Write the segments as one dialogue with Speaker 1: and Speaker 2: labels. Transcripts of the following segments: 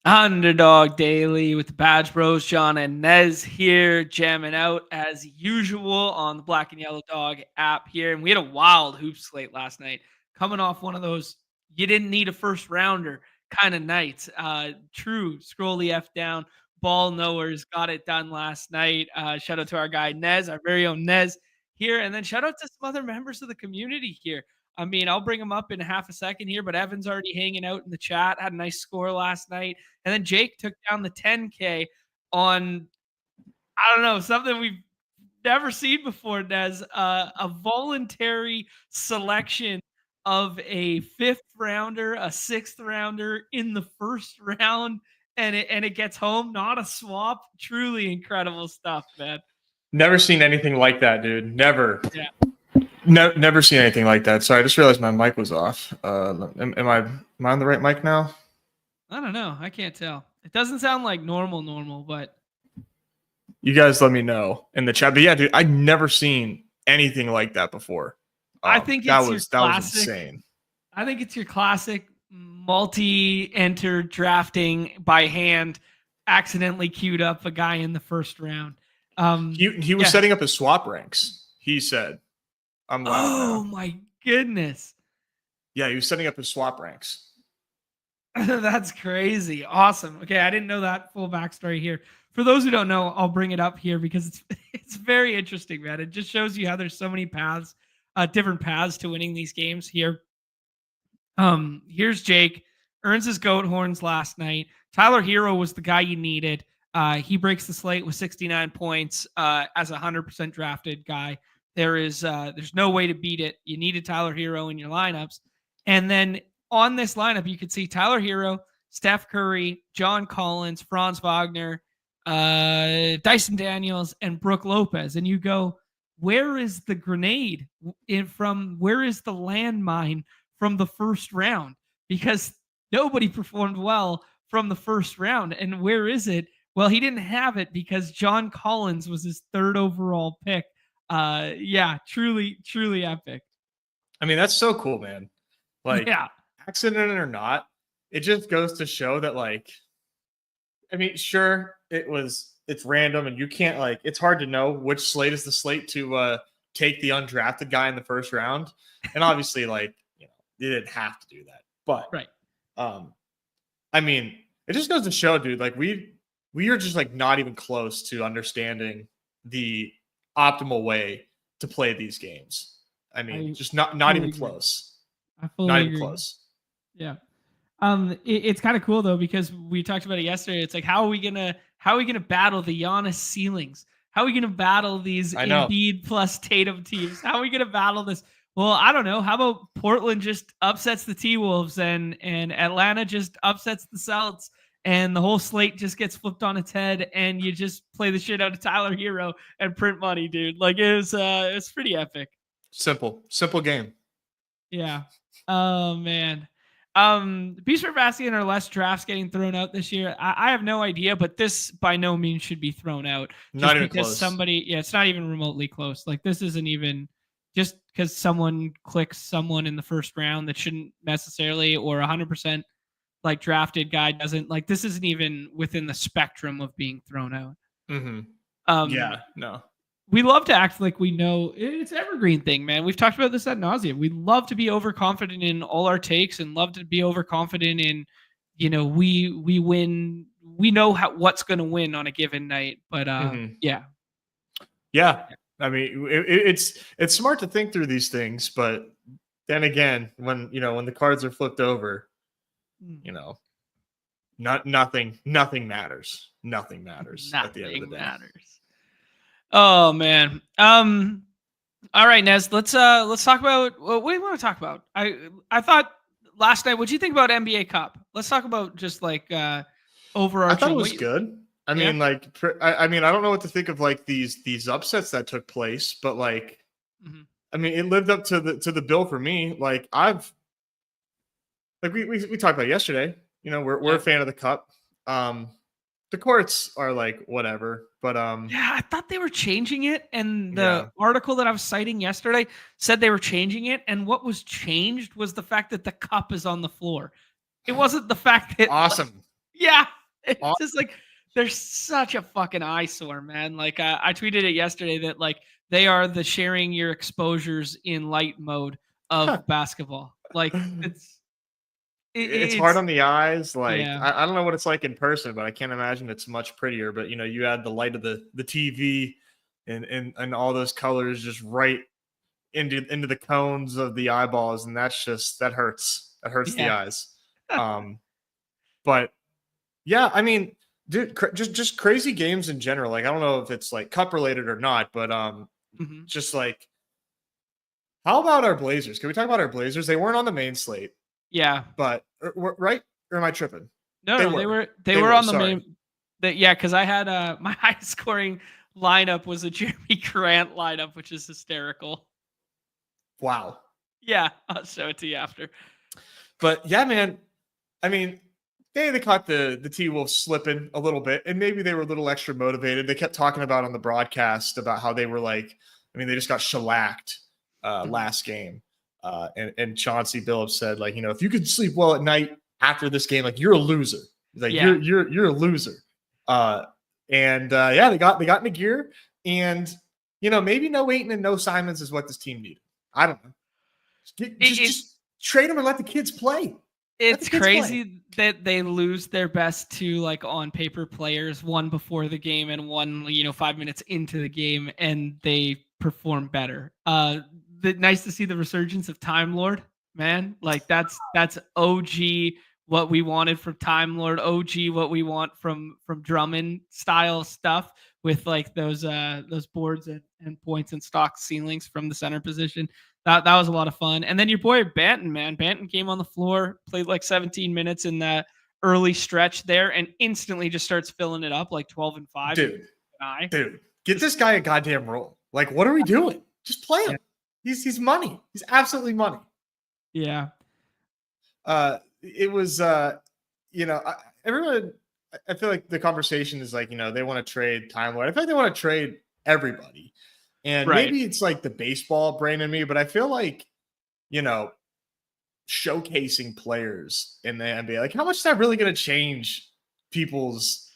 Speaker 1: Underdog Daily with the Badge Bros, Jon and Nez here, jamming out as usual on the Black and Yellow Dog app here. And we had a wild hoop slate last night, coming off one of those you didn't need a first rounder kind of nights. True, scroll the F down. Ball knowers got it done last night. Shout out to our guy Nez, our very own Nez here. And then shout out to some other members of the community here. I mean, I'll bring him up in half a second here, but Evan's already hanging out in the chat, had a nice score last night. And then Jake took down the 10K on, I don't know, something we've never seen before, Nez, a voluntary selection of a fifth rounder, a sixth rounder in the first round, and it gets home, not a swap. Truly incredible stuff, man.
Speaker 2: Never seen anything like that, dude. Never.
Speaker 1: Yeah.
Speaker 2: Never seen anything like that. Sorry, I just realized my mic was off. Am I on the right mic now?
Speaker 1: I don't know. I can't tell. It doesn't sound like normal, but
Speaker 2: you guys let me know in the chat. But yeah, dude, I'd never seen anything like that before.
Speaker 1: I think that was
Speaker 2: insane.
Speaker 1: I think it's your classic multi-enter drafting by hand, accidentally queued up a guy in the first round.
Speaker 2: He was setting up his swap ranks. He said, "I'm live now."
Speaker 1: My goodness!
Speaker 2: Yeah, he was setting up his swap ranks.
Speaker 1: That's crazy. Awesome. Okay, I didn't know that full backstory here. For those who don't know, I'll bring it up here because it's very interesting, man. It just shows you how there's so many paths, different paths to winning these games here. Here's Jake, earns his goat horns last night. Tyler Hero was the guy you needed. He breaks the slate with 69 points as a 100% drafted guy. There's no way to beat it. You needed Tyler Hero in your lineups. And then on this lineup, you could see Tyler Hero, Steph Curry, John Collins, Franz Wagner, Dyson Daniels, and Brooke Lopez. And you go, where is the grenade where is the landmine from the first round? Because nobody performed well from the first round. And where is it? Well, he didn't have it because John Collins was his third overall pick. Yeah, truly epic.
Speaker 2: I mean, that's so cool, man. Like,
Speaker 1: yeah.
Speaker 2: Accident or not, it just goes to show that, like, I mean, sure, it's random and you can't, it's hard to know which slate is the slate to take the undrafted guy in the first round. And obviously, you didn't have to do that. But
Speaker 1: right.
Speaker 2: I mean, it just goes to show, dude, we are just not even close to understanding the optimal way to play these games. I mean, just not even close. Not even close.
Speaker 1: Yeah. It's kind of cool though, because we talked about it yesterday. It's like, how are we gonna battle the Giannis ceilings? How are we gonna battle these Embiid plus Tatum teams? How are we gonna battle this? Well, I don't know. How about Portland just upsets the T-Wolves and Atlanta just upsets the Celtics and the whole slate just gets flipped on its head and you just play the shit out of Tyler Hero and print money, dude. It's pretty epic.
Speaker 2: Simple game.
Speaker 1: Yeah. Oh man. Beast for Bastion or less drafts getting thrown out this year. I have no idea, but this by no means should be thrown out.
Speaker 2: Not even close.
Speaker 1: It's not even remotely close. This isn't even just because someone clicks someone in the first round that shouldn't necessarily, or 100% drafted guy doesn't. This isn't even within the spectrum of being thrown out.
Speaker 2: Mm-hmm. Yeah, no.
Speaker 1: We love to act like we know. It's an evergreen thing, man. We've talked about this ad nauseum. We love to be overconfident in all our takes and love to be overconfident in, we win. We know what's going to win on a given night. But yeah.
Speaker 2: I mean, it's smart to think through these things, but then again, when the cards are flipped over, nothing matters. Nothing matters at the end of the day.
Speaker 1: Oh man. All right, Nez. Let's talk about what do you want to talk about? I thought last night. What do you think about NBA Cup? Let's talk about just overarching.
Speaker 2: I thought it was good. I mean, I don't know what to think of these upsets that took place, but I mean, it lived up to the bill for me. We talked about yesterday. We're a fan of the Cup. The courts are whatever, but
Speaker 1: I thought they were changing it, and the article that I was citing yesterday said they were changing it, and what was changed was the fact that the cup is on the floor. It wasn't the fact that
Speaker 2: awesome.
Speaker 1: Yeah. It's just like they're such a fucking eyesore, man. Like I tweeted it yesterday that like they are the sharing your exposures in light mode of basketball. Like
Speaker 2: It's hard
Speaker 1: it's
Speaker 2: on the eyes. Like
Speaker 1: yeah.
Speaker 2: I don't know what it's like in person, but I can't imagine it's much prettier. But you add the light of the TV and all those colors just right into the cones of the eyeballs, and that hurts. That hurts the
Speaker 1: Yeah.
Speaker 2: eyes. But yeah, I mean, dude, just crazy games in general. Like I don't know if it's like cup related or not, but
Speaker 1: Mhm.
Speaker 2: just like how about our Blazers? Can we talk about our Blazers? They weren't on the main slate,
Speaker 1: Yeah.
Speaker 2: but right? Or am I tripping?
Speaker 1: No,
Speaker 2: They
Speaker 1: no,
Speaker 2: were.
Speaker 1: they
Speaker 2: They
Speaker 1: were
Speaker 2: were.
Speaker 1: on the
Speaker 2: Sorry.
Speaker 1: main yeah, because I had my highest scoring lineup was a Jeremy Grant lineup, which is hysterical.
Speaker 2: Wow.
Speaker 1: Yeah, I'll show it to you after.
Speaker 2: But yeah, man. I mean, they caught the T Wolves slipping a little bit, and maybe they were a little extra motivated. They kept talking about on the broadcast about how they were like, I mean, they just got shellacked
Speaker 1: Mhm.
Speaker 2: last game. And Chauncey Billups said, like, if you could sleep well at night after this game, like you're a loser. He's like,
Speaker 1: Yeah.
Speaker 2: you're a loser. Yeah, they got into gear, and maybe no Aiton and no Simons is what this team needed. I don't know.
Speaker 1: It
Speaker 2: Just trade them and let the kids play. Let the
Speaker 1: it's
Speaker 2: kids play.
Speaker 1: crazy that they lose their best two like on paper players, one before the game and one 5 minutes into the game, and they perform better. Nice to see the resurgence of Time Lord, man. Like that's OG what we wanted from Time Lord, OG what we want from Drummond style stuff with like those boards and points and stock ceilings from the center position. That was a lot of fun. And then your boy Banton, man. Banton came on the floor, played like 17 minutes in that early stretch there, and instantly just starts filling it up like 12 and 5.
Speaker 2: Dude,
Speaker 1: Eye.
Speaker 2: get this guy a goddamn role. Like, what are we doing? Just play
Speaker 1: Yeah.
Speaker 2: him. He's money. He's absolutely money.
Speaker 1: Yeah.
Speaker 2: It was everyone. I feel like the conversation is like, they want to trade Time Lord. I feel like they want to trade everybody. And
Speaker 1: Right.
Speaker 2: maybe it's like the baseball brain in me, but I feel like, showcasing players in the NBA, like how much is that really going to change people's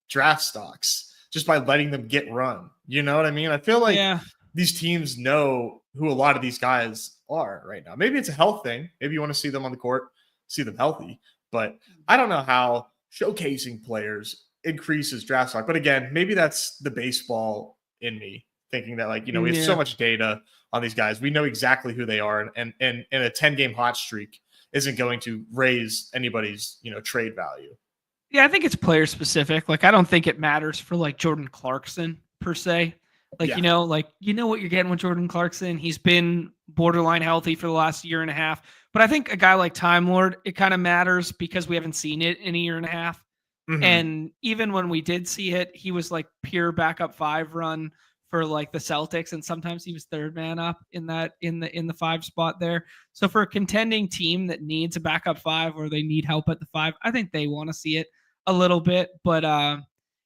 Speaker 2: draft stocks just by letting them get run? You know what I mean? I feel like
Speaker 1: Yeah.
Speaker 2: these teams know who a lot of these guys are right now. Maybe it's a health thing. Maybe you want to see them on the court, see them healthy, but I don't know how showcasing players increases draft stock. But again, maybe that's the baseball in me thinking that like, we have so
Speaker 1: Yeah.
Speaker 2: much data on these guys. We know exactly who they are. And a 10-game hot streak isn't going to raise anybody's, trade value.
Speaker 1: Yeah, I think it's player specific. Like I don't think it matters for like Jordan Clarkson per se. Like
Speaker 2: Yeah.
Speaker 1: like what you're getting with Jordan Clarkson. He's been borderline healthy for the last year and a half. But I think a guy like Time Lord, it kind of matters because we haven't seen it in a year and a half.
Speaker 2: Mm-hmm.
Speaker 1: And even when we did see it, he was like pure backup five run for like the Celtics, and sometimes he was third man up in the five spot there. So for a contending team that needs a backup five or they need help at the five, I think they want to see it a little bit. But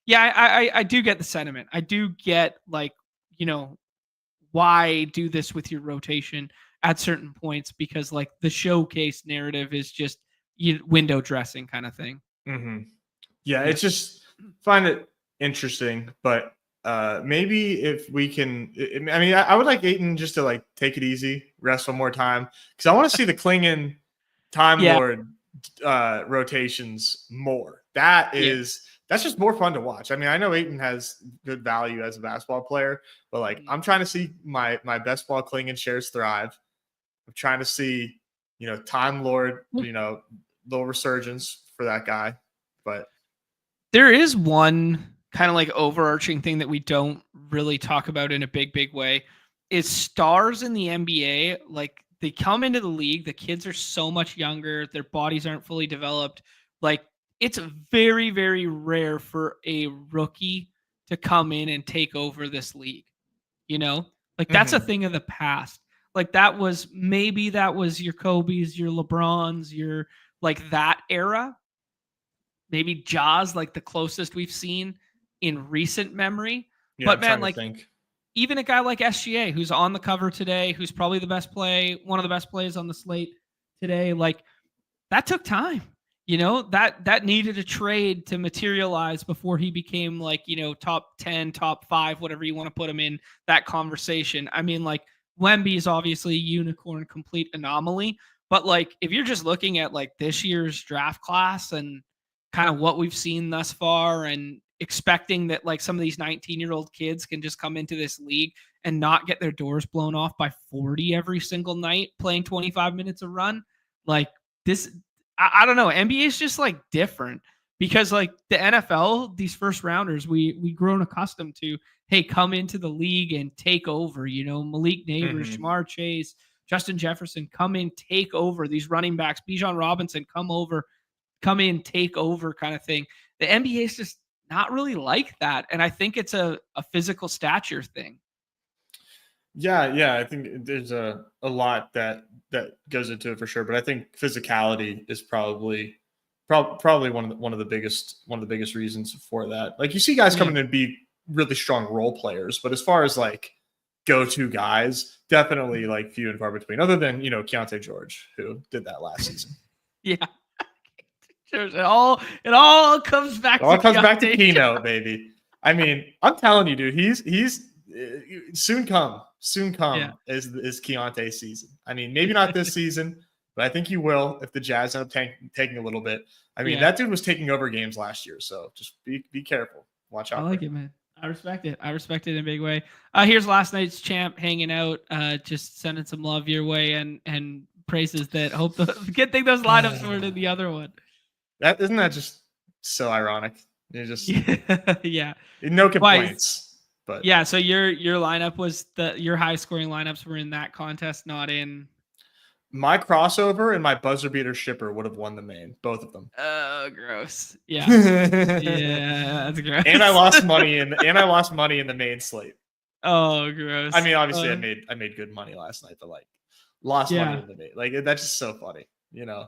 Speaker 1: yeah, I do get the sentiment. I do get like why do this with your rotation at certain points, because like the showcase narrative is just window dressing kind of thing.
Speaker 2: Mm-hmm. Yeah,
Speaker 1: Yeah.
Speaker 2: it's just find it interesting, but maybe if we can, I mean, I would like Aiton just to like take it easy, rest one more time, because I want to see the Klingon Time
Speaker 1: Yeah.
Speaker 2: Lord rotations more.
Speaker 1: Yeah.
Speaker 2: That's just more fun to watch. I mean, I know Aiton has good value as a basketball player, but like I'm trying to see my best ball Klingon shares thrive. I'm trying to see, Time Lord, little resurgence for that guy, but.
Speaker 1: There is one kind of like overarching thing that we don't really talk about in a big way is stars in the NBA. Like they come into the league, the kids are so much younger, their bodies aren't fully developed. Like it's very, very rare for a rookie to come in and take over this league. Like that's a
Speaker 2: Mm-hmm.
Speaker 1: thing of the past. Like that was your Kobe's, your LeBron's, your like that era. Maybe Jaws, like the closest we've seen in recent memory.
Speaker 2: Yeah,
Speaker 1: But
Speaker 2: I'm
Speaker 1: man,
Speaker 2: trying to
Speaker 1: like
Speaker 2: think.
Speaker 1: even a guy like SGA, who's on the cover today, who's probably one of the best plays on the slate today, like that took time. You know, that needed a trade to materialize before he became like, top 10, top 5, whatever you want to put him in that conversation. I mean, like Wemby is obviously a unicorn, complete anomaly, but like if you're just looking at like this year's draft class and kind of what we've seen thus far and expecting that like some of these 19-year-old kids can just come into this league and not get their doors blown off by 40 every single night playing 25 minutes a run, like this I don't know. NBA is just like different because like the NFL, these first rounders, we grown accustomed to, hey, come into the league and take over. Malik Neighbors, Jamar Chase, Justin Jefferson, come in, take over. These running backs, Bijan Robinson, come in, take over kind of thing. The NBA is just not really like that. And I think it's a physical stature thing.
Speaker 2: Yeah, I think there's a lot that goes into it for sure, but I think physicality is probably one of the biggest reasons for that. Like you see guys coming in and be really strong role players, but as far as like go-to guys, definitely like few and far between. Other than Keontae George, who did that last season.
Speaker 1: Yeah, it all comes back.
Speaker 2: Back to Keno, baby. I mean, I'm telling you, dude, he's soon come is Keontae's season. I mean, maybe not this season, but I think he will if the Jazz end up taking a little bit. I mean, that dude was taking over games last year, so just be careful. Watch out.
Speaker 1: I like it, man. I respect it. in a big way. Here's last night's champ hanging out, just sending some love your way and praises that hope good thing those lineups were in the other one.
Speaker 2: Isn't that just so ironic? You're just
Speaker 1: yeah.
Speaker 2: No complaints. But
Speaker 1: yeah, so your lineup was your high scoring lineups were in that contest, not in
Speaker 2: my crossover and my buzzer beater shipper would have won the main, both of them.
Speaker 1: Oh, gross. Yeah. Yeah, that's gross.
Speaker 2: And I lost money in the main slate.
Speaker 1: Oh, gross.
Speaker 2: I mean, obviously I made good money last night, but like lost money in the main. Like that's just so funny,
Speaker 1: Yeah.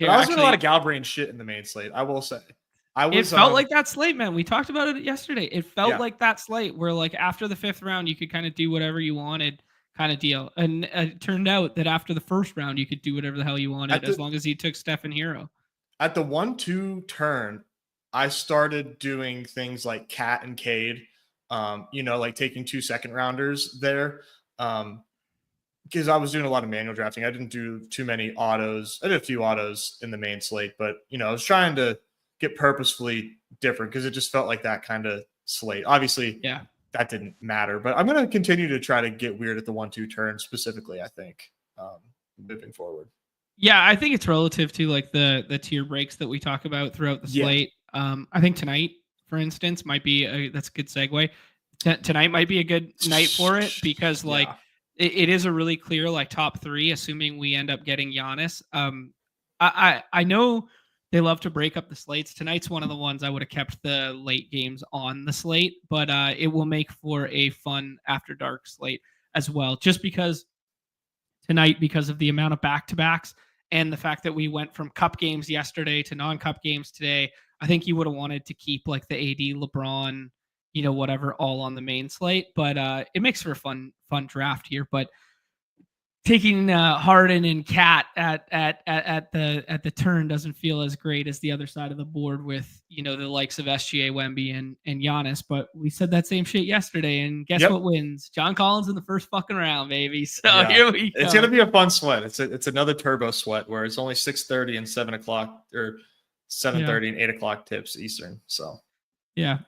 Speaker 2: But I was doing a lot of Galbraith shit in the main slate, I will say.
Speaker 1: It felt like that slate, man. We talked about it yesterday. It felt like that slate where like after the 5th round, you could kind of do whatever you wanted kind of deal. And it turned out that after the 1st round, you could do whatever the hell you wanted as long as you took Stephen Hero. At
Speaker 2: the 1-2 turn, I started doing things like Cat and Cade, like taking 2 second rounders there. Because I was doing a lot of manual drafting. I didn't do too many autos. I did a few autos in the main slate, but I was trying to get purposefully different because it just felt like that kind of slate. Obviously, that didn't matter, but I'm going to continue to try to get weird at the 1-2 turn specifically, I think, moving forward.
Speaker 1: Yeah, I think it's relative to like the tier breaks that we talk about throughout the slate. I think tonight, for instance, might be that's a good segue. Tonight might be a good night for it because like it is a really clear like top 3, assuming we end up getting Giannis. I know they love to break up the slates. Tonight's one of the ones I would have kept the late games on the slate, but it will make for a fun after dark slate as well. Just because tonight, because of the amount of back-to-backs and the fact that we went from cup games yesterday to non-cup games today, I think you would have wanted to keep like the AD, LeBron, whatever, all on the main slate. But it makes for a fun draft here. But taking Harden and Cat at the turn doesn't feel as great as the other side of the board with the likes of SGA, Wemby, and Giannis. But we said that same shit yesterday, and guess what wins? John Collins in the first fucking round, baby. So here we go.
Speaker 2: It's gonna be a fun sweat. It's another turbo sweat where it's only 6:30 and 7 o'clock or 7:30 and 8 o'clock tips Eastern. So.
Speaker 1: Yeah.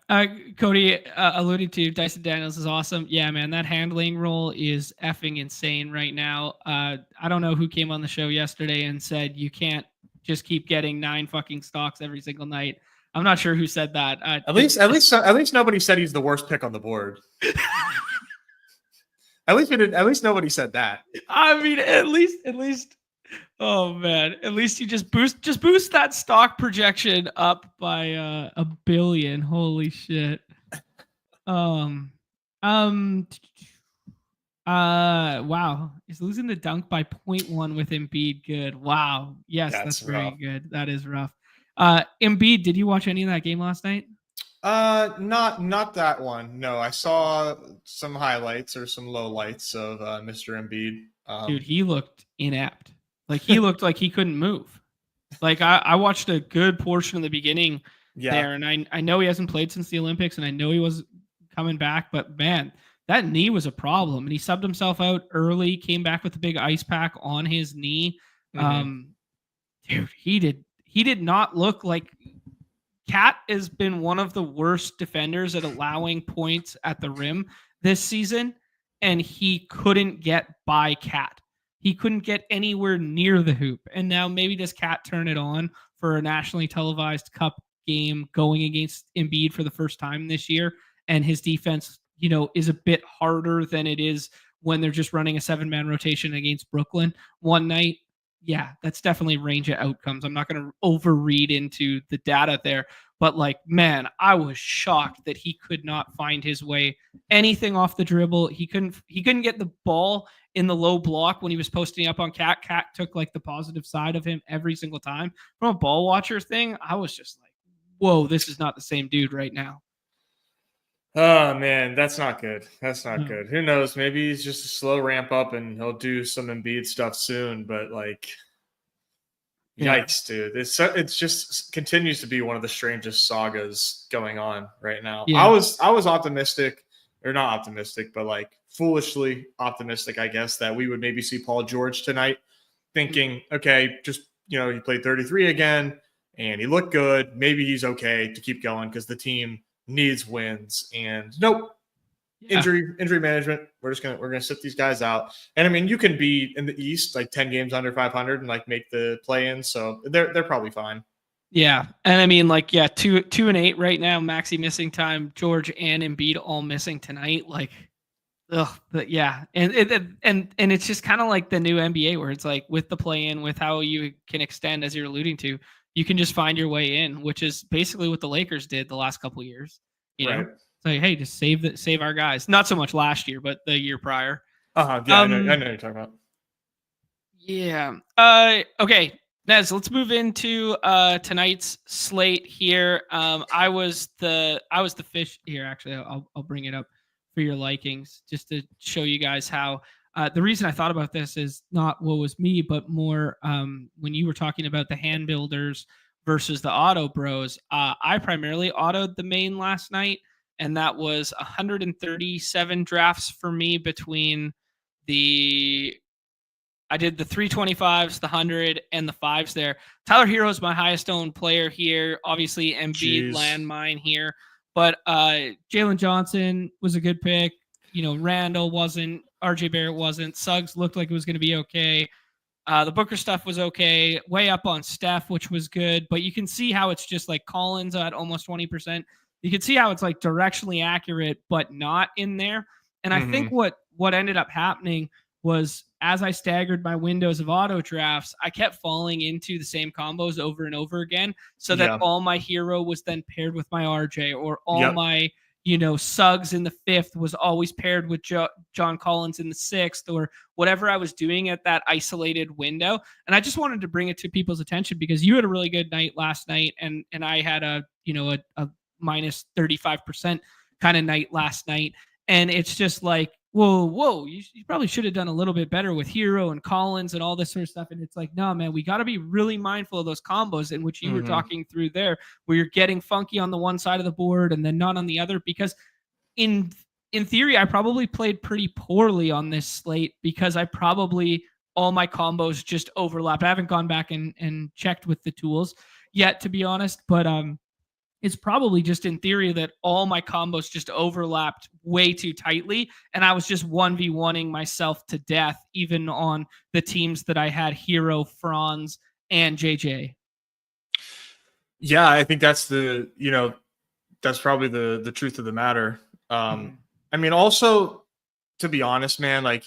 Speaker 1: Cody alluded to Dyson Daniels is awesome. Yeah, man, that handling role is effing insane right now. I don't know who came on the show yesterday and said you can't just keep getting 9 fucking stocks every single night. I'm not sure who said that.
Speaker 2: At least nobody said he's the worst pick on the board. at least nobody said that.
Speaker 1: I mean, at least. Oh man! At least you just boost that stock projection up by $1 billion. Holy shit! Wow, he's losing the dunk by 0.1 with Embiid. Good. Wow. Yes, that's very good. That is rough. Embiid, did you watch any of that game last night?
Speaker 2: Not that one. No, I saw some highlights or some lowlights of Mr. Embiid.
Speaker 1: Dude, he looked inept. Like he looked like he couldn't move. Like I watched a good portion of the beginning
Speaker 2: Yeah.
Speaker 1: there, and I know he hasn't played since the Olympics, and I know he was coming back, but man, that knee was a problem, and he subbed himself out early, came back with a big ice pack on his knee.
Speaker 2: Hmm.
Speaker 1: Dude, he did not look like Cat has been one of the worst defenders at allowing points at the rim this season, and he couldn't get by Cat. He couldn't get anywhere near the hoop. And now maybe does Cat turn it on for a nationally televised cup game going against Embiid for the first time this year, and his defense, is a bit harder than it is when they're just running a 7-man rotation against Brooklyn one night. Yeah, that's definitely range of outcomes. I'm not going to overread into the data there, but like, man, I was shocked that he could not find his way anything off the dribble. He couldn't get the ball in the low block when he was posting up on Cat. Cat took like the positive side of him every single time. From a ball watcher thing, I was just like, whoa, this is not the same dude right now.
Speaker 2: Oh man, that's not good. That's not
Speaker 1: No.
Speaker 2: good. Who knows? Maybe he's just a slow ramp up and he'll do some Embiid stuff soon. But like,
Speaker 1: Yeah.
Speaker 2: yikes, dude! It's just continues to be one of the strangest sagas going on right now. I
Speaker 1: Yeah.
Speaker 2: was optimistic, or not optimistic, but like foolishly optimistic, I guess, that we would maybe see Paul George tonight, thinking, okay, just he played 33 again and he looked good. Maybe he's okay to keep going because the team needs wins. And nope,
Speaker 1: Yeah.
Speaker 2: injury management. We're gonna sit these guys out. And I mean, you can be in the East like 10 games under 500 and like make the play in, so they're probably fine.
Speaker 1: Yeah, and I mean, like, yeah, 2-8 right now. Maxi missing time. George and Embiid all missing tonight. Like, ugh, but yeah, and it's just kind of like the new NBA where it's like with the play in, with how you can extend, as you're alluding to, you can just find your way in, which is basically what the Lakers did the last couple of years.
Speaker 2: Right.
Speaker 1: So hey, just save our guys. Not so much last year, but the year prior.
Speaker 2: Yeah, I know what you're talking about.
Speaker 1: Yeah. Okay, Nez, let's move into tonight's slate here. I was the fish here. Actually, I'll bring it up for your likings just to show you guys how. The reason I thought about this is not what was me, but more when you were talking about the hand builders versus the auto bros. I primarily autoed the main last night, and that was 137 drafts for me between the I did the 325s, the 100, and the fives there. Tyler Hero's my highest owned player here. Obviously, Embiid landmine here. But Jalen Johnson was a good pick. Randall wasn't. RJ Barrett wasn't. Suggs looked like it was going to be okay. The Booker stuff was okay. Way up on Steph, which was good. But you can see how it's just like Collins at almost 20%. You can see how it's like directionally accurate, but not in there. And I think what ended up happening was as I staggered my windows of auto drafts, I kept falling into the same combos over and over again so that all my hero was then paired with my RJ, or all my, Suggs in the 5th was always paired with John Collins in the 6th, or whatever I was doing at that isolated window. And I just wanted to bring it to people's attention because you had a really good night last night, and I had a minus 35% kind of night last night. And it's just like, whoa, you probably should have done a little bit better with Hero and Collins and all this sort of stuff. And it's like, no, man, we got to be really mindful of those combos in which you were talking through there, where you're getting funky on the one side of the board and then not on the other. Because in theory, I probably played pretty poorly on this slate because all my combos just overlapped. I haven't gone back and checked with the tools yet, to be honest, but it's probably just in theory that all my combos just overlapped way too tightly. And I was just 1v1ing myself to death, even on the teams that I had Hero, Franz, and JJ.
Speaker 2: Yeah, I think that's that's probably the truth of the matter. I mean, also, to be honest, man, like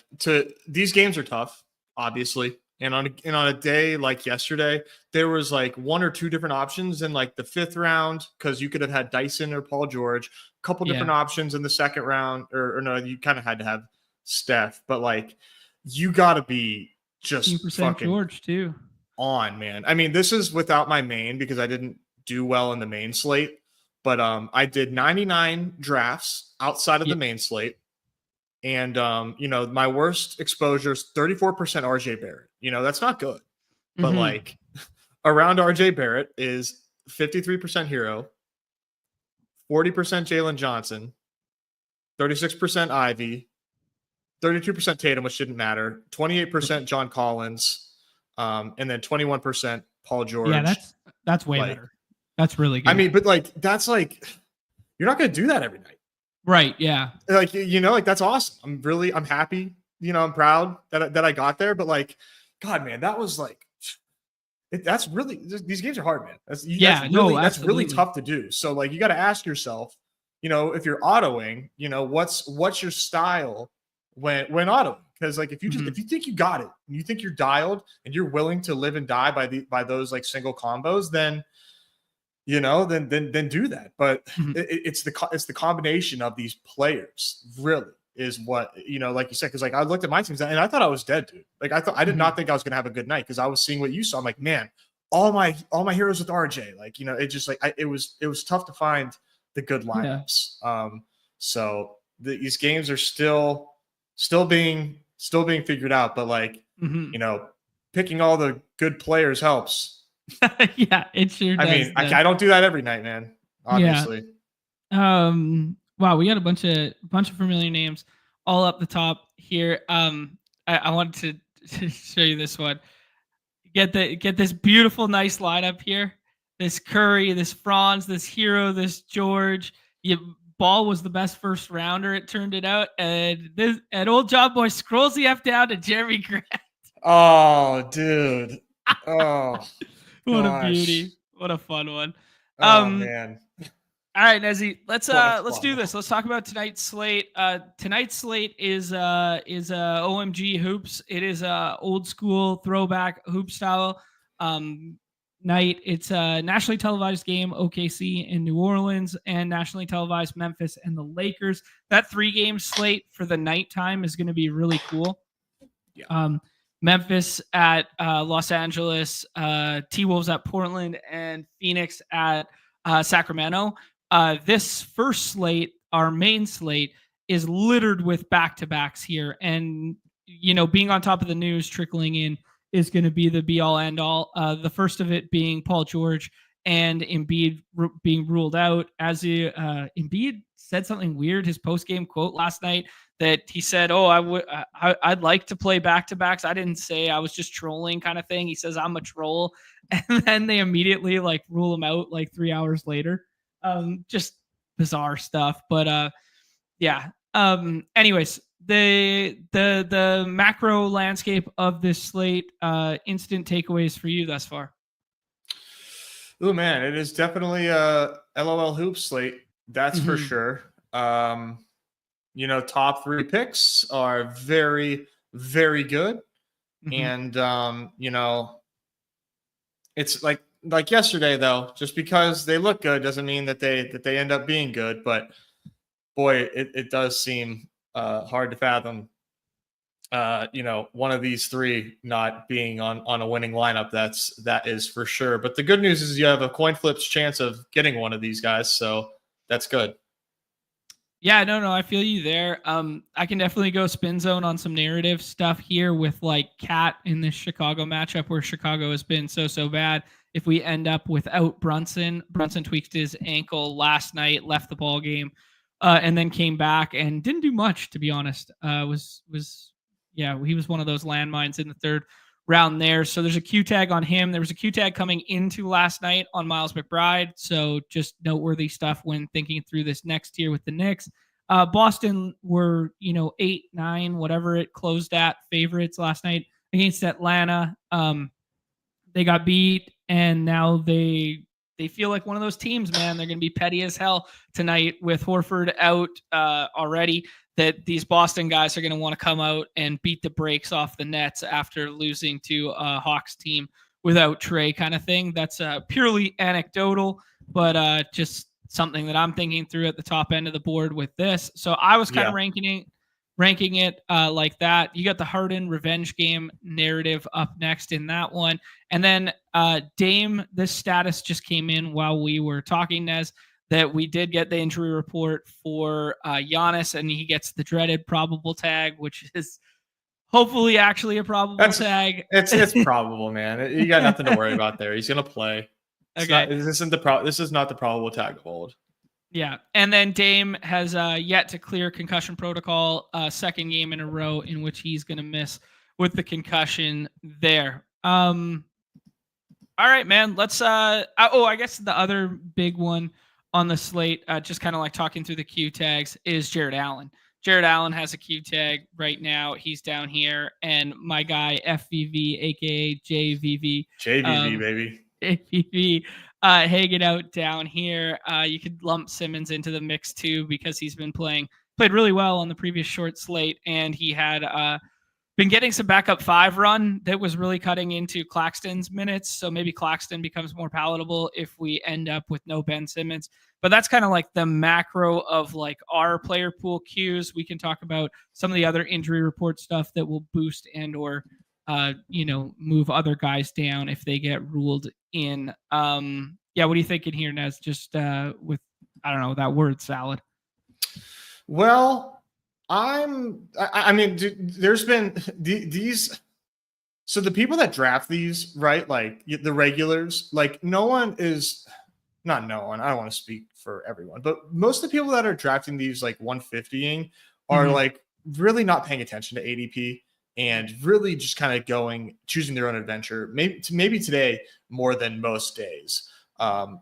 Speaker 2: these games are tough, obviously. And on a day like yesterday, there was like one or two different options in like the 5th round, because you could have had Dyson or Paul George, a couple different options in the 2nd round, or no, you kind of had to have Steph, but like you got to be just fucking
Speaker 1: George too
Speaker 2: on, man. I mean, this is without my main because I didn't do well in the main slate, but I did 99 drafts outside of the main slate. And, my worst exposure is 34% RJ Barrett. That's not good. But like around RJ Barrett is 53% Hero, 40% Jalen Johnson, 36% Ivy, 32% Tatum, which didn't matter, 28% John Collins, and then 21% Paul George.
Speaker 1: Yeah, that's way better. That's really good.
Speaker 2: I mean, but like that's like you're not going to do that every night.
Speaker 1: Right, yeah.
Speaker 2: Like, you know, like that's awesome. I'm happy, you know, I'm proud that I got there, but like, God, man, that was like, that's really, these games are hard, man. That's really tough to do. So like, you got to ask yourself, you know, if you're autoing, you know, what's your style when autoing? Because like, if you think you got it, and you think you're dialed and you're willing to live and die by those like single combos, then, you know, then do that. But it's the combination of these players really is what, you know, like you said, because like I looked at my teams and I thought I was dead, dude. Like I did not think I was gonna have a good night because I was seeing what you saw. I'm like, man, all my heroes with RJ. Like, you know, it just like it was tough to find the good lineups. Yeah. So these games are still being figured out, but like you know, picking all the good players helps.
Speaker 1: Yeah, it sure does.
Speaker 2: I mean, I don't do that every night, man. Obviously.
Speaker 1: Yeah. Wow, we got a bunch of familiar names all up the top here. I wanted to show you this one. Get this beautiful, nice lineup here. This Curry, this Franz, this Hero, this George. Ball was the best first rounder, it turned it out. And old job boy scrolls the F down to Jeremy Grant.
Speaker 2: Oh, dude. Oh.
Speaker 1: What a beauty. What a fun one.
Speaker 2: Oh man.
Speaker 1: All right, Nezzy, let's do this. Let's talk about tonight's slate. Tonight's slate is OMG hoops. It is old school throwback hoop style night. It's a nationally televised game, OKC in New Orleans, and nationally televised Memphis and the Lakers. That 3-game slate for the nighttime is going to be really cool. Yeah. Memphis at Los Angeles, T-Wolves at Portland, and Phoenix at Sacramento. This first slate, our main slate, is littered with back-to-backs here. And, you know, being on top of the news trickling in is going to be the be-all, end-all. The first of it being Paul George and Embiid being ruled out. As Embiid said something weird, his post-game quote last night, that he said, I'd like to play back-to-backs. I didn't say, I was just trolling kind of thing. He says, I'm a troll. And then they immediately like rule him out like 3 hours later. Just bizarre stuff. But yeah. Anyways, the macro landscape of this slate, instant takeaways for you thus far.
Speaker 2: Oh man, it is definitely a LOL hoop slate. That's for sure. You know, top 3 picks are very, very good. And, you know, it's like yesterday though, just because they look good doesn't mean that they end up being good. But boy, it does seem hard to fathom, you know, one of these 3 not being on a winning lineup. That is for sure. But the good news is you have a coin flip's chance of getting one of these guys. So that's good.
Speaker 1: Yeah, no, I feel you there. I can definitely go spin zone on some narrative stuff here with like Cat in this Chicago matchup where Chicago has been so bad. If we end up without Brunson tweaked his ankle last night, left the ball game, and then came back and didn't do much, to be honest. He was one of those landmines in the third round there. So there's a Q tag on him. There was a Q tag coming into last night on Miles McBride. So just noteworthy stuff when thinking through this next tier with the Knicks. Boston were, 8, 9, whatever it closed at, favorites last night against Atlanta. They got beat, and now they feel like one of those teams, man. They're going to be petty as hell tonight with Horford out already, that these Boston guys are going to want to come out and beat the brakes off the Nets after losing to a Hawks team without Trey kind of thing. That's purely anecdotal, but just something that I'm thinking through at the top end of the board with this. So I was kind of ranking it like that. You got the Harden revenge game narrative up next in that one. And then Dame, this status just came in while we were talking, Nez, that we did get the injury report for Giannis, and he gets the dreaded probable tag, which is, Hopefully, actually a probable tag.
Speaker 2: It's probable, man. You got nothing to worry about there. He's gonna play.
Speaker 1: Okay.
Speaker 2: This is not the probable tag hold.
Speaker 1: Yeah, and then Dame has yet to clear concussion protocol. Second game in a row in which he's going to miss with the concussion there. All right, man. Let's. I guess the other big one on the slate, just kind of like talking through the Q tags, is Jared Allen. Jared Allen has a Q tag right now. He's down here, and my guy FVV, aka JVV,
Speaker 2: baby.
Speaker 1: APV hanging out down here. You could lump Simmons into the mix too because he's been played really well on the previous short slate, and he had been getting some backup 5 run that was really cutting into Claxton's minutes. So maybe Claxton becomes more palatable if we end up with no Ben Simmons. But that's kind of like the macro of like our player pool cues. We can talk about some of the other injury report stuff that will boost and or move other guys down if they get ruled in. What are you thinking here, Nez? Just with, I don't know, that word salad.
Speaker 2: Well, there's been these. So the people that draft these, right? Like the regulars, like not no one. I don't want to speak for everyone, but most of the people that are drafting these like 150ing are like really not paying attention to ADP and really just kind of choosing their own adventure. Maybe today more than most days.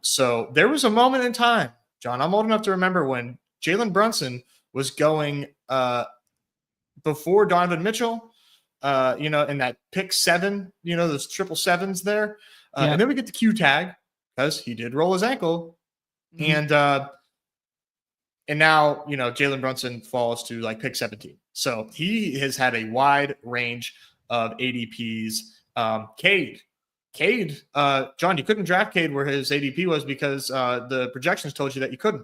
Speaker 2: So there was a moment in time, John, I'm old enough to remember when Jalen Brunson was going before Donovan Mitchell, in that pick 7, those 777s there. And then we get the Q tag because he did roll his ankle. And now, Jalen Brunson falls to like pick 17. So he has had a wide range of ADPs. Cade, John, you couldn't draft Cade where his ADP was because the projections told you that you couldn't.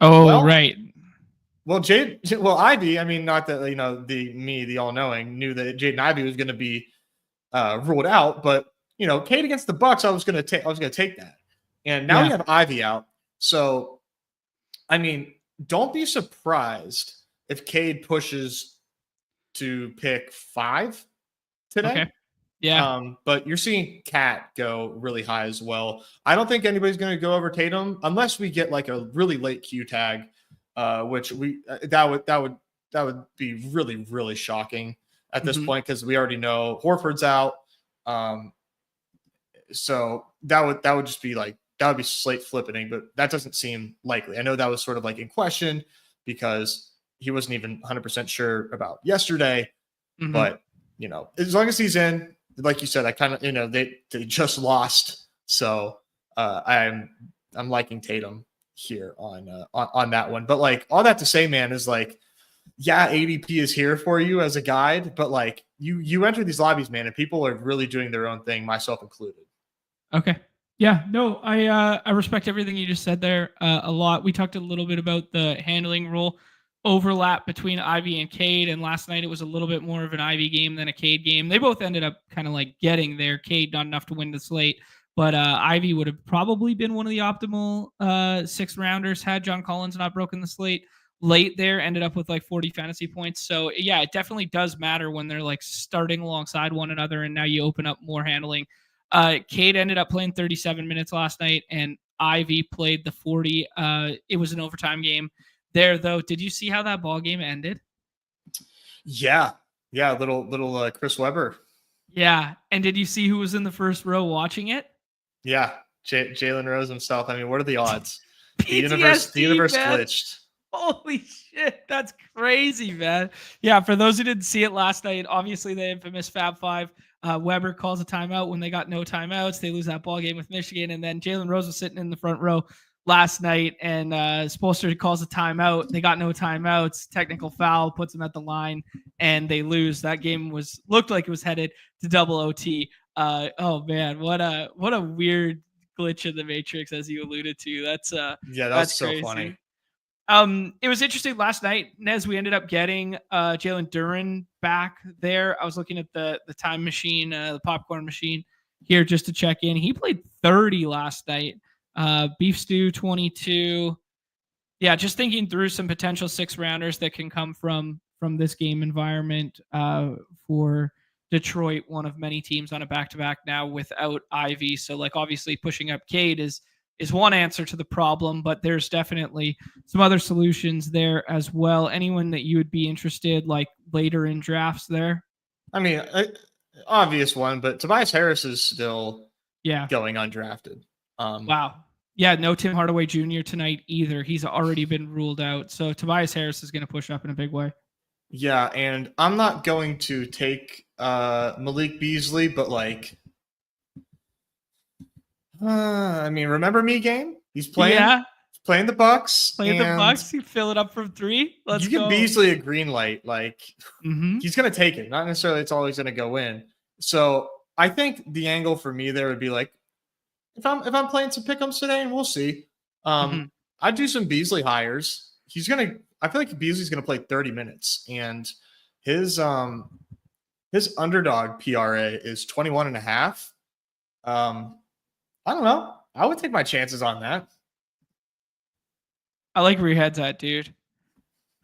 Speaker 1: Right.
Speaker 2: Well, Ivy, I mean, not that, the all-knowing knew that Jaden Ivey was going to be ruled out, but, Cade against the Bucks, I was going to take that. And now we have Ivy out. So, I mean, don't be surprised if Cade pushes to pick 5 today.
Speaker 1: Okay. Yeah.
Speaker 2: But you're seeing Cat go really high as well. I don't think anybody's going to go over Tatum unless we get like a really late Q tag, which that would be really, really shocking at this point because we already know Horford's out. So that would just be like, that would be slate flipping, but that doesn't seem likely. I know that was sort of like in question because he wasn't even 100% sure about yesterday, but as long as he's in, like you said, I kind of, they just lost. So I'm liking Tatum here on that one. But like all that to say, man, is like, yeah, ADP is here for you as a guide, but like you enter these lobbies, man, and people are really doing their own thing, myself included.
Speaker 1: Okay. Yeah, no, I respect everything you just said there a lot. We talked a little bit about the handling rule overlap between Ivy and Cade, and last night it was a little bit more of an Ivy game than a Cade game. They both ended up kind of like getting there. Cade not enough to win the slate, but Ivy would have probably been one of the optimal 6th rounders had John Collins not broken the slate late there, ended up with like 40 fantasy points. So yeah, it definitely does matter when they're like starting alongside one another, and now you open up more handling. Cade ended up playing 37 minutes last night, and Ivy played the 40. It was an overtime game there, though. Did you see how that ball game ended?
Speaker 2: Yeah, little Chris Webber.
Speaker 1: Yeah, and did you see who was in the first row watching it?
Speaker 2: Yeah, Jalen Rose himself. I mean, what are the odds? The
Speaker 1: universe
Speaker 2: glitched.
Speaker 1: Holy shit, that's crazy, man. Yeah, for those who didn't see it last night, obviously the infamous Fab Five. Weber calls a timeout when they got no timeouts. They lose that ball game with Michigan, and then Jalen Rose was sitting in the front row last night, and Spoelstra calls a timeout. They got no timeouts. Technical foul puts them at the line, and they lose. That game looked like it was headed to double OT. Oh man, what a weird glitch in the Matrix, as you alluded to. That's
Speaker 2: that's so crazy. Funny.
Speaker 1: It was interesting last night, Nez. We ended up getting Jalen Duren back there. I was looking at the time machine, the popcorn machine here just to check in. He played 30 last night. Beef Stew 22. Yeah, just thinking through some potential 6 rounders that can come from from this game environment for Detroit, one of many teams on a back-to-back now without Ivy. So like obviously pushing up Cade is one answer to the problem, but there's definitely some other solutions there as well. Anyone that you would be interested like later in drafts there?
Speaker 2: I mean, obvious one, but Tobias Harris is still
Speaker 1: Yeah.
Speaker 2: going undrafted.
Speaker 1: Wow. Yeah, no Tim Hardaway Jr. tonight either. He's already been ruled out. So Tobias Harris is going to push up in a big way.
Speaker 2: Yeah, and I'm not going to take Malik Beasley, but like, I mean, remember me game? He's playing.
Speaker 1: Yeah.
Speaker 2: He's playing the Bucks.
Speaker 1: Playing the Bucks. You fill it up from 3. Let's go.
Speaker 2: You give Beasley a green light. Like, he's going to take it. Not necessarily it's always going to go in. So I think the angle for me there would be like, if I'm playing some pick'ems today, and we'll see. I'd do some Beasley hires. I feel like Beasley's gonna play 30 minutes, and his underdog PRA is 21.5. I don't know. I would take my chances on that.
Speaker 1: I like where your head's at, dude.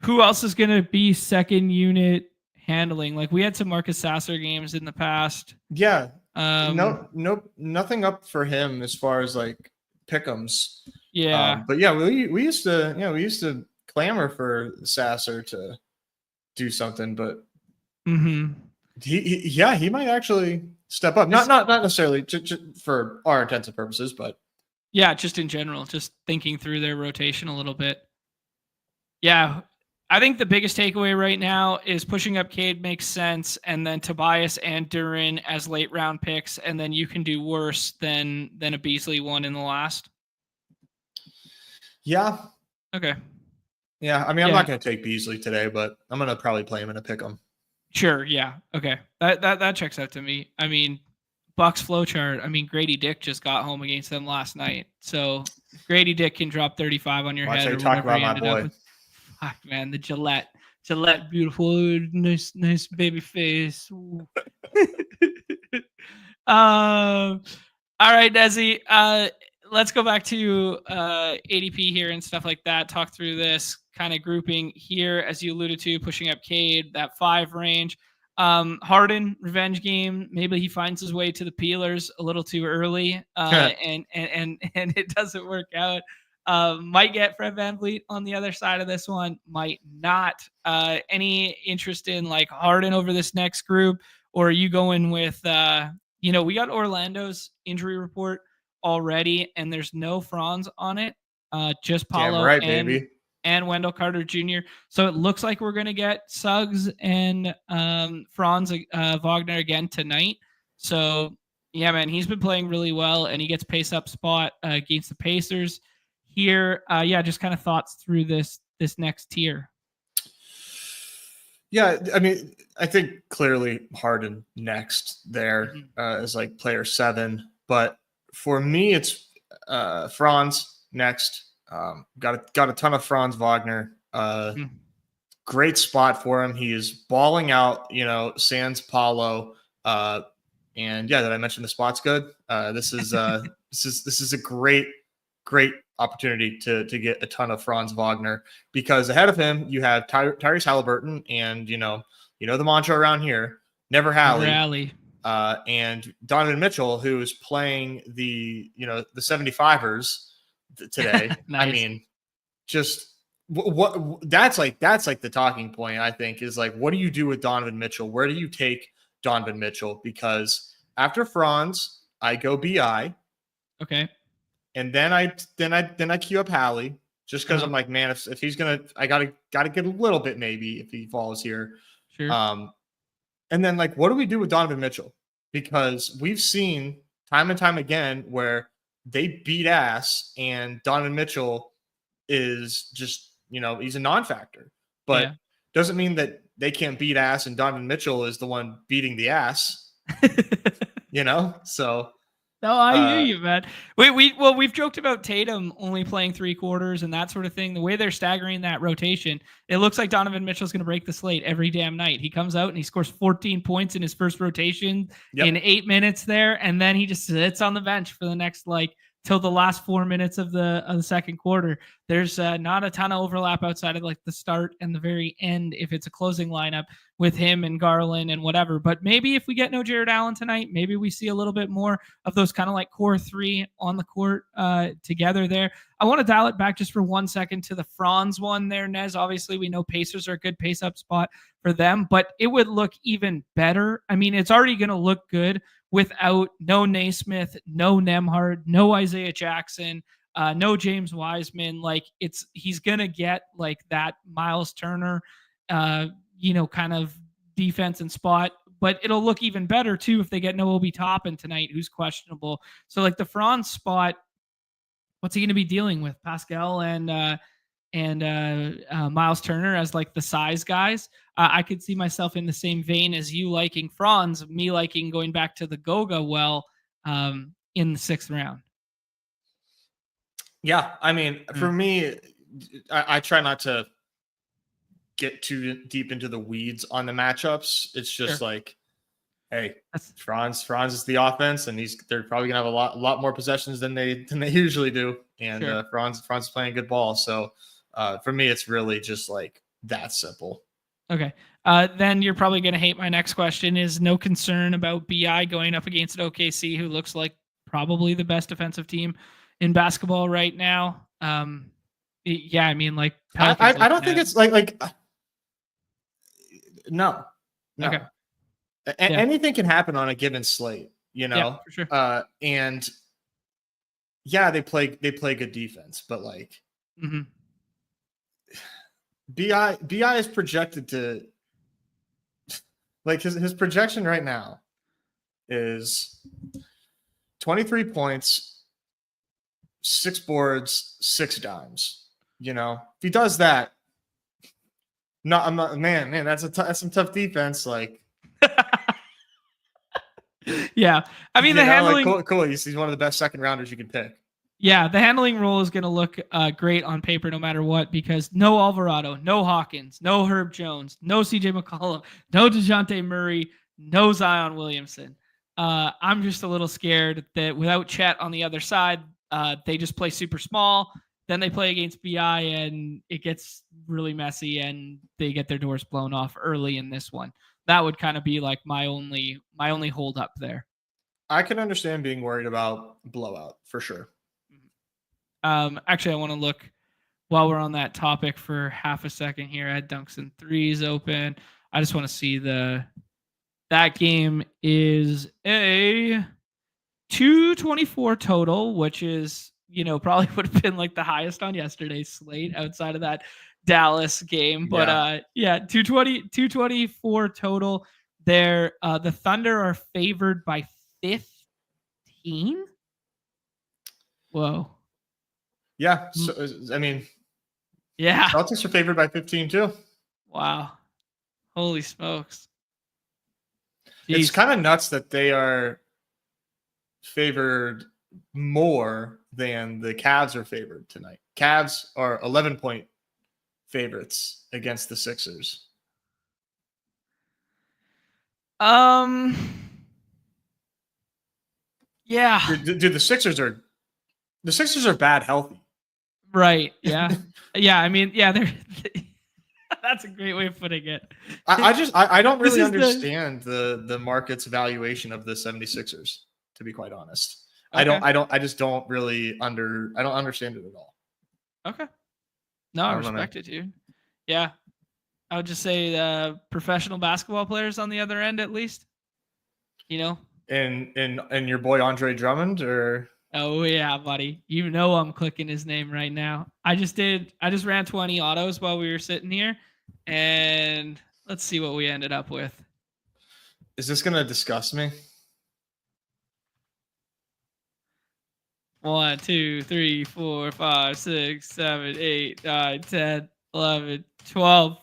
Speaker 1: Who else is gonna be second unit handling? Like we had some Marcus Sasser games in the past.
Speaker 2: Yeah. Nothing up for him as far as like pick'ems.
Speaker 1: Yeah.
Speaker 2: But yeah, we used to clamor for Sasser to do something, but he might actually step up. Not necessarily for our intents and purposes, but
Speaker 1: yeah, just in general, just thinking through their rotation a little bit. Yeah. I think the biggest takeaway right now is pushing up Cade makes sense, and then Tobias and Duren as late round picks, and then you can do worse than a Beasley one in the last.
Speaker 2: Yeah.
Speaker 1: Okay.
Speaker 2: Yeah, I mean, I'm not going to take Beasley today, but I'm going to probably play him in a pick'em.
Speaker 1: Sure. Yeah. Okay. That checks out to me. I mean, Bucks flowchart. I mean, Grady Dick just got home against them last night, so Grady Dick can drop 35 on your head.
Speaker 2: Or talk about my boy.
Speaker 1: Fuck, man, the Gillette, beautiful, nice baby face. All right, Desi. Let's go back to ADP here and stuff like that. Talk through this kind of grouping here, as you alluded to, pushing up Cade, that 5 range. Harden revenge game. Maybe he finds his way to the Peelers a little too early, and it doesn't work out. Might get Fred VanVleet on the other side of this one, might not. Any interest in like Harden over this next group, or are you going with we got Orlando's injury report already, and there's no Franz on it, just Paulo and Wendell Carter Jr. So it looks like we're gonna get Suggs and Franz Wagner again tonight. So yeah, man, he's been playing really well, and he gets pace up spot against the Pacers here. Just kind of thoughts through this next tier.
Speaker 2: Yeah, I mean, I think clearly Harden next there is like player 7, but for me it's Franz next. Got a ton of Franz Wagner. Great spot for him. He is balling out, sans Paulo. And yeah, did I mention the spot's good? This is a great opportunity to get a ton of Franz Wagner, because ahead of him you have Tyrese Halliburton and the mantra around here, never Hallie. And Donovan Mitchell, who is playing the 75ers today.
Speaker 1: Nice.
Speaker 2: I mean, just what that's like the talking point, I think, is like, what do you do with Donovan Mitchell? Where do you take Donovan Mitchell? Because after Franz, I go BI.
Speaker 1: Okay.
Speaker 2: And then I queue up Hallie, just because I'm like, man, if he's gonna, I gotta get a little bit maybe if he falls here.
Speaker 1: Sure.
Speaker 2: And then like, what do we do with Donovan Mitchell? Because we've seen time and time again where they beat ass, and Donovan Mitchell is just he's a non-factor. But doesn't mean that they can't beat ass, and Donovan Mitchell is the one beating the ass. So.
Speaker 1: No, I hear you, man. We've joked about Tatum only playing 3 quarters and that sort of thing. The way they're staggering that rotation, it looks like Donovan Mitchell's going to break the slate every damn night. He comes out and he scores 14 points in his first rotation in 8 minutes there, and then he just sits on the bench for the next till the last 4 minutes of the second quarter. There's not a ton of overlap outside of like the start and the very end if it's a closing lineup with him and Garland and whatever. But maybe if we get no Jared Allen tonight, maybe we see a little bit more of those kind of like core three on the court together there. I want to dial it back just for 1 second to the Franz one there, Nez. Obviously, we know Pacers are a good pace up spot for them, but it would look even better. I mean, it's already going to look good without no Naismith, no Nemhard, no Isaiah Jackson, no James Wiseman. Like he's going to get like that Miles Turner, kind of defense and spot, but it'll look even better too if they get no Obi Toppin tonight, who's questionable. So like the Franz spot, what's he going to be dealing with? Pascal and Miles Turner as like the size guys. I could see myself in the same vein as you liking Franz, me liking going back to the Goga in the 6th round.
Speaker 2: Yeah, I mean, for me, I try not to get too deep into the weeds on the matchups. It's just like, hey, Franz is the offense, and they're probably gonna have a lot more possessions than they usually do. And Franz is playing good ball. So for me, it's really just like that simple.
Speaker 1: Okay. Then you're probably gonna hate my next question. Is no concern about BI going up against an OKC who looks like probably the best defensive team in basketball right now. Yeah, I mean, like
Speaker 2: I don't think it's like no.
Speaker 1: Okay.
Speaker 2: Anything can happen on a given slate,
Speaker 1: Yeah, for sure.
Speaker 2: And yeah, they play good defense, but like BI is projected to, like, his projection right now is 23 points, 6 boards, 6 dimes. If he does that, man, that's some tough defense. Like,
Speaker 1: yeah, I mean the handling.
Speaker 2: Like, cool. He's one of the best second rounders you can pick.
Speaker 1: Yeah, the handling role is going to look great on paper no matter what, because no Alvarado, no Hawkins, no Herb Jones, no CJ McCollum, no DeJounte Murray, no Zion Williamson. I'm just a little scared that without Chet on the other side, they just play super small. Then they play against BI and it gets really messy and they get their doors blown off early in this one. That would kind of be like my only hold up there.
Speaker 2: I can understand being worried about blowout for sure.
Speaker 1: Actually, I want to look while we're on that topic for half a second here. I had dunks and threes open. I just want to see that game is a 224 total, which is, probably would have been like the highest on yesterday's slate outside of that Dallas game. But 224 total there. The Thunder are favored by 15. Whoa.
Speaker 2: Yeah. So, I mean,
Speaker 1: yeah.
Speaker 2: Celtics are favored by 15 too.
Speaker 1: Wow. Holy smokes.
Speaker 2: Jeez. It's kind of nuts that they are favored more than the Cavs are favored tonight. Cavs are 11-point favorites against the Sixers.
Speaker 1: Yeah.
Speaker 2: Dude, the Sixers are bad healthy.
Speaker 1: Right. Yeah. Yeah. I mean, yeah, that's a great way of putting it.
Speaker 2: I don't really understand the market's evaluation of the 76ers, to be quite honest. Okay. I don't understand it at all.
Speaker 1: Okay. No, I respect it, dude. Yeah. I would just say professional basketball players on the other end, at least.
Speaker 2: And your boy Andre Drummond, or
Speaker 1: oh yeah, buddy. I'm clicking his name right now. I just ran 20 autos while we were sitting here, and let's see what we ended up with.
Speaker 2: Is this gonna disgust me?
Speaker 1: 1, 2, 3, 4, 5, 6, 7, 8, 9, 10, 11, 12.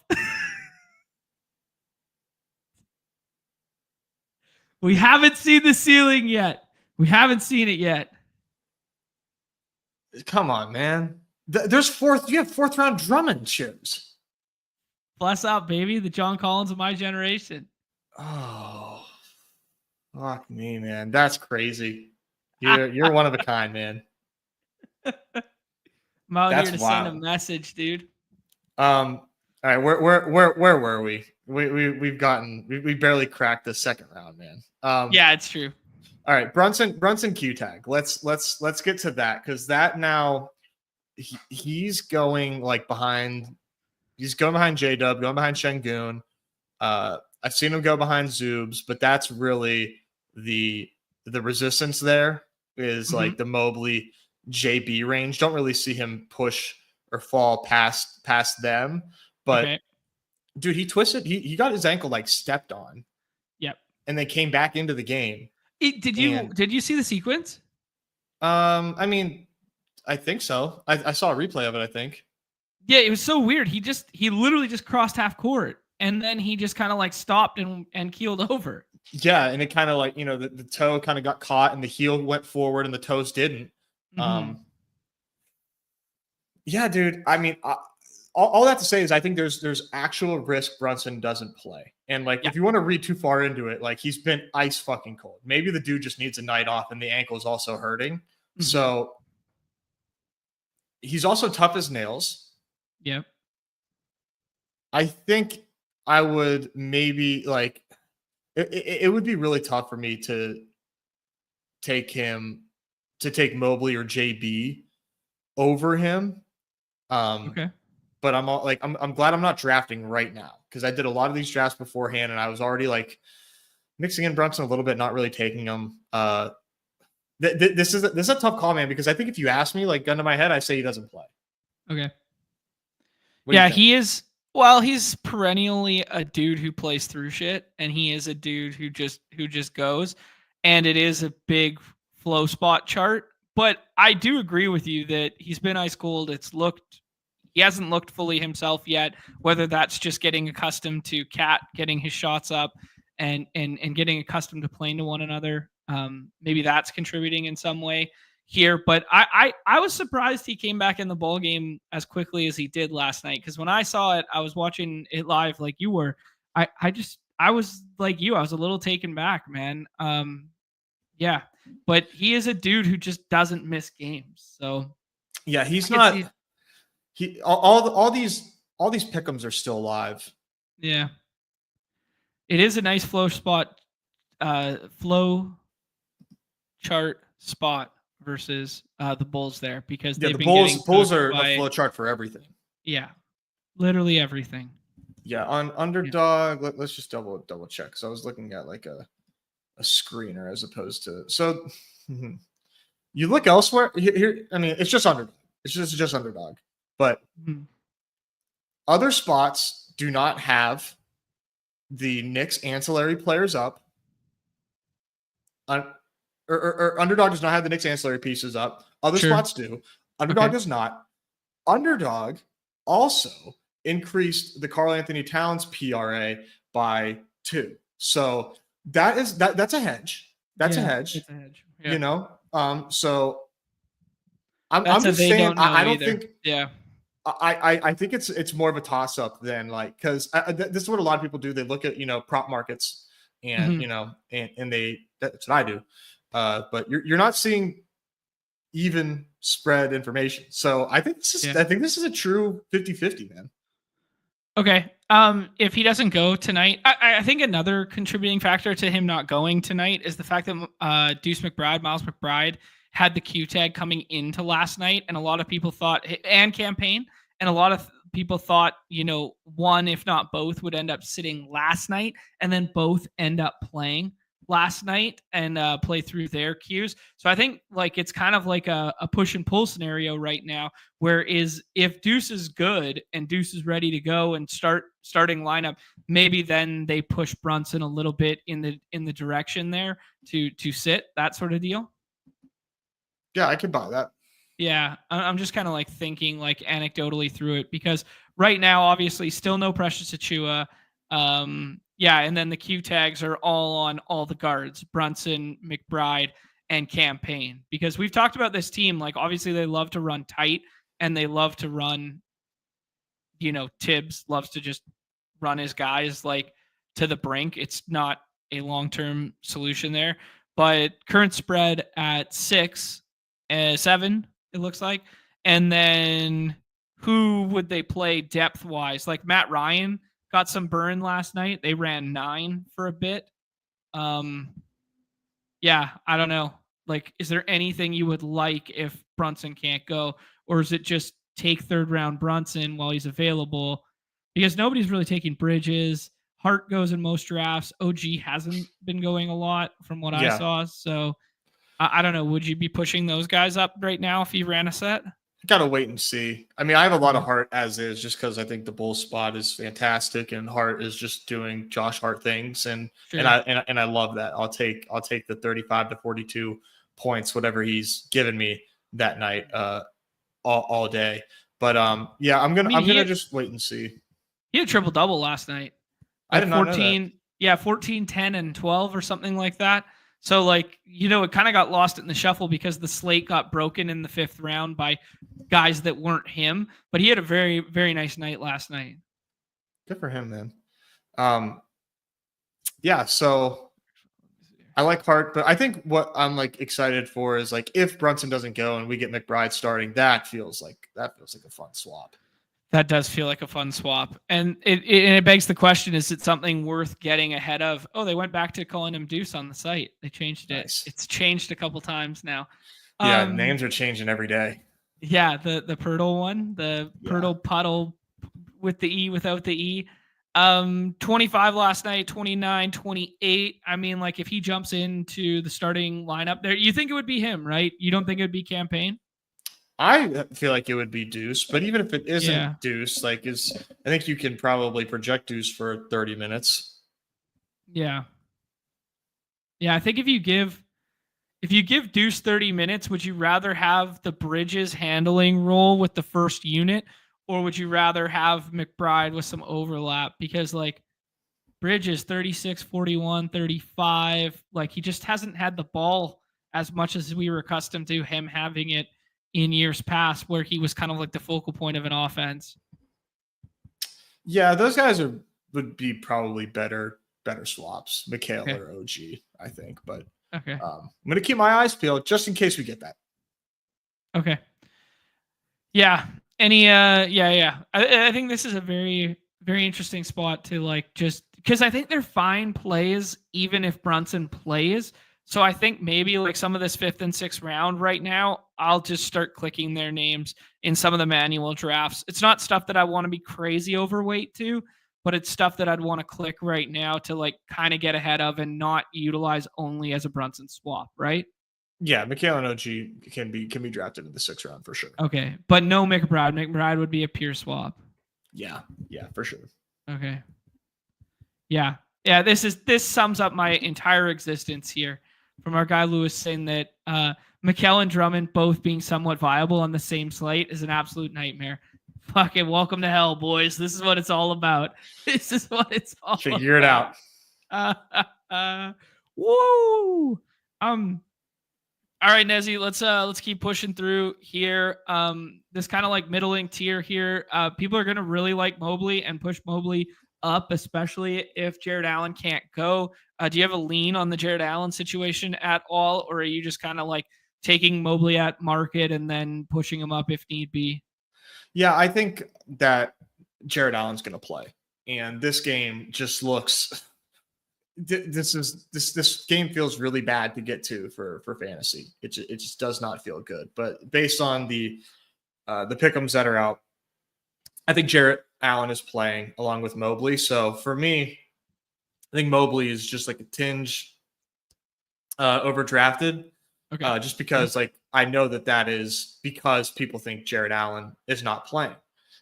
Speaker 1: We haven't seen the ceiling yet. We haven't seen it yet.
Speaker 2: Come on, man. You have 4th round Drummond shares.
Speaker 1: Bless up, baby. The John Collins of my generation.
Speaker 2: Oh, fuck me, man. That's crazy. You're one of a kind, man.
Speaker 1: I'm out
Speaker 2: That's
Speaker 1: here to send a
Speaker 2: wild.
Speaker 1: message, dude.
Speaker 2: All right, where were we? We barely cracked the second round, man.
Speaker 1: Yeah, it's true.
Speaker 2: All right, Brunson Q tag. Let's get to that because that now he's going like behind. He's going behind J Dub, going behind Shengun. I've seen him go behind Zoobs, but that's really the resistance there is like the Mobley JB range. Don't really see him push or fall past them. But
Speaker 1: Okay.
Speaker 2: dude, he twisted. He got his ankle like stepped on.
Speaker 1: Yep.
Speaker 2: And they came back into the game.
Speaker 1: Did you see the sequence?
Speaker 2: I mean, I think so. I saw a replay of it, I think.
Speaker 1: Yeah, it was so weird. He literally just crossed half court and then he just kind of like stopped and keeled over.
Speaker 2: Yeah, and it kind of like, the toe kind of got caught and the heel went forward and the toes didn't. Yeah, dude. I mean, all that to say is I think there's actual risk Brunson doesn't play. And like, if you want to read too far into it, like he's been ice fucking cold. Maybe the dude just needs a night off and the ankle is also hurting. So he's also tough as nails.
Speaker 1: Yep.
Speaker 2: I think I would maybe like, it would be really tough for me to take Mobley or JB over him.
Speaker 1: Okay.
Speaker 2: But I'm glad I'm not drafting right now because I did a lot of these drafts beforehand and I was already like mixing in Brunson a little bit, not really taking him. This is a tough call, man, because I think if you ask me, like gun to my head, I say he doesn't play.
Speaker 1: Okay.
Speaker 2: Yeah,
Speaker 1: he is. Well, he's perennially a dude who plays through shit, and he is a dude who just goes, and it is a big flow spot chart. But I do agree with you that he's been ice cold. He hasn't looked fully himself yet, whether that's just getting accustomed to Cat getting his shots up and getting accustomed to playing to one another. Maybe that's contributing in some way here. But I was surprised he came back in the ball game as quickly as he did last night. Because when I saw it, I was watching it live like you were. I was like you. I was a little taken back, man. Yeah. But he is a dude who just doesn't miss games. So
Speaker 2: yeah, he's not. All these pick'ems are still alive.
Speaker 1: Yeah, it is a nice flow chart spot versus the Bulls there because
Speaker 2: the
Speaker 1: they've been
Speaker 2: Bulls are a flow chart for everything.
Speaker 1: Yeah, literally everything.
Speaker 2: Yeah, on Underdog, let's just double check. So I was looking at like a screener as opposed to you look elsewhere here. I mean, it's just Underdog. It's just Underdog. But other spots do not have the Knicks ancillary players up. Or Underdog does not have the Knicks ancillary pieces up. Other spots do. Underdog does not. Underdog also increased the Karl Anthony Towns PRA by 2. So that's a hedge. That's a hedge.
Speaker 1: It's a hedge. Yeah.
Speaker 2: So I'm just saying I don't think.
Speaker 1: Yeah.
Speaker 2: I think it's more of a toss up than like because this is what a lot of people do. They look at prop markets and and that's what I do. But you're not seeing even spread information. So I think this is a true 50-50, man.
Speaker 1: Okay. If he doesn't go tonight, I think another contributing factor to him not going tonight is the fact that Miles McBride had the Q tag coming into last night, and a lot of people thought, and campaign, and a lot of people thought, one, if not both, would end up sitting last night, and then both end up playing last night and play through their cues. So I think like it's kind of like a push and pull scenario right now, where if Deuce is good and Deuce is ready to go and starting lineup, maybe then they push Brunson a little bit in the direction there to sit, that sort of deal.
Speaker 2: Yeah, I could buy that.
Speaker 1: Yeah, I'm just kind of like thinking like anecdotally through it because right now, obviously, still no Precious Achiuwa. Yeah, and then the Q tags are all on all the guards, Brunson, McBride, and Campaign. Because we've talked about this team, like obviously they love to run tight and they love to run, Tibbs loves to just run his guys like to the brink. It's not a long-term solution there. But current spread at 7 it looks like. And then who would they play depth wise? Like Matt Ryan got some burn last night. They ran 9 for a bit. Yeah, I don't know. Like, is there anything you would like if Brunson can't go, or is it just take third round Brunson while he's available? Because nobody's really taking Bridges. Hart goes in most drafts. OG hasn't been going a lot from what I
Speaker 2: Yeah.
Speaker 1: saw. So I don't know. Would you be pushing those guys up right now if you ran a set?
Speaker 2: Gotta wait and see. I mean, I have a lot of Hart as is, just because I think the bull spot is fantastic, and Hart is just doing Josh Hart things, and
Speaker 1: Sure.
Speaker 2: I love that. I'll take the 35 to 42 points, whatever he's given me that night, all day. But yeah, I'm gonna just wait and see.
Speaker 1: He had a triple double last night.
Speaker 2: I did not know that.
Speaker 1: Yeah, 14, 10, and 12 or something like that. So, like, it kind of got lost in the shuffle because the slate got broken in the 5th round by guys that weren't him. But he had a very, very nice night last night.
Speaker 2: Good for him, man. Yeah, so I like Hart, but I think what I'm like excited for is like if Brunson doesn't go and we get McBride starting, that feels like a fun swap.
Speaker 1: That does feel like a fun swap. And it begs the question, is it something worth getting ahead of? Oh, they went back to calling him Deuce on the site. They changed it. Nice. It's changed a couple times now.
Speaker 2: Yeah, names are changing every day.
Speaker 1: Yeah, the Pirtle one, the Pirtle Puddle with the E, without the E. 25 last night, 29, 28. I mean, like, if he jumps into the starting lineup there, you think it would be him, right? You don't think it would be Campaign?
Speaker 2: I feel like it would be Deuce, but even if it isn't Deuce, I think you can probably project Deuce for 30 minutes.
Speaker 1: Yeah. Yeah, I think if you give Deuce 30 minutes, would you rather have the Bridges handling role with the first unit, or would you rather have McBride with some overlap? Because, like, Bridges 36, 41, 35, like, he just hasn't had the ball as much as we were accustomed to him having it in years past, where he was kind of like the focal point of an offense.
Speaker 2: Yeah, those guys would be probably better swaps, Mikhail or OG, I think. But
Speaker 1: okay,
Speaker 2: I'm gonna keep my eyes peeled just in case we get that.
Speaker 1: Okay. Yeah. I think this is a very, very interesting spot to, like, just because I think they're fine plays even if Brunson plays. So I think maybe, like, some of this 5th and 6th round right now, I'll just start clicking their names in some of the manual drafts. It's not stuff that I want to be crazy overweight to, but it's stuff that I'd want to click right now to, like, kind of get ahead of and not utilize only as a Brunson swap, right?
Speaker 2: Yeah, Mikhail and OG can be drafted in the 6th round for sure.
Speaker 1: Okay, but no McBride. McBride would be a pure swap.
Speaker 2: Yeah, for sure.
Speaker 1: Okay. Yeah. This sums up my entire existence here. From our guy Lewis saying that Mikhail and Drummond both being somewhat viable on the same slate is an absolute nightmare. Fucking welcome to hell, boys. This is what it's all about. This is what it's all
Speaker 2: Figure about.
Speaker 1: It out. Woo! All right, Nezzy, let's keep pushing through here. This kind of like middling tier here. People are gonna really like Mobley and push Mobley up, especially if Jared Allen can't go. Do you have a lean on the Jared Allen situation at all, or are you just kind of like taking Mobley at market and then pushing him up if need be?
Speaker 2: Yeah, I think that Jared Allen's going to play, and this game just looks. This game feels really bad to get to for fantasy. It just does not feel good. But based on the pick'ems that are out, I think Jared Allen is playing along with Mobley. So for me, I think Mobley is just like a tinge overdrafted. Okay. Just because like I know that is because people think Jared Allen is not playing.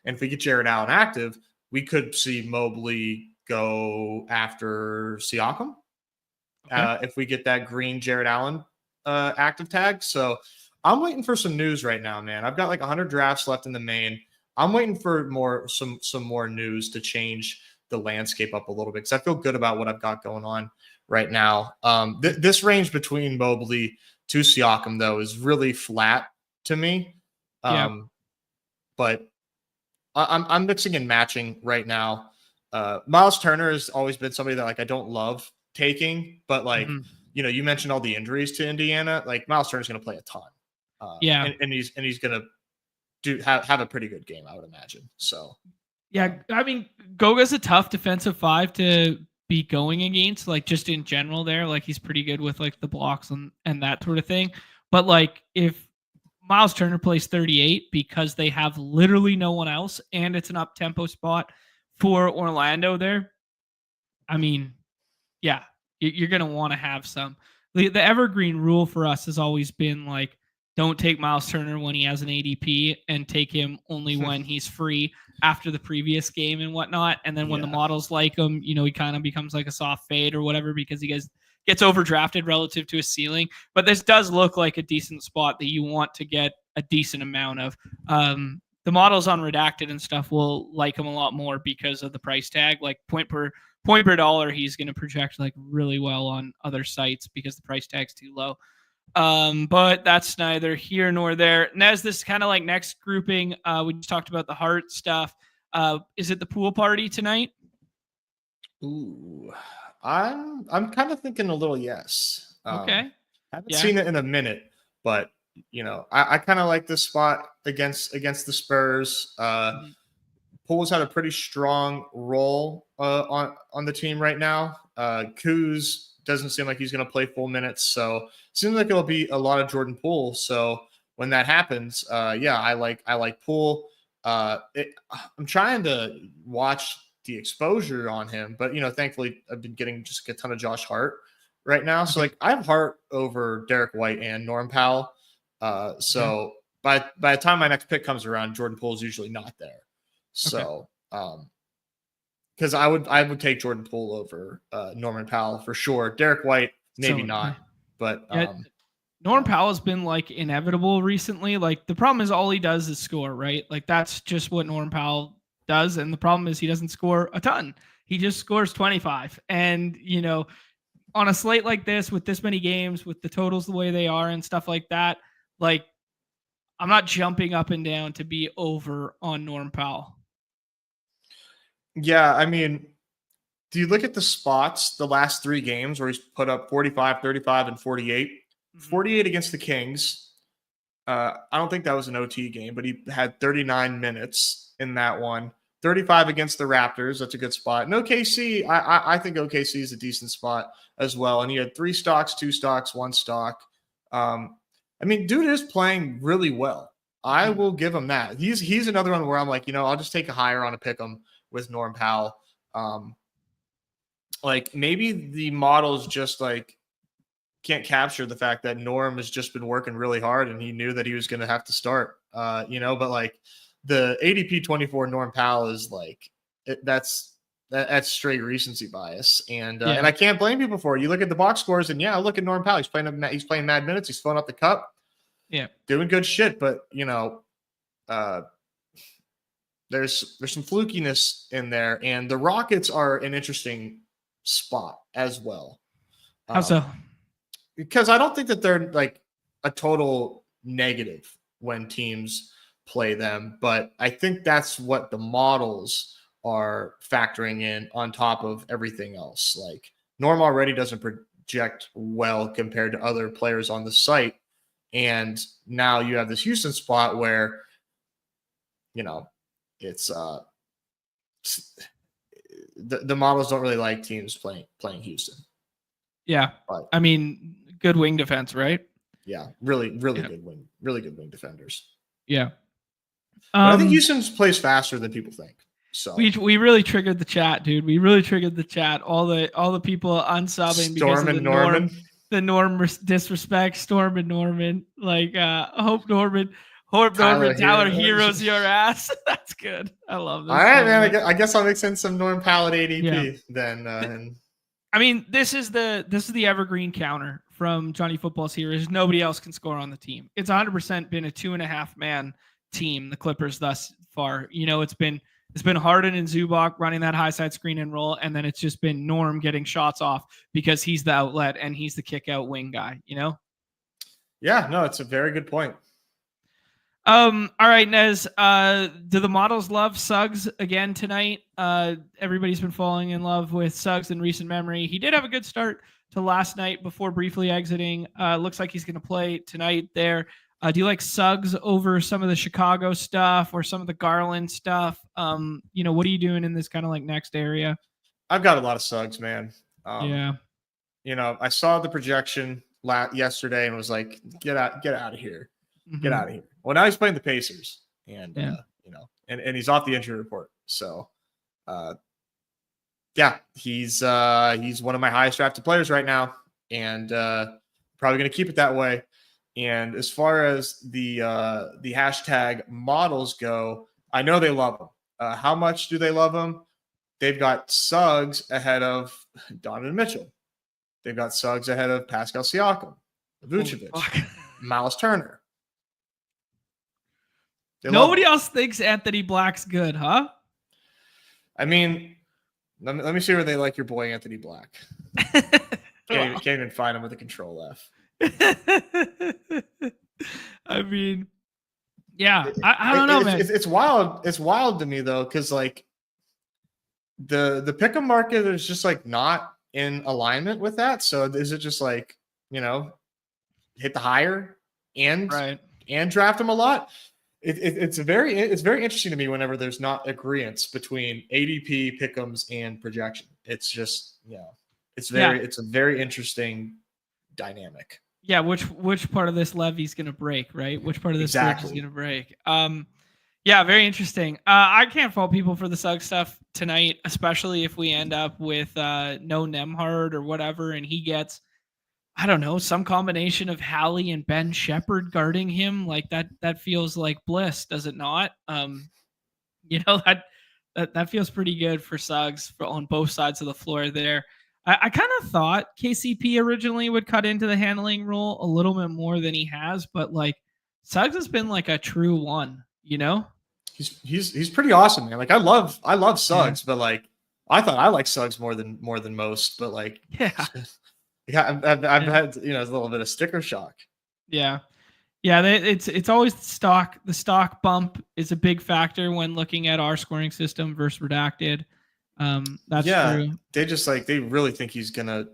Speaker 2: And if we get Jared Allen active, we could see Mobley go after Siakam. If we get that green Jared Allen active tag. So I'm waiting for some news right now, man. I've got like 100 drafts left in the main. I'm waiting for some more news to change the landscape up a little bit because I feel good about what I've got going on right now. This range between Mobley to Siakam, though, is really flat to me. But I'm mixing and matching right now. Miles Turner has always been somebody that like I don't love taking, but like you mentioned all the injuries to Indiana. Like Miles Turner's going to play a ton. And he's gonna have a pretty good game, I would imagine. So
Speaker 1: yeah, I mean, Goga's a tough defensive five to be going against, like just in general there. Like he's pretty good with like the blocks and that sort of thing. But like if Miles Turner plays 38 because they have literally no one else and it's an up tempo spot for Orlando there, I mean, yeah, you're going to want to have some. The evergreen rule for us has always been like, don't take Miles Turner when he has an ADP and take him only when he's free after the previous game and whatnot. And then when the models like him, he kind of becomes like a soft fade or whatever because he gets overdrafted relative to his ceiling. But this does look like a decent spot that you want to get a decent amount of. The models on redacted and stuff will like him a lot more because of the price tag, like point per dollar. He's going to project like really well on other sites because the price tag's too low. But that's neither here nor there. Nez, this is kind of like next grouping. We just talked about the heart stuff. Is it the pool party tonight?
Speaker 2: Ooh, I'm kind of thinking a little yes.
Speaker 1: Okay.
Speaker 2: Haven't seen it in a minute, but I kind of like this spot against the Spurs. Pool's had a pretty strong role on the team right now. Kuz doesn't seem like he's going to play full minutes, so it seems like it'll be a lot of Jordan Poole. So when that happens, I like Poole. I'm trying to watch the exposure on him, but thankfully I've been getting just a ton of Josh Hart right now. So like I have Hart over Derek White and Norm Powell. So by the time my next pick comes around, Jordan Poole is usually not there. So, because I would take Jordan Poole over Norman Powell for sure. Derek White, maybe not, but
Speaker 1: Norman Powell has been like inevitable recently. Like the problem is all he does is score, right? Like that's just what Norman Powell does, and the problem is he doesn't score a ton. He just scores 25, and on a slate like this with this many games, with the totals the way they are and stuff like that, like I'm not jumping up and down to be over on Norm Powell.
Speaker 2: Yeah, I mean, do you look at the spots, the last 3 games where he's put up 45, 35, and 48? 48 against the Kings. I don't think that was an OT game, but he had 39 minutes in that one. 35 against the Raptors. That's a good spot. And OKC, I think OKC is a decent spot as well. And he had 3 stocks, 2 stocks, 1 stock. I mean, dude is playing really well. I will give him that. He's another one where I'm like, I'll just take a higher on a pick 'em with Norm Powell. Like maybe the models just like can't capture the fact that Norm has just been working really hard and he knew that he was going to have to start, but like the ADP 24 Norm Powell is like, that's straight recency bias. And I can't blame people for it. You look at the box scores and look at Norm Powell. He's playing mad minutes. He's filling up the cup. Yeah. Doing good shit. But there's some flukiness in there, and the Rockets are an interesting spot as well.
Speaker 1: How so?
Speaker 2: Because I don't think that they're like a total negative when teams play them, but I think that's what the models are factoring in on top of everything else. Like Norm already doesn't project well compared to other players on the site, and now you have this Houston spot where it's the models don't really like teams playing Houston.
Speaker 1: Yeah, but, I mean, good wing defense, right?
Speaker 2: Yeah, really good wing defenders.
Speaker 1: Yeah,
Speaker 2: I think Houston plays faster than people think. So
Speaker 1: we really triggered the chat, dude. We really triggered the chat. All the people unsubbing because of the Norm disrespect. Storm and Norman, like hope Norman. Tyler heroes your ass. That's good. I love this.
Speaker 2: All right, man. I guess I'll mix in some Norm Powell ADP then.
Speaker 1: I mean, this is the evergreen counter from Johnny Football's Heroes. Nobody else can score on the team. It's 100% been a 2.5 man team, the Clippers thus far. It's been Harden and Zubac running that high side screen and roll, and then it's just been Norm getting shots off because he's the outlet and he's the kick out wing guy.
Speaker 2: Yeah, no, it's a very good point.
Speaker 1: All right, Nez. Do the models love Suggs again tonight? Everybody's been falling in love with Suggs in recent memory. He did have a good start to last night before briefly exiting. Looks like he's going to play tonight there. Do you like Suggs over some of the Chicago stuff or some of the Garland stuff? What are you doing in this kind of like next area?
Speaker 2: I've got a lot of Suggs, man.
Speaker 1: Yeah.
Speaker 2: I saw the projection yesterday and was like, get out of here. Get out of here. Well, now he's playing the Pacers, and and he's off the injury report. So, he's one of my highest drafted players right now, and probably going to keep it that way. And as far as the hashtag models go, I know they love him. How much do they love him? They've got Suggs ahead of Donovan Mitchell. They've got Suggs ahead of Pascal Siakam, Vucevic, Miles Turner.
Speaker 1: Nobody else thinks Anthony Black's good, huh?
Speaker 2: I mean, let me see where they like your boy Anthony Black. Can't even find him with a control F.
Speaker 1: I mean, yeah, I don't know, man.
Speaker 2: It's wild. It's wild to me though, because like the pick'em market is just like not in alignment with that. So is it just like hit the higher and draft him a lot? It's very interesting to me whenever there's not agreement between ADP, pick'ems, and projection. It's just it's a very interesting dynamic.
Speaker 1: Yeah, which part of this levee's gonna break, right? Which part of this bridge is gonna break? Yeah, very interesting. I can't fault people for the Suggs stuff tonight, especially if we end up with no Nembhard or whatever, and he gets, I don't know, some combination of Hallie and Ben Shepherd guarding him. Like that feels like bliss, does it not? That feels pretty good for Suggs on both sides of the floor there. I kind of thought KCP originally would cut into the handling role a little bit more than he has, but like Suggs has been like a true one,
Speaker 2: He's pretty awesome, man. Like I love Suggs, but like I thought I like Suggs more than most, but like I've had a little bit of sticker shock.
Speaker 1: Yeah. It's always the stock. The stock bump is a big factor when looking at our scoring system versus redacted. That's true.
Speaker 2: They really think he's gonna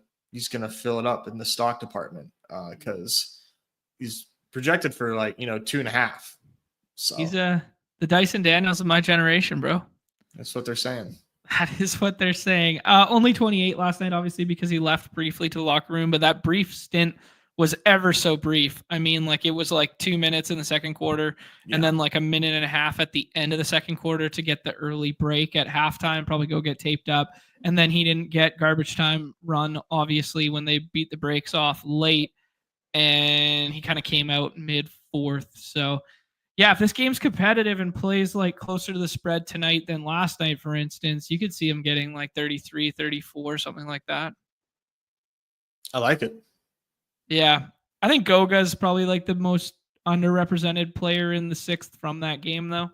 Speaker 2: fill it up in the stock department because he's projected for 2.5. So
Speaker 1: he's the Dyson Daniels of my generation, bro.
Speaker 2: That's what they're saying.
Speaker 1: That is what they're saying. Only 28 last night, obviously, because he left briefly to the locker room, but that brief stint was ever so brief. I mean, like it was like 2 minutes in the second quarter and then like a minute and a half at the end of the second quarter to get the early break at halftime, probably go get taped up. And then he didn't get garbage time run, obviously, when they beat the brakes off late. And he kind of came out mid fourth. So, yeah, if this game's competitive and plays like closer to the spread tonight than last night, for instance, you could see him getting like 33, 34, something like that.
Speaker 2: I like it.
Speaker 1: Yeah. I think Goga is probably like the most underrepresented player in the sixth from that game, though.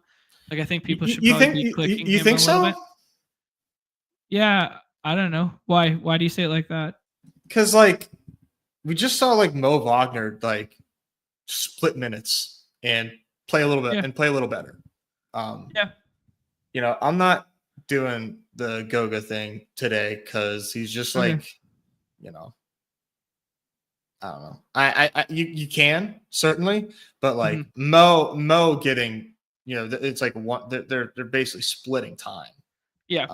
Speaker 1: Like, I think people should probably be clicking
Speaker 2: you
Speaker 1: him
Speaker 2: think
Speaker 1: a
Speaker 2: so?
Speaker 1: little bit. Yeah. I don't know. Why do you say it like that?
Speaker 2: Because like we just saw like Mo Wagner like split minutes and play a little bit and play a little better. I'm not doing the Goga thing today because he's just like, I don't know. You can certainly, but like Mo getting, it's like one. They're basically splitting time.
Speaker 1: Yeah.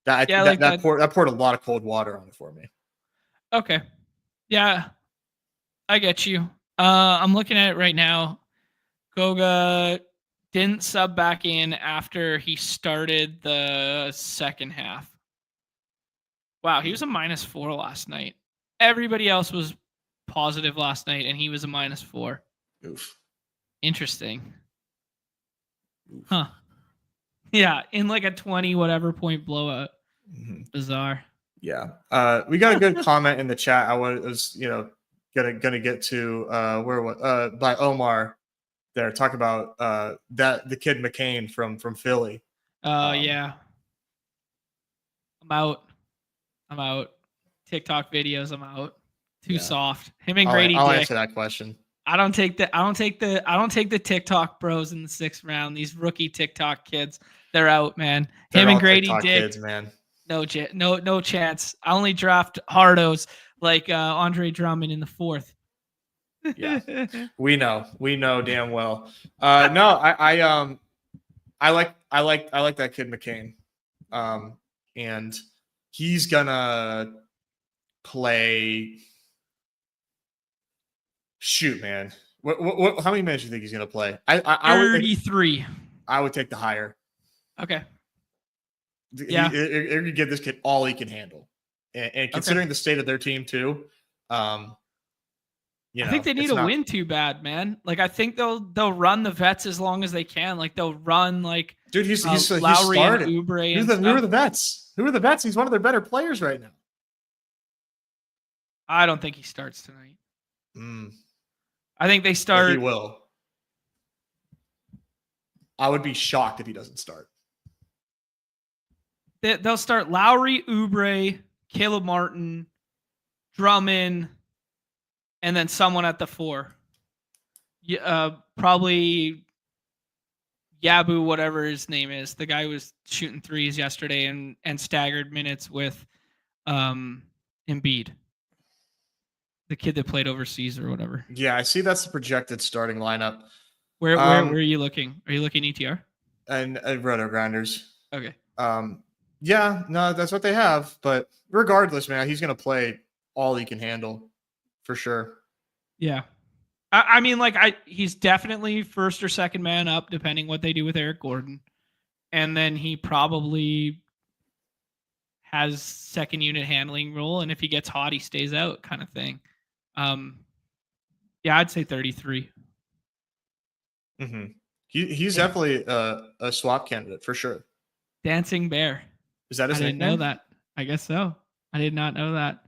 Speaker 2: That poured a lot of cold water on it for me.
Speaker 1: Okay. Yeah, I get you. I'm looking at it right now. Goga didn't sub back in after he started the second half. Wow, he was a -4 last night. Everybody else was positive last night, and he was a -4.
Speaker 2: Oof.
Speaker 1: Interesting. Oof. Huh. Yeah, in like a 20 whatever point blowout. Bizarre.
Speaker 2: Yeah. We got a good comment in the chat. I was, gonna get to by Omar there, talk about that the kid McCain from Philly.
Speaker 1: Yeah. I'm out. TikTok videos, I'm out. Too soft. Him and Grady
Speaker 2: I'll
Speaker 1: Dick.
Speaker 2: answer that question.
Speaker 1: I don't take the TikTok bros in the 6th round. These rookie TikTok kids, they're out, man.
Speaker 2: They're
Speaker 1: him and Grady
Speaker 2: TikTok
Speaker 1: Dick,
Speaker 2: kids, man.
Speaker 1: No chance. I only draft hardos like Andre Drummond in the 4th.
Speaker 2: Yeah, we know damn well. No, I like that kid McCain, and he's gonna play. Shoot, man, what how many minutes do you think he's gonna play? I would
Speaker 1: 33.
Speaker 2: I would take the higher.
Speaker 1: Okay.
Speaker 2: He could give this kid all he can handle, and considering the state of their team too,
Speaker 1: I think they need a win too bad, man. Like I think they'll run the vets as long as they can. Like they'll run like
Speaker 2: dude. He's
Speaker 1: Lowry
Speaker 2: started.
Speaker 1: And Oubre.
Speaker 2: Who are the vets? Who are the vets? He's one of their better players right now.
Speaker 1: I don't think he starts tonight. I think they start.
Speaker 2: He will. I would be shocked if he doesn't start.
Speaker 1: They'll start Lowry, Oubre, Caleb Martin, Drummond, and then someone at the 4. Probably Yabu, whatever his name is. The guy who was shooting threes yesterday and staggered minutes with Embiid. The kid that played overseas or whatever.
Speaker 2: Yeah, I see that's the projected starting lineup.
Speaker 1: Where are you looking? Are you looking ETR?
Speaker 2: And Roto Grinders.
Speaker 1: Okay.
Speaker 2: Yeah, no, that's what they have. But regardless, man, he's going to play all he can handle for sure.
Speaker 1: Yeah. I mean, like, he's definitely first or second man up, depending what they do with Eric Gordon. And then he probably has second unit handling role. And if he gets hot, he stays out kind of thing. Yeah, I'd say 33.
Speaker 2: Mm-hmm. He's definitely a swap candidate for sure.
Speaker 1: Dancing Bear.
Speaker 2: Is that his
Speaker 1: name? I
Speaker 2: didn't
Speaker 1: know that. I guess so. I did not know that.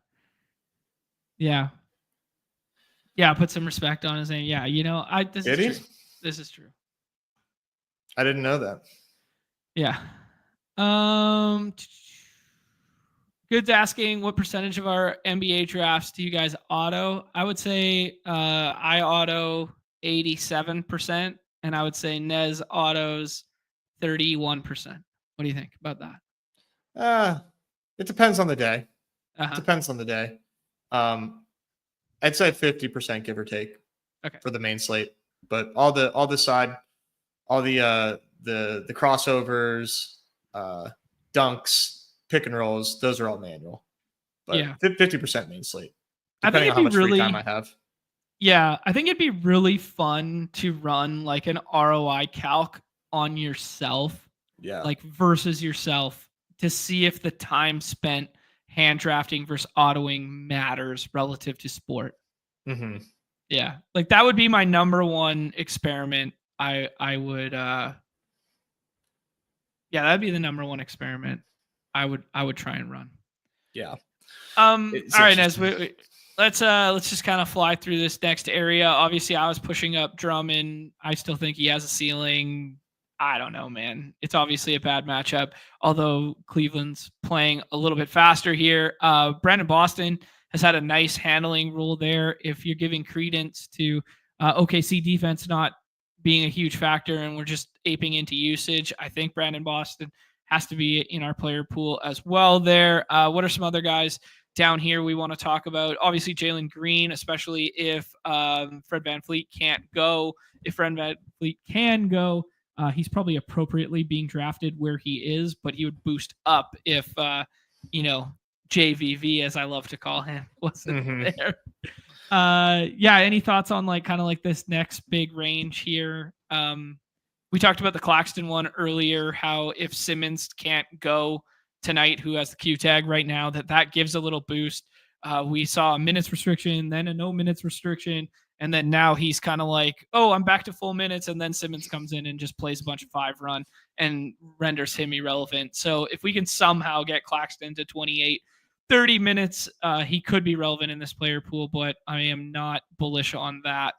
Speaker 1: Yeah. Yeah, put some respect on his name. Yeah, this is true. This is true.
Speaker 2: I didn't know that.
Speaker 1: Yeah. Good's asking what percentage of our NBA drafts do you guys auto? I would say I auto 87%, and I would say Nez autos 31%. What do you think about that?
Speaker 2: It depends on the day. Depends on the day. I'd say 50% give or take.
Speaker 1: Okay.
Speaker 2: For the main slate, but all the crossovers, dunks, pick and rolls, those are all manual. But yeah, 50% main slate. Depending on how much free time I have.
Speaker 1: Yeah, I think it'd be really fun to run like an ROI calc on yourself.
Speaker 2: Yeah.
Speaker 1: Like versus yourself to see if the time spent hand drafting versus autoing matters relative to sport.
Speaker 2: Mm-hmm.
Speaker 1: Yeah. Like that would be my number one experiment. I would that'd be the number one experiment I would try and run.
Speaker 2: Yeah.
Speaker 1: All right, Nez, let's just kind of fly through this next area. Obviously, I was pushing up Drummond. I still think he has a ceiling. I don't know, man. It's obviously a bad matchup, although Cleveland's playing a little bit faster here. Brandon Boston has had a nice handling rule there. If you're giving credence to OKC defense not being a huge factor and we're just aping into usage, I think Brandon Boston has to be in our player pool as well there. What are some other guys down here we want to talk about? Obviously, Jalen Green, especially if Fred VanVleet can't go. If Fred VanVleet can go, he's probably appropriately being drafted where he is, but he would boost up if, JVV, as I love to call him, wasn't there. Any thoughts on kind of this next big range here? We talked about the Claxton one earlier, how if Simmons can't go tonight, who has the Q tag right now, that gives a little boost. We saw a minutes restriction, then a no minutes restriction. And then now he's kind of like, oh, I'm back to full minutes. And then Simmons comes in and just plays a bunch of 5-run and renders him irrelevant. So if we can somehow get Claxton to 28, 30 minutes, he could be relevant in this player pool, but I am not bullish on that.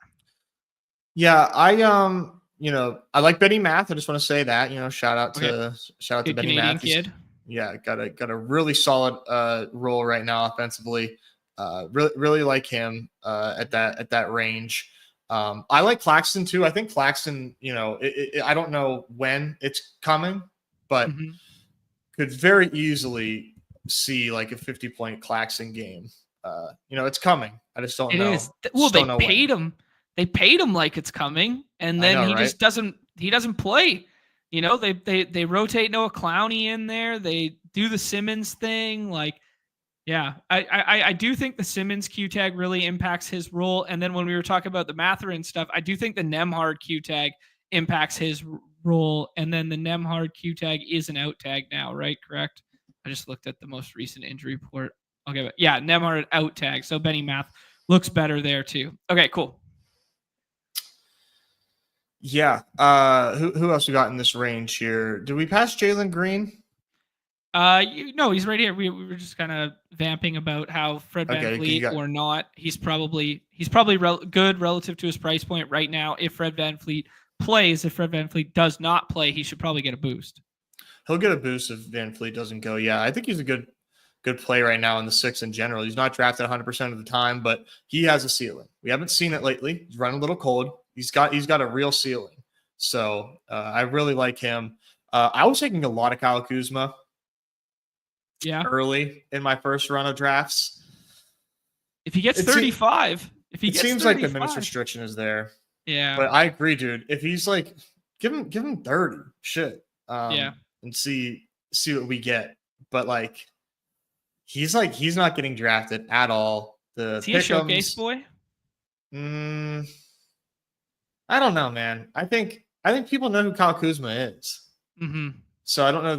Speaker 2: Yeah, I like Benny Math. I just want to say that, shout out to
Speaker 1: Benny Canadian
Speaker 2: Math.
Speaker 1: Kid.
Speaker 2: Yeah, got a really solid role right now offensively. Really like him at that range. I like Claxton too. I think Claxton, I don't know when it's coming, but could very easily see like a 50-point Claxton game it's coming. I just don't
Speaker 1: It
Speaker 2: know.
Speaker 1: is. Well,
Speaker 2: Just
Speaker 1: they
Speaker 2: don't know
Speaker 1: paid
Speaker 2: when.
Speaker 1: him. They paid him like it's coming, and
Speaker 2: I
Speaker 1: then
Speaker 2: know,
Speaker 1: he
Speaker 2: right?
Speaker 1: just doesn't. He doesn't play. They rotate Noah Clowney in there. They do the Simmons thing. Like, yeah, I do think the Simmons Q tag really impacts his role. And then when we were talking about the Matherin stuff, I do think the Nemhard Q tag impacts his role. And then the Nemhard Q tag is an out tag now, right? Correct. I just looked at the most recent injury report. Okay, but yeah, Nemhard out tag. So Benny Math looks better there too. Okay, cool.
Speaker 2: Yeah. Who else we got in this range here? Did we pass Jalen Green?
Speaker 1: No, he's right here. We were just kind of vamping about how Fred VanVleet or not. He's probably good relative to his price point right now. If Fred VanVleet plays, if Fred VanVleet does not play, he should probably get a boost.
Speaker 2: He'll get a boost if VanVleet doesn't go. Yeah, I think he's a good play right now in the six in general. He's not drafted 100% of the time, but he has a ceiling. We haven't seen it lately. He's running a little cold. He's got a real ceiling. So I really like him. I was taking a lot of Kyle Kuzma.
Speaker 1: Yeah.
Speaker 2: Early in my first run of drafts.
Speaker 1: If he gets 35,
Speaker 2: it seems like the minutes restriction is there.
Speaker 1: Yeah.
Speaker 2: But I agree, dude. If he's like, give him 30. Shit.
Speaker 1: Yeah.
Speaker 2: And see what we get. But like, he's not getting drafted at all.
Speaker 1: Is he a showcase boy?
Speaker 2: I don't know, man. I think people know who Kyle Kuzma is.
Speaker 1: Mm-hmm.
Speaker 2: So I don't know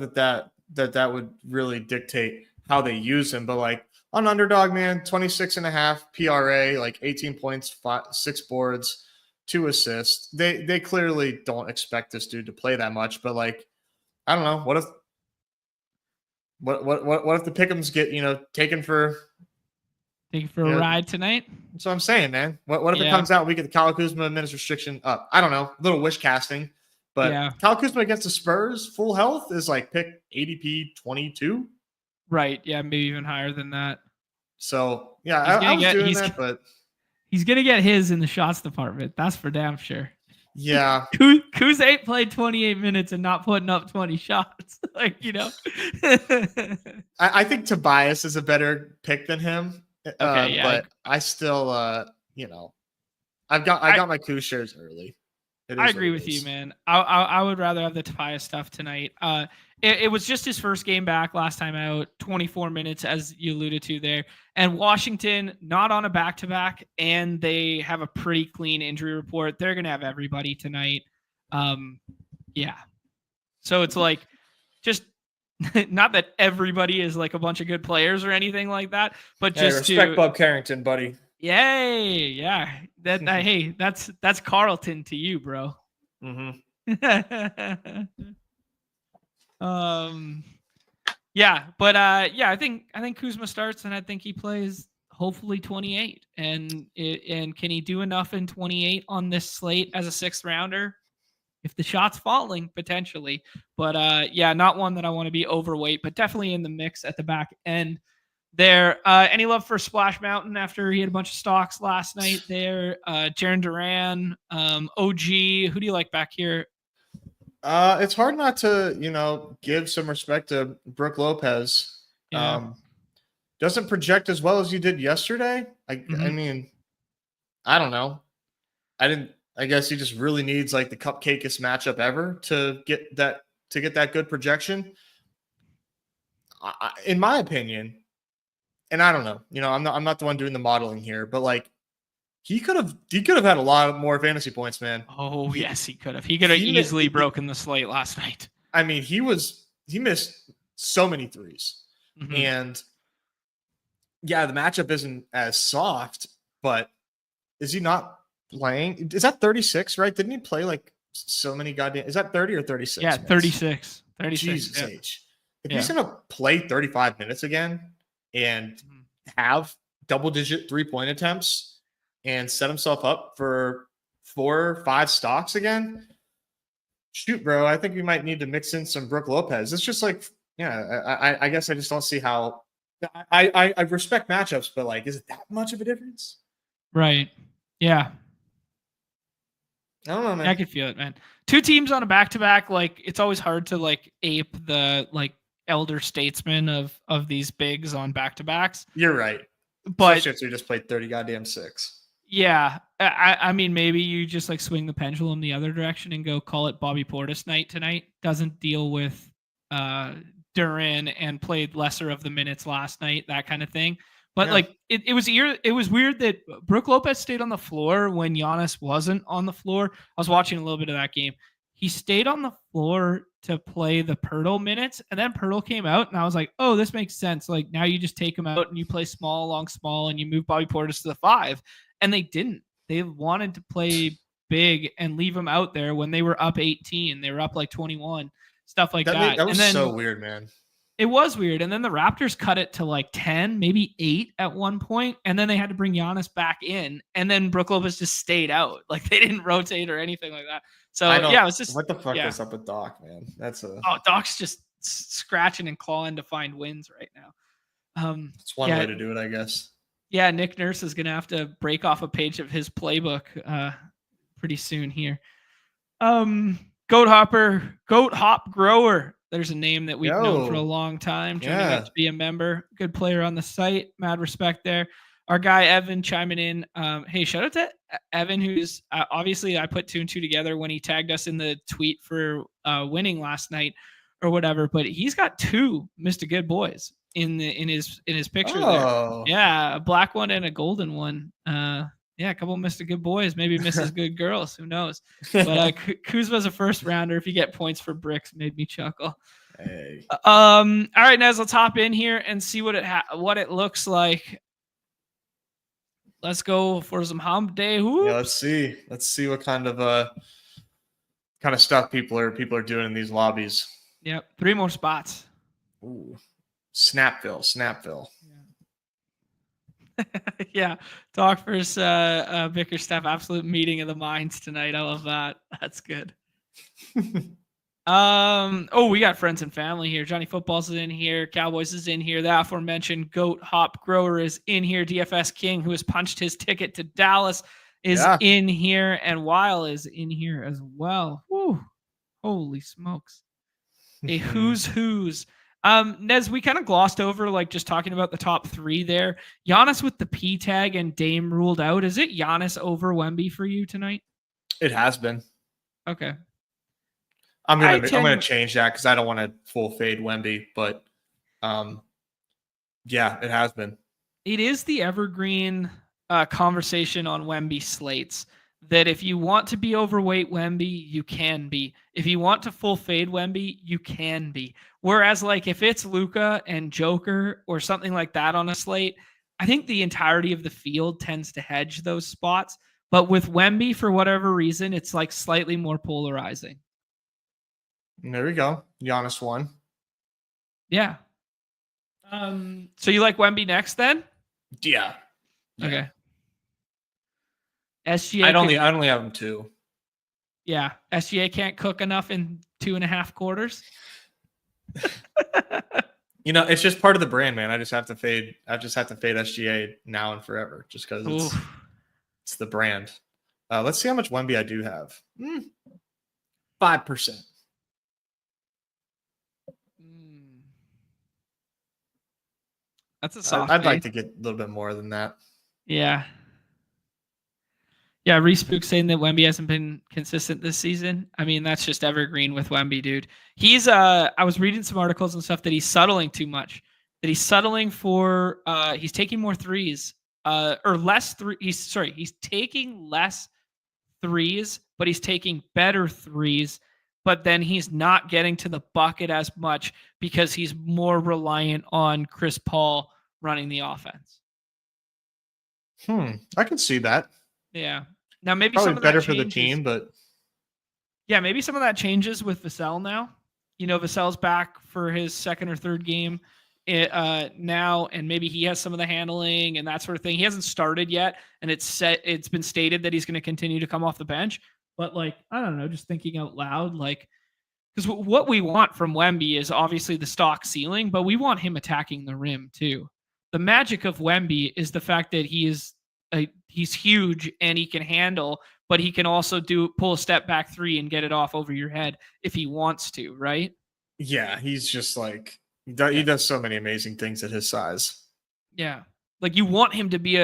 Speaker 2: that would really dictate how they use him. But like on Underdog, man, 26.5 PRA, like 18 points, 6 boards, 2 assists. They clearly don't expect this dude to play that much. But like, I don't know. What if the Pick'ems get taken for
Speaker 1: a ride tonight?
Speaker 2: That's what I'm saying, man. What if it comes out we get the Kyle Kuzma minutes restriction up? I don't know. A little wish casting. But Kyle Kuzma against the Spurs, full health, is like pick ADP 22.
Speaker 1: Right. Yeah, maybe even higher than that.
Speaker 2: So, yeah, I was doing that, but...
Speaker 1: He's going to get his in the shots department. That's for damn sure.
Speaker 2: Yeah.
Speaker 1: Kuz ain't played 28 minutes and not putting up 20 shots. I
Speaker 2: think Tobias is a better pick than him. Okay, yeah. But I still, I got my Kuz shares early.
Speaker 1: I agree with you, man. I would rather have the Tobias stuff tonight. It was just his first game back last time out, 24 minutes, as you alluded to there. And Washington, not on a back-to-back, and they have a pretty clean injury report. They're going to have everybody tonight. Yeah. So it's like, just not that everybody is like a bunch of good players or anything like that, but just
Speaker 2: respect Bob Carrington, buddy.
Speaker 1: Yay! Yeah, hey, that's Carlton to you, bro.
Speaker 2: Mm-hmm.
Speaker 1: Yeah, but I think Kuzma starts, and I think he plays hopefully 28. And can he do enough in 28 on this slate as a 6th rounder? If the shot's falling, potentially. But not one that I want to be overweight, but definitely in the mix at the back end. There, any love for Splash Mountain after he had a bunch of stocks last night there? Jaron Duran, OG, who do you like back here?
Speaker 2: It's hard not to, give some respect to Brook Lopez.
Speaker 1: Yeah.
Speaker 2: Doesn't project as well as you did yesterday. I mean, I don't know. I guess he just really needs like the cupcakeest matchup ever to get that good projection. In my opinion. And I don't know, I'm not the one doing the modeling here, but like he could have had a lot more fantasy points, man.
Speaker 1: Oh, yes, he could have. He could have easily broken the slate last night.
Speaker 2: I mean, he missed so many threes. Mm-hmm. And yeah, the matchup isn't as soft, but is he not playing? Is that 36, right? Didn't he play like so many goddamn? Is that 30 or 36?
Speaker 1: Yeah, 36. 36.
Speaker 2: Jesus H. If he's going to play 35 minutes again, and have double-digit 3-point attempts and set himself up for 4 or 5 stocks again, shoot, bro, I think we might need to mix in some Brook Lopez. It's just like, I guess I just don't see how – I respect matchups, but, like, is it that much of a difference?
Speaker 1: Right. Yeah.
Speaker 2: I don't know, man.
Speaker 1: I can feel it, man. 2 teams on a back-to-back, like, it's always hard to, like, ape the, like, elder statesman of these bigs on back-to-backs.
Speaker 2: You're right.
Speaker 1: But
Speaker 2: especially if we just played 30 goddamn 6.
Speaker 1: yeah, I mean, maybe you just like swing the pendulum the other direction and go call it Bobby Portis night tonight. Doesn't deal with Duran and played lesser of the minutes last night, that kind of thing. But like it was weird that Brook Lopez stayed on the floor when Giannis wasn't on the floor. I was watching a little bit of that game. He stayed on the floor to play the Pirtle minutes, and then Pirtle came out, and I was like, oh, this makes sense. Like now you just take him out and you play small along small, and you move Bobby Portis to the 5. And they didn't. They wanted to play big and leave him out there when they were up 18. They were up like 21, stuff like that.
Speaker 2: That was so weird, man.
Speaker 1: It was weird. And then the Raptors cut it to like 10, maybe 8 at one point. And then they had to bring Giannis back in. And then Brook Lopez just stayed out. Like they didn't rotate or anything like that. So yeah, it was just
Speaker 2: what the fuck is up with Doc, man?
Speaker 1: Doc's just scratching and clawing to find wins right now.
Speaker 2: It's one way to do it, I guess.
Speaker 1: Yeah, Nick Nurse is going to have to break off a page of his playbook pretty soon here. Goat Hop Grower. There's a name that we've known for a long time. Joining up to be a member. Good player on the site. Mad respect there. Our guy, Evan, chiming in. Hey, shout out to Evan, who's obviously I put 2 and 2 together when he tagged us in the tweet for winning last night or whatever. But he's got 2 Mr. Good Boys in his picture there. Yeah, a black one and a golden one. A couple of Mr. Good Boys, maybe Mrs. Good Girls, who knows? But Kuzma's a first rounder. If you get points for bricks, made me chuckle.
Speaker 2: Hey.
Speaker 1: All right, Nez, let's hop in here and see what it looks like. Let's go for some hump day.
Speaker 2: Yeah, let's see what kind of stuff people are doing in these lobbies.
Speaker 1: Yep, 3 more spots.
Speaker 2: Ooh. Snapville.
Speaker 1: Yeah, talk versus Bickerstaff, absolute meeting of the minds tonight. I love that. That's good. We got friends and family here. Johnny Footballs is in here. Cowboys is in here. The aforementioned Goat Hop Grower is in here. DFS King, who has punched his ticket to Dallas, is in here, and Weil is in here as well. Woo. Holy smokes. A who's. Nez, we kind of glossed over like just talking about the top 3 there. Giannis with the P tag and Dame ruled out. Is it Giannis over Wemby for you tonight?
Speaker 2: It has been.
Speaker 1: Okay.
Speaker 2: I'm gonna change that because I don't want to full fade Wemby, but it has been.
Speaker 1: It is the evergreen conversation on Wemby slates that if you want to be overweight Wemby, you can be. If you want to full fade Wemby, you can be. Whereas like if it's Luka and Joker or something like that on a slate, I think the entirety of the field tends to hedge those spots. But with Wemby, for whatever reason, it's like slightly more polarizing.
Speaker 2: There we go. Giannis won.
Speaker 1: Yeah. So you like Wemby next then?
Speaker 2: Yeah.
Speaker 1: Okay. SGA.
Speaker 2: I only have him 2.
Speaker 1: Yeah. SGA can't cook enough in 2.5 quarters.
Speaker 2: It's just part of the brand, man. I just have to fade SGA now and forever just because it's the brand. Let's see how much Wemby I do have. 5%.
Speaker 1: That's a soft.
Speaker 2: I'd like to get a little bit more than that.
Speaker 1: Yeah. Yeah, Respook saying that Wemby hasn't been consistent this season. I mean, that's just evergreen with Wemby, dude. He's I was reading some articles and stuff that he's settling too much. That he's settling for he's taking more threes. Or less he's taking less threes, but he's taking better threes. But then he's not getting to the bucket as much because he's more reliant on Chris Paul running the offense.
Speaker 2: I can see that.
Speaker 1: Yeah. Now maybe
Speaker 2: probably
Speaker 1: some of
Speaker 2: better
Speaker 1: that
Speaker 2: for the team, but
Speaker 1: yeah, maybe some of that changes with Vassell now. Vassell's back for his 2nd or 3rd game now, and maybe he has some of the handling and that sort of thing. He hasn't started yet, and it's been stated that he's going to continue to come off the bench. But like, I don't know, just thinking out loud, like, because what we want from Wemby is obviously the stock ceiling, but we want him attacking the rim too. The magic of Wemby is the fact that he's huge and he can handle, but he can also pull a step back 3 and get it off over your head if he wants to, right?
Speaker 2: Yeah, he's just like he does so many amazing things at his size.
Speaker 1: Yeah. Like you want him to be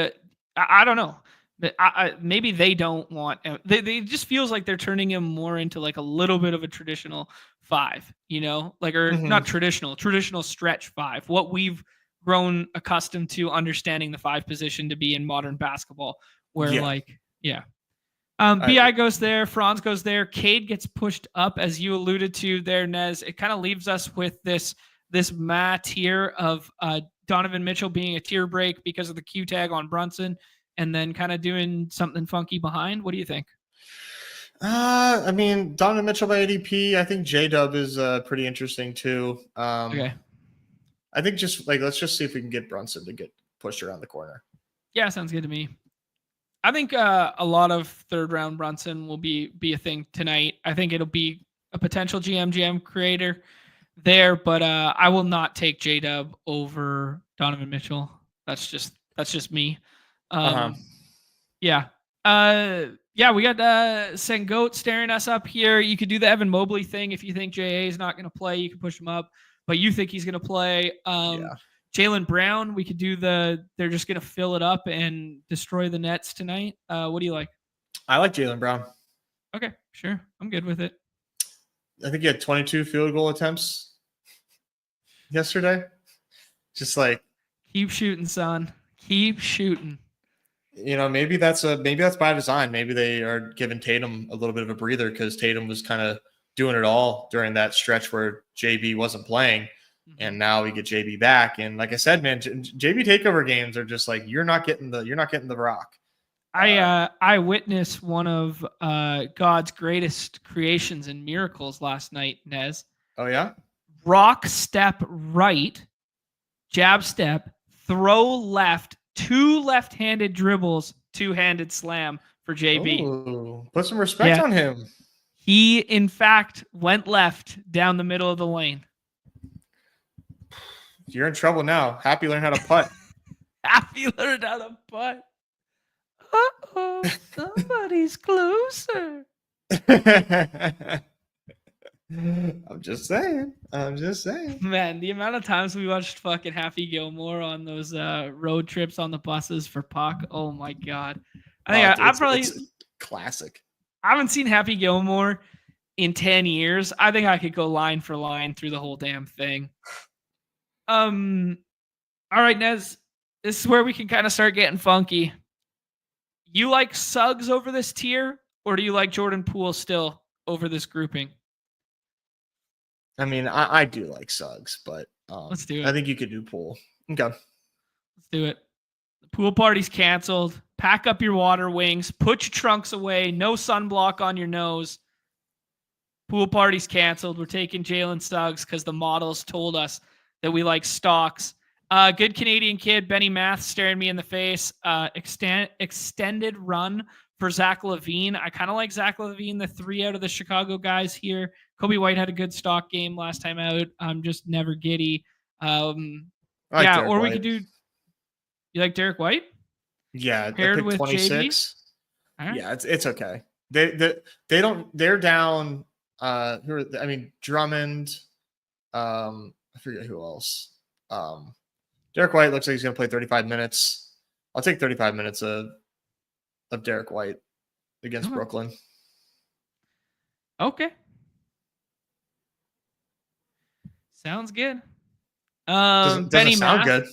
Speaker 1: I don't know. But maybe they don't want. They just feels like they're turning him more into like a little bit of a traditional five, like or not
Speaker 2: Mm-hmm.
Speaker 1: traditional stretch five. What we've grown accustomed to understanding the five position to be in modern basketball, where
Speaker 2: Yeah.
Speaker 1: like yeah.
Speaker 2: I,
Speaker 1: Bi goes there, Franz goes there, Cade gets pushed up as you alluded to there, Nez. It kind of leaves us with this tier of Donovan Mitchell being a tier break because of the Q tag on Brunson, and then kind of doing something funky behind. What do you think?
Speaker 2: I mean, Donovan Mitchell by ADP. I think J Dub is pretty interesting too.
Speaker 1: Okay.
Speaker 2: I think just like let's just see if we can get Brunson to get pushed around the corner.
Speaker 1: Yeah, sounds good to me. I think a lot of third round Brunson will be a thing tonight. I think it'll be a potential GM creator there, but I will not take J Dub over Donovan Mitchell. That's just me.
Speaker 2: Uh huh.
Speaker 1: Um, yeah. Yeah, we got Sengoat staring us up here. You could do the Evan Mobley thing if you think JA is not going to play. You can push him up, but you think he's going to play.
Speaker 2: Yeah.
Speaker 1: Jaylen Brown, we could do they're just going to fill it up and destroy the Nets tonight. What do you like?
Speaker 2: I like Jaylen Brown.
Speaker 1: Okay, sure. I'm good with it.
Speaker 2: I think he had 22 field goal attempts yesterday. Just like
Speaker 1: keep shooting, son. Keep shooting.
Speaker 2: maybe that's by design. Maybe they are giving Tatum a little bit of a breather because Tatum was kind of doing it all during that stretch where JB wasn't playing, and now we get JB back. And like I said, man, JB takeover games are just like you're not getting the rock.
Speaker 1: I witnessed one of God's greatest creations and miracles last night, Nez.
Speaker 2: Oh yeah?
Speaker 1: Rock step right, jab step, throw left, 2 left-handed dribbles, 2-handed slam for JB.
Speaker 2: Ooh, put some respect on him.
Speaker 1: He, in fact, went left down the middle of the lane.
Speaker 2: You're in trouble now. Happy learned how to putt.
Speaker 1: Happy learned how to putt. Uh-oh, somebody's closer.
Speaker 2: I'm just saying.
Speaker 1: Man, the amount of times we watched fucking Happy Gilmore on those road trips on the buses for Puck. Oh my god. I think
Speaker 2: it's classic.
Speaker 1: I haven't seen Happy Gilmore in 10 years. I think I could go line for line through the whole damn thing. All right, Nez. This is where we can kind of start getting funky. You like Suggs over this tier, or do you like Jordan Poole still over this grouping?
Speaker 2: I mean, I do like Suggs, but
Speaker 1: let's do it.
Speaker 2: I think you could do Poole. Okay.
Speaker 1: Let's do it. The pool party's canceled. Pack up your water wings. Put your trunks away. No sunblock on your nose. Pool party's canceled. We're taking Jalen Suggs because the models told us that we like stocks. Good Canadian kid, Benny Math, staring me in the face. Extended run for Zach LaVine. I kind of like Zach LaVine, the 3 out of the Chicago guys here. Kobe White had a good stock game last time out. I'm just never giddy. Yeah, or we could do. You like Derek White?
Speaker 2: Yeah,
Speaker 1: paired with
Speaker 2: 26.
Speaker 1: Right.
Speaker 2: Yeah, it's okay. They don't. They're down. Drummond. I forget who else. Derek White looks like he's going to play 35 minutes. I'll take 35 minutes of Derek White against Brooklyn.
Speaker 1: Okay. Sounds good.
Speaker 2: Doesn't sound good.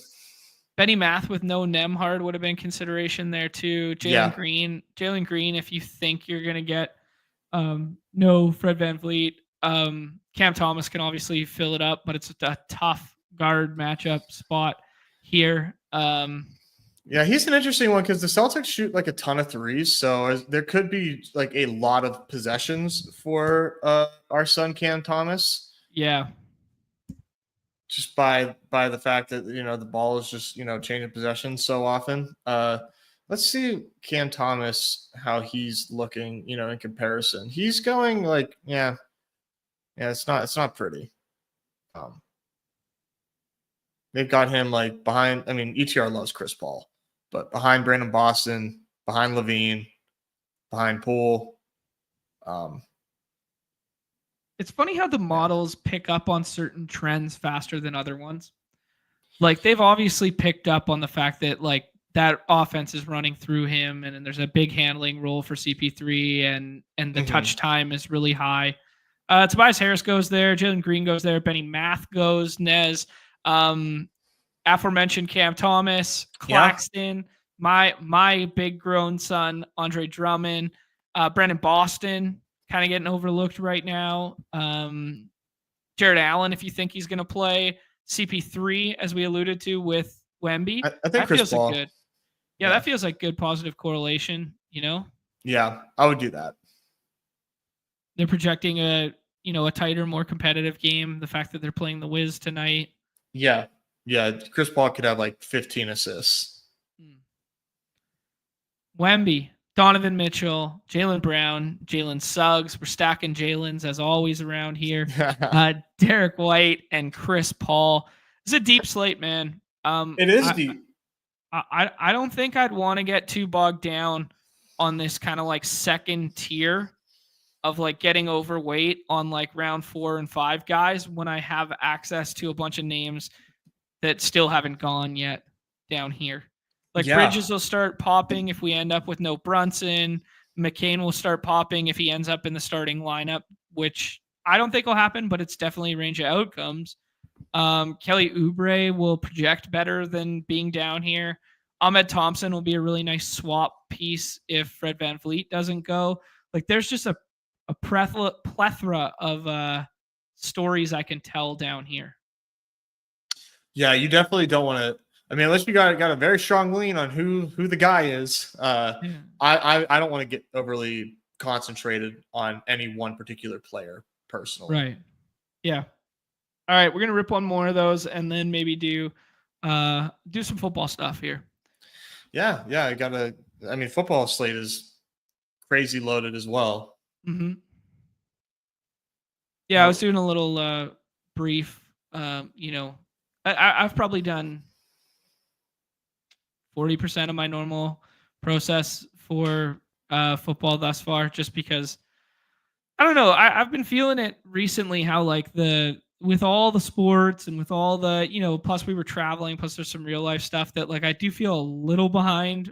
Speaker 1: Benny Math with no Nemhard would have been consideration there too. Jalen Green, if you think you're going to get no Fred VanVleet. Cam Thomas can obviously fill it up, but it's a tough guard matchup spot here.
Speaker 2: Yeah, he's an interesting one because the Celtics shoot like a ton of threes, so there could be like a lot of possessions for our son Cam Thomas.
Speaker 1: Yeah,
Speaker 2: just by the fact that the ball is just changing possession so often. Let's see Cam Thomas how he's looking in comparison. He's going like it's not pretty. They've got him like behind. I mean, ETR loves Chris Paul, but behind Brandon Boston, behind Levine, behind Poole.
Speaker 1: It's funny how the models pick up on certain trends faster than other ones. Like they've obviously picked up on the fact that like that offense is running through him, and then there's a big handling role for CP3, and the touch time is really high. Tobias Harris goes there, Jalen Green goes there, Benny Math goes, Nez, aforementioned Cam Thomas, Claxton, my big grown son Andre Drummond, Brennan Boston, kind of getting overlooked right now. Jared Allen, if you think he's going to play, CP3, as we alluded to with Wemby.
Speaker 2: I think
Speaker 1: that
Speaker 2: Chris
Speaker 1: feels
Speaker 2: Paul.
Speaker 1: like good. Yeah, that feels like good positive correlation.
Speaker 2: Yeah, I would do that.
Speaker 1: They're projecting a tighter, more competitive game. The fact that they're playing the Wiz tonight.
Speaker 2: Yeah. Chris Paul could have like 15 assists.
Speaker 1: Wemby, Donovan Mitchell, Jaylen Brown, Jalen Suggs. We're stacking Jalen's as always around here. Derek White and Chris Paul. It's a deep slate, man.
Speaker 2: It is deep.
Speaker 1: I don't think I'd want to get too bogged down on this kind of like second tier of like getting overweight on like round 4 and 5 guys when I have access to a bunch of names that still haven't gone yet down here. Like Bridges will start popping if we end up with no Brunson. McCain will start popping if he ends up in the starting lineup, which I don't think will happen, but it's definitely a range of outcomes. Kelly Oubre will project better than being down here. Ahmed Thompson will be a really nice swap piece if Fred VanVleet doesn't go. Like there's just a plethora of stories I can tell down here.
Speaker 2: Yeah, you definitely don't want to. I mean, unless you got a very strong lean on who the guy is. I don't want to get overly concentrated on any one particular player personally.
Speaker 1: Right. Yeah. All right, we're gonna rip one more of those and then maybe do some football stuff here.
Speaker 2: Yeah. I mean, football slate is crazy loaded as well.
Speaker 1: Mm-hmm. Yeah, I was doing a little brief. I've probably done 40% of my normal process for football thus far, just because I don't know. I've been feeling it recently how like with all the sports and with all the, plus we were traveling, plus there's some real life stuff that like I do feel a little behind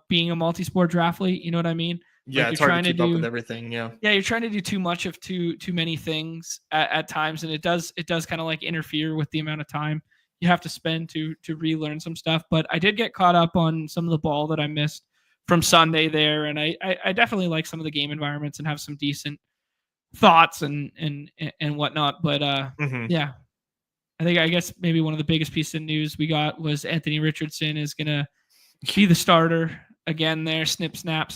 Speaker 1: being a multi-sport athlete. You know what I mean?
Speaker 2: Yeah,
Speaker 1: like
Speaker 2: it's hard to keep up with everything. Yeah,
Speaker 1: you're trying to do too much of too many things at times, and it does kind of like interfere with the amount of time you have to spend to relearn some stuff. But I did get caught up on some of the ball that I missed from Sunday there, and I definitely like some of the game environments and have some decent thoughts and whatnot. But yeah, I guess maybe one of the biggest pieces of news we got was Anthony Richardson is gonna be the starter again there. Snip snap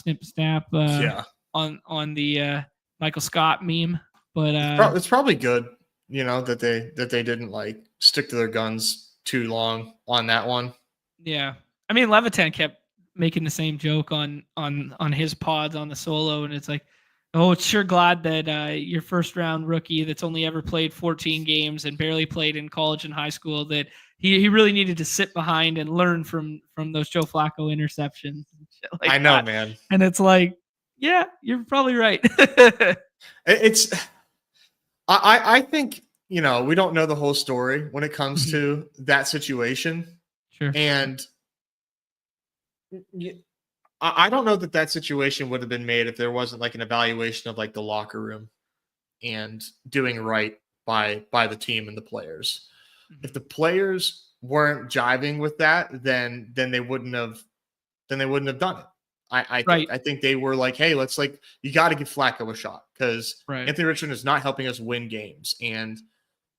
Speaker 1: on the Michael Scott meme. But
Speaker 2: it's probably good, that they didn't like stick to their guns too long on that one.
Speaker 1: Yeah, I mean Levitan kept making the same joke on his pods on the solo, and it's like, oh, it's sure glad that your first round rookie that's only ever played 14 games and barely played in college and high school, that he really needed to sit behind and learn from those Joe Flacco interceptions. And shit like
Speaker 2: I know,
Speaker 1: that.
Speaker 2: man.
Speaker 1: And it's like, yeah, you're probably right.
Speaker 2: I think, we don't know the whole story when it comes to that situation.
Speaker 1: Sure.
Speaker 2: And I don't know that situation would have been made if there wasn't like an evaluation of like the locker room and doing right by the team and the players. If the players weren't jiving with that, then they wouldn't have done it. I think they were like, hey, let's you got to give Flacco a shot because Anthony Richardson is not helping us win games. And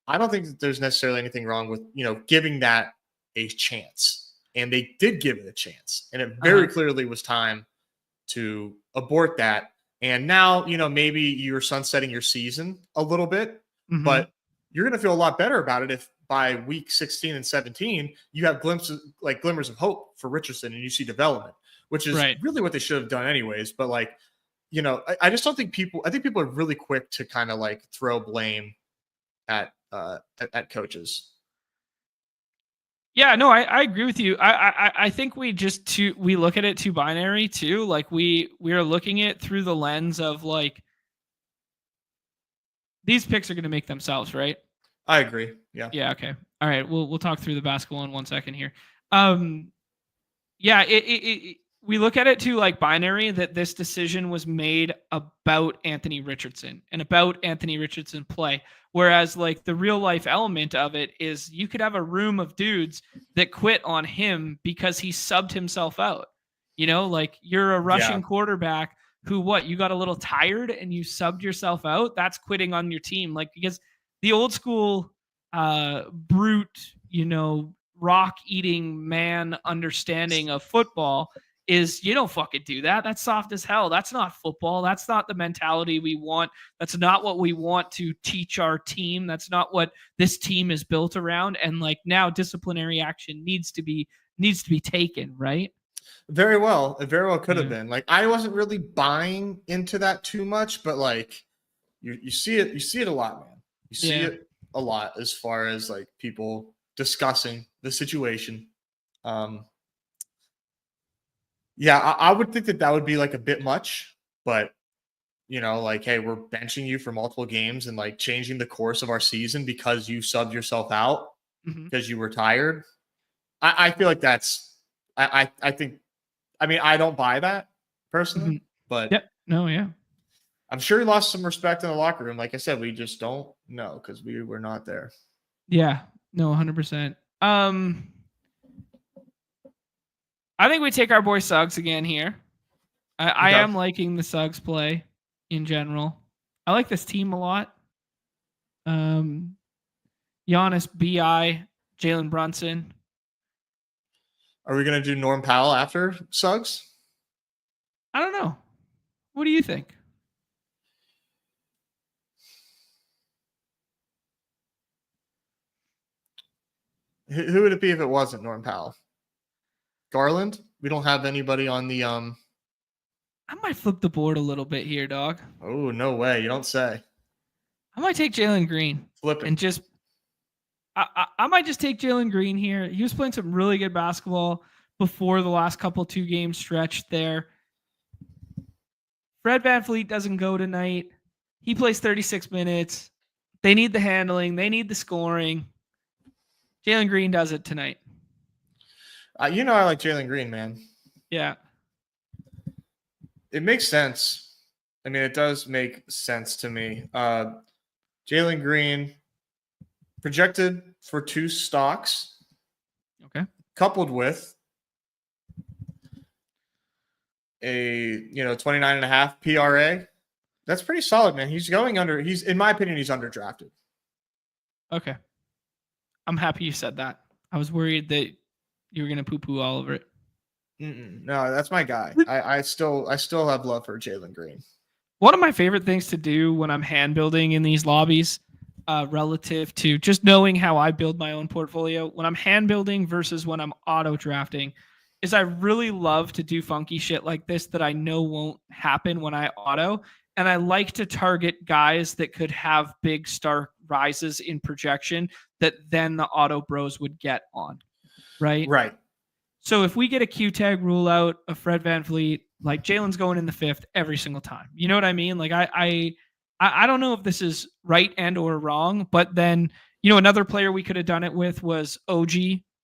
Speaker 2: I don't think that there's necessarily anything wrong with, giving that a chance. And they did give it a chance. And it very clearly was time to abort that. And now, maybe you're sunsetting your season a little bit, but you're going to feel a lot better about it if by week 16 and 17, you have glimmers of hope for Richardson and you see development, which is really what they should have done anyways. But I just don't think I think people are really quick to kind of throw blame at coaches.
Speaker 1: Yeah, no, I agree with you. I think we look at it too binary too. Like we are looking at it through the lens of these picks are going to make themselves, right?
Speaker 2: I agree. Yeah.
Speaker 1: Yeah. Okay. All right, we'll talk through the basketball in 1 second here. Yeah, we look at it too like binary, that this decision was made about Anthony Richardson and about Anthony Richardson play. Whereas like the real life element of it is you could have a room of dudes that quit on him because he subbed himself out. You know, like you're a rushing quarterback who you got a little tired and you subbed yourself out. That's quitting on your team. Like, because the old school brute, rock eating man understanding of football is you don't fucking do that. That's soft as hell. That's not football. That's not the mentality we want. That's not what we want to teach our team. That's not what this team is built around. And like now disciplinary action needs to be taken, right?
Speaker 2: Very well. It very well could have been. Like, I wasn't really buying into that too much, but like you see it a lot, man. You see it a lot as far as like people discussing the situation. I would think that would be like a bit much, but like, hey, we're benching you for multiple games and like changing the course of our season because you subbed yourself out because you were tired. I feel like that's, I think, I mean, I don't buy that personally, but I'm sure he lost some respect in the locker room. Like I said, we just don't know because we were not there.
Speaker 1: Yeah, no, 100%. I think we take our boy Suggs again here. I am liking the Suggs play in general. I like this team a lot. Giannis, B.I., Jalen Brunson.
Speaker 2: Are we going to do Norm Powell after Suggs?
Speaker 1: I don't know. What do you think?
Speaker 2: Who would it be if it wasn't Norm Powell? Garland? We don't have anybody on the
Speaker 1: I might flip the board a little bit here, dog.
Speaker 2: Oh, no way. You don't say.
Speaker 1: I might take Jalen Green.
Speaker 2: Flip it.
Speaker 1: And just I might just take Jalen Green here. He was playing some really good basketball before the last couple 2-game stretch there. Fred VanVleet doesn't go tonight. He plays 36 minutes. They need the handling. They need the scoring. Jalen Green does it tonight.
Speaker 2: I like Jalen Green, man.
Speaker 1: Yeah.
Speaker 2: It makes sense. I mean, it does make sense to me. Jalen Green projected for 2 stocks.
Speaker 1: Okay.
Speaker 2: Coupled with a 29.5 PRA. That's pretty solid, man. He's in my opinion, he's underdrafted.
Speaker 1: Okay. I'm happy you said that. I was worried that you were gonna poo-poo all over it.
Speaker 2: No, that's my guy. I still have love for Jalen Green.
Speaker 1: One of my favorite things to do when I'm hand building in these lobbies, relative to just knowing how I build my own portfolio, when I'm hand building versus when I'm auto drafting, is I really love to do funky shit like this that I know won't happen when I auto. And I like to target guys that could have big star rises in projection that then the auto bros would get on. Right?
Speaker 2: Right.
Speaker 1: So if we get a Q tag rule out of Fred VanVleet, like Jalen's going in the 5th every single time. You know what I mean? Like I don't know if this is right and or wrong, but then, another player we could have done it with was OG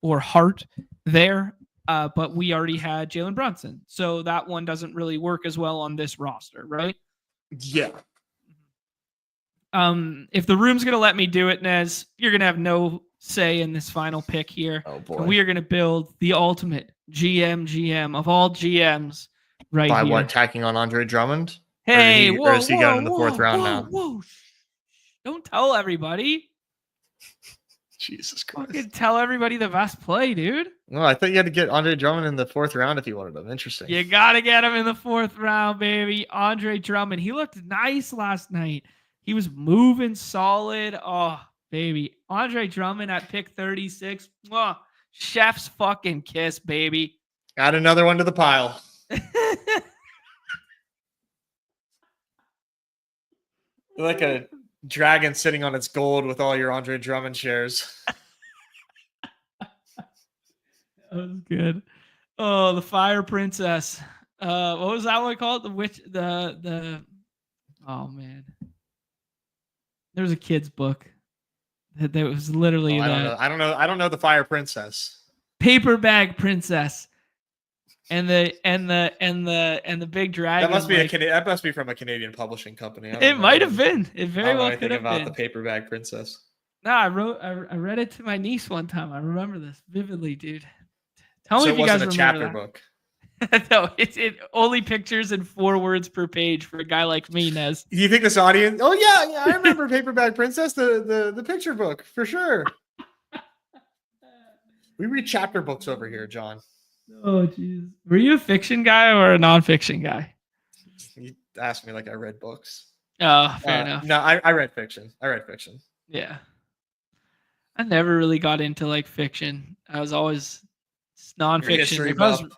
Speaker 1: or Hart there. But we already had Jalen Brunson. So that one doesn't really work as well on this roster, right?
Speaker 2: Yeah.
Speaker 1: If the room's going to let me do it, Nez, you're going to have no say in this final pick here.
Speaker 2: Oh, boy.
Speaker 1: And we are going to build the ultimate GM of all GMs right
Speaker 2: By
Speaker 1: here.
Speaker 2: what, tacking on Andre Drummond?
Speaker 1: Hey,
Speaker 2: or is he going in the 4th round now?
Speaker 1: Whoa. Don't tell everybody.
Speaker 2: Jesus Christ.
Speaker 1: Fucking tell everybody the best play, dude.
Speaker 2: No, I thought you had to get Andre Drummond in the 4th round if you wanted him. Interesting.
Speaker 1: You got to get him in the 4th round, baby. Andre Drummond. He looked nice last night. He was moving solid. Oh, baby. Andre Drummond at pick 36. Oh, chef's fucking kiss, baby.
Speaker 2: Add another one to the pile. Like a dragon sitting on its gold with all your Andre Drummond shares.
Speaker 1: That was good. Oh, the Fire Princess. What was that one called? The witch. Oh man. There was a kid's book. That was literally
Speaker 2: I don't know. I don't know the Fire Princess.
Speaker 1: Paper Bag Princess. And the big dragon.
Speaker 2: That must be that must be from a Canadian publishing company.
Speaker 1: It might have been. It very well could have
Speaker 2: about
Speaker 1: been.
Speaker 2: the Paper Bag Princess.
Speaker 1: No, I read it to my niece one time. I remember this vividly, dude. Tell me if you guys remember that.
Speaker 2: It wasn't a chapter book.
Speaker 1: No, it only pictures and 4 words per page for a guy like me, Nez.
Speaker 2: Do you think this audience? Oh yeah, I remember Paper Bag Princess, the picture book for sure. We read chapter books over here, John.
Speaker 1: Oh jeez, were you a fiction guy or a nonfiction guy?
Speaker 2: You asked me like I read books.
Speaker 1: Oh, fair enough.
Speaker 2: No, I read fiction.
Speaker 1: Yeah, I never really got into like fiction. I was always nonfiction.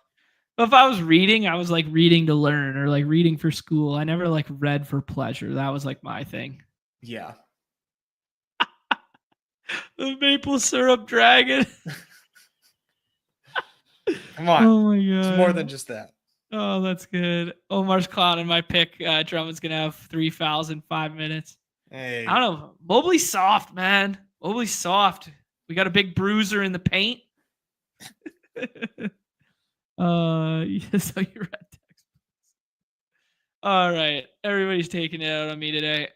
Speaker 1: If I was reading, I was like reading to learn or like reading for school. I never like read for pleasure. That was like my thing.
Speaker 2: Yeah.
Speaker 1: The maple syrup dragon.
Speaker 2: Come on.
Speaker 1: Oh my god.
Speaker 2: It's more than just that.
Speaker 1: Oh, that's good. Omar's clowning my pick. Drummond's gonna have 3 fouls in 5 minutes.
Speaker 2: Hey.
Speaker 1: I don't know. Mobley's soft, man. Mobley's soft. We got a big bruiser in the paint. Yes, so you read textbooks. All right, everybody's taking it out on me today.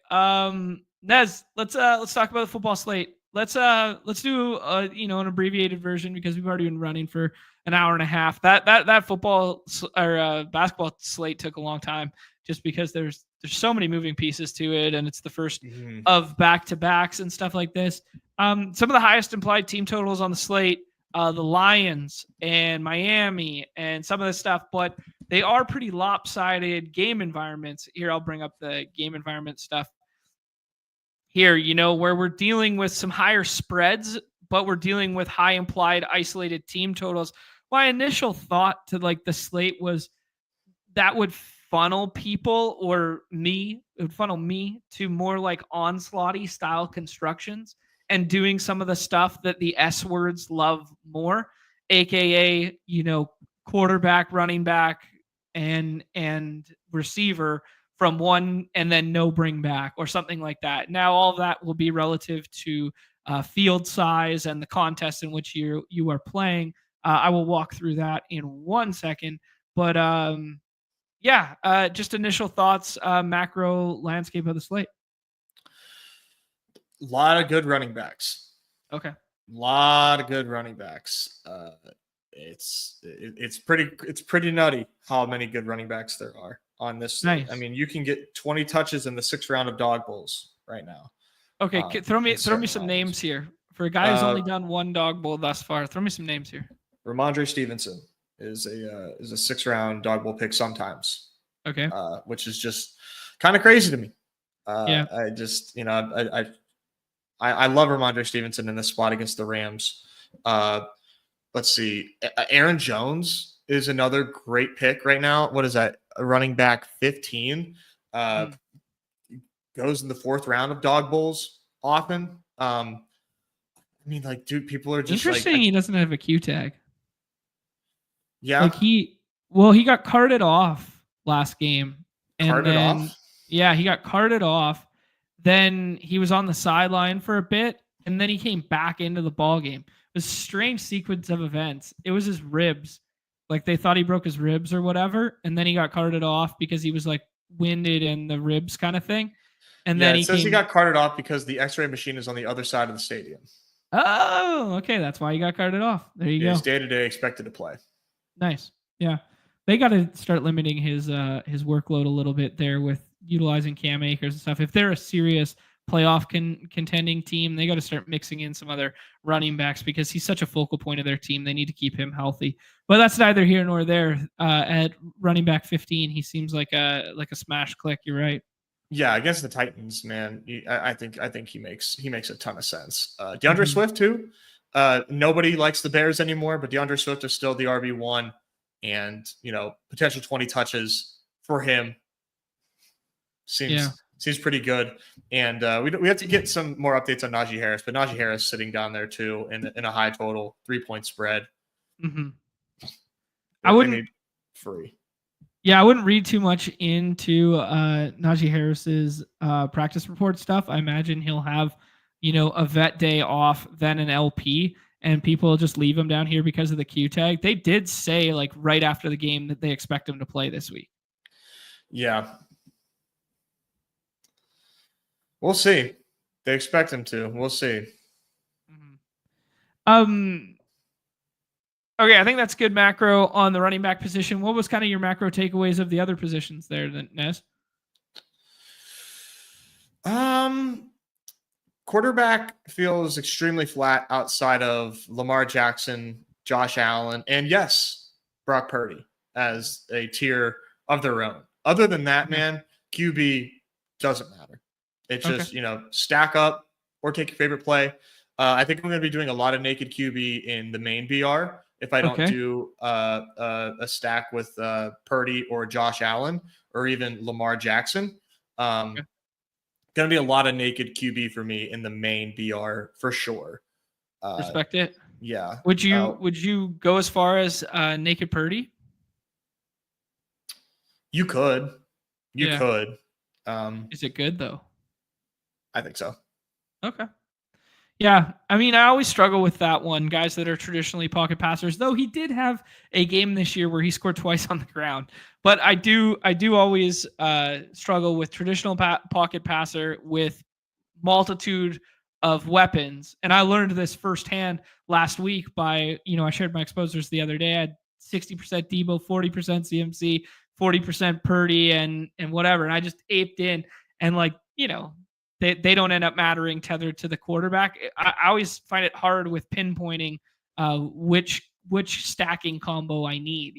Speaker 1: Nez, let's talk about the football slate. Let's do an abbreviated version because we've already been running for an hour and a half. That football or basketball slate took a long time just because there's so many moving pieces to it, and it's the first of back-to-backs and stuff like this. Some of the highest implied team totals on the slate, the Lions and Miami and some of this stuff, but they are pretty lopsided game environments. Here, I'll bring up the game environment stuff here, where we're dealing with some higher spreads, but we're dealing with high implied isolated team totals. My initial thought to like the slate was that would funnel people it would funnel me to more like onslaught-y style constructions and doing some of the stuff that the S words love more, aka, quarterback, running back, and receiver from one and then no bring back or something like that. Now, all of that will be relative to field size and the contest in which you are playing. I will walk through that in 1 second. But just initial thoughts, macro landscape of the slate.
Speaker 2: A lot of good running backs.
Speaker 1: Okay.
Speaker 2: A lot of good running backs. It's pretty nutty how many good running backs there are on this.
Speaker 1: Nice.
Speaker 2: I mean, you can get 20 touches in the 6th round of dog bowls right now.
Speaker 1: Okay, throw me some names here for a guy who's only done 1 dog bowl thus far. Throw me some names here.
Speaker 2: Ramondre Stevenson is a 6th round dog bowl pick sometimes.
Speaker 1: Okay.
Speaker 2: Which is just kind of crazy to me.
Speaker 1: Yeah.
Speaker 2: I just I love Ramondre Stevenson in this spot against the Rams. Let's see. Aaron Jones is another great pick right now. What is that? A running back 15. Goes in the 4th round of dog bowls often. I mean, like, dude, people are just
Speaker 1: interesting. He doesn't have a Q tag.
Speaker 2: Yeah.
Speaker 1: Like he got carted off last game. Yeah, he got carted off. Then he was on the sideline for a bit, and then he came back into the ball game. It was a strange sequence of events. It was his ribs. Like they thought he broke his ribs or whatever, and then he got carted off because he was like winded in the ribs kind of thing. And then he
Speaker 2: got carted off because the X-ray machine is on the other side of the stadium.
Speaker 1: Oh, okay. That's why he got carted off. There you go.
Speaker 2: He's day-to-day expected to play.
Speaker 1: Nice. Yeah. They got to start limiting his workload a little bit there with utilizing Cam Akers and stuff. If they're a serious playoff contending team, they got to start mixing in some other running backs because he's such a focal point of their team. They need to keep him healthy. But that's neither here nor there. At running back 15, he seems like a smash click. You're right.
Speaker 2: Yeah, against the Titans, man, I think he makes a ton of sense. DeAndre Swift too. Nobody likes the Bears anymore, but DeAndre Swift is still the RB1, and potential 20 touches for him seems pretty good. And we have to get some more updates on Najee Harris, but Najee Harris sitting down there too in a high total 3-point spread.
Speaker 1: Mm-hmm. I wouldn't
Speaker 2: free.
Speaker 1: Yeah, I wouldn't read too much into Najee Harris's practice report stuff. I imagine he'll have a vet day off than an LP, and people just leave him down here because of the Q tag. They did say like right after the game that they expect him to play this week.
Speaker 2: Yeah. We'll see. They expect him to. We'll see.
Speaker 1: Okay, I think that's good macro on the running back position. What was kind of your macro takeaways of the other positions there, Nez?
Speaker 2: Quarterback feels extremely flat outside of Lamar Jackson, Josh Allen, and yes, Brock Purdy as a tier of their own. Other than that, man, QB doesn't matter. It's just, stack up or take your favorite play. I think I'm going to be doing a lot of naked QB in the main BR if I don't do a stack with Purdy or Josh Allen or even Lamar Jackson. Going to be a lot of naked QB for me in the main BR for sure.
Speaker 1: Respect it.
Speaker 2: Yeah.
Speaker 1: Would you go as far as naked Purdy?
Speaker 2: You could. You could.
Speaker 1: Is it good though?
Speaker 2: I think so.
Speaker 1: Okay. Yeah, I mean, I always struggle with that one. Guys that are traditionally pocket passers, though he did have a game this year where he scored twice on the ground. But I do always struggle with traditional pocket passer with multitude of weapons. And I learned this firsthand last week by, I shared my exposures the other day. I had 60% Debo, 40% CMC, 40% Purdy, and whatever. And I just aped in and they don't end up mattering tethered to the quarterback. I always find it hard with pinpointing which stacking combo I need,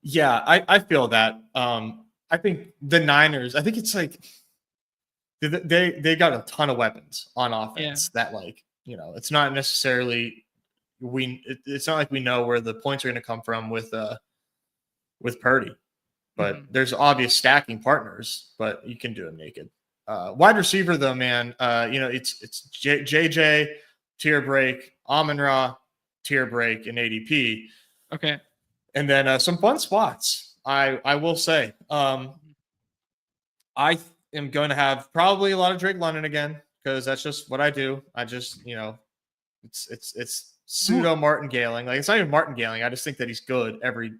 Speaker 2: Yeah, I feel that. I think the Niners, I think it's like they got a ton of weapons on offense that it's not necessarily it's not like we know where the points are going to come from with Purdy, but there's obvious stacking partners, but you can do them naked. Wide receiver though, man, it's JJ tier break, Amon-Ra tier break, and ADP.
Speaker 1: Okay.
Speaker 2: And then some fun spots. I will say, I am going to have probably a lot of Drake London again because that's just what I do. I just it's pseudo martingaling. Like it's not even martingaling. I just think that he's good every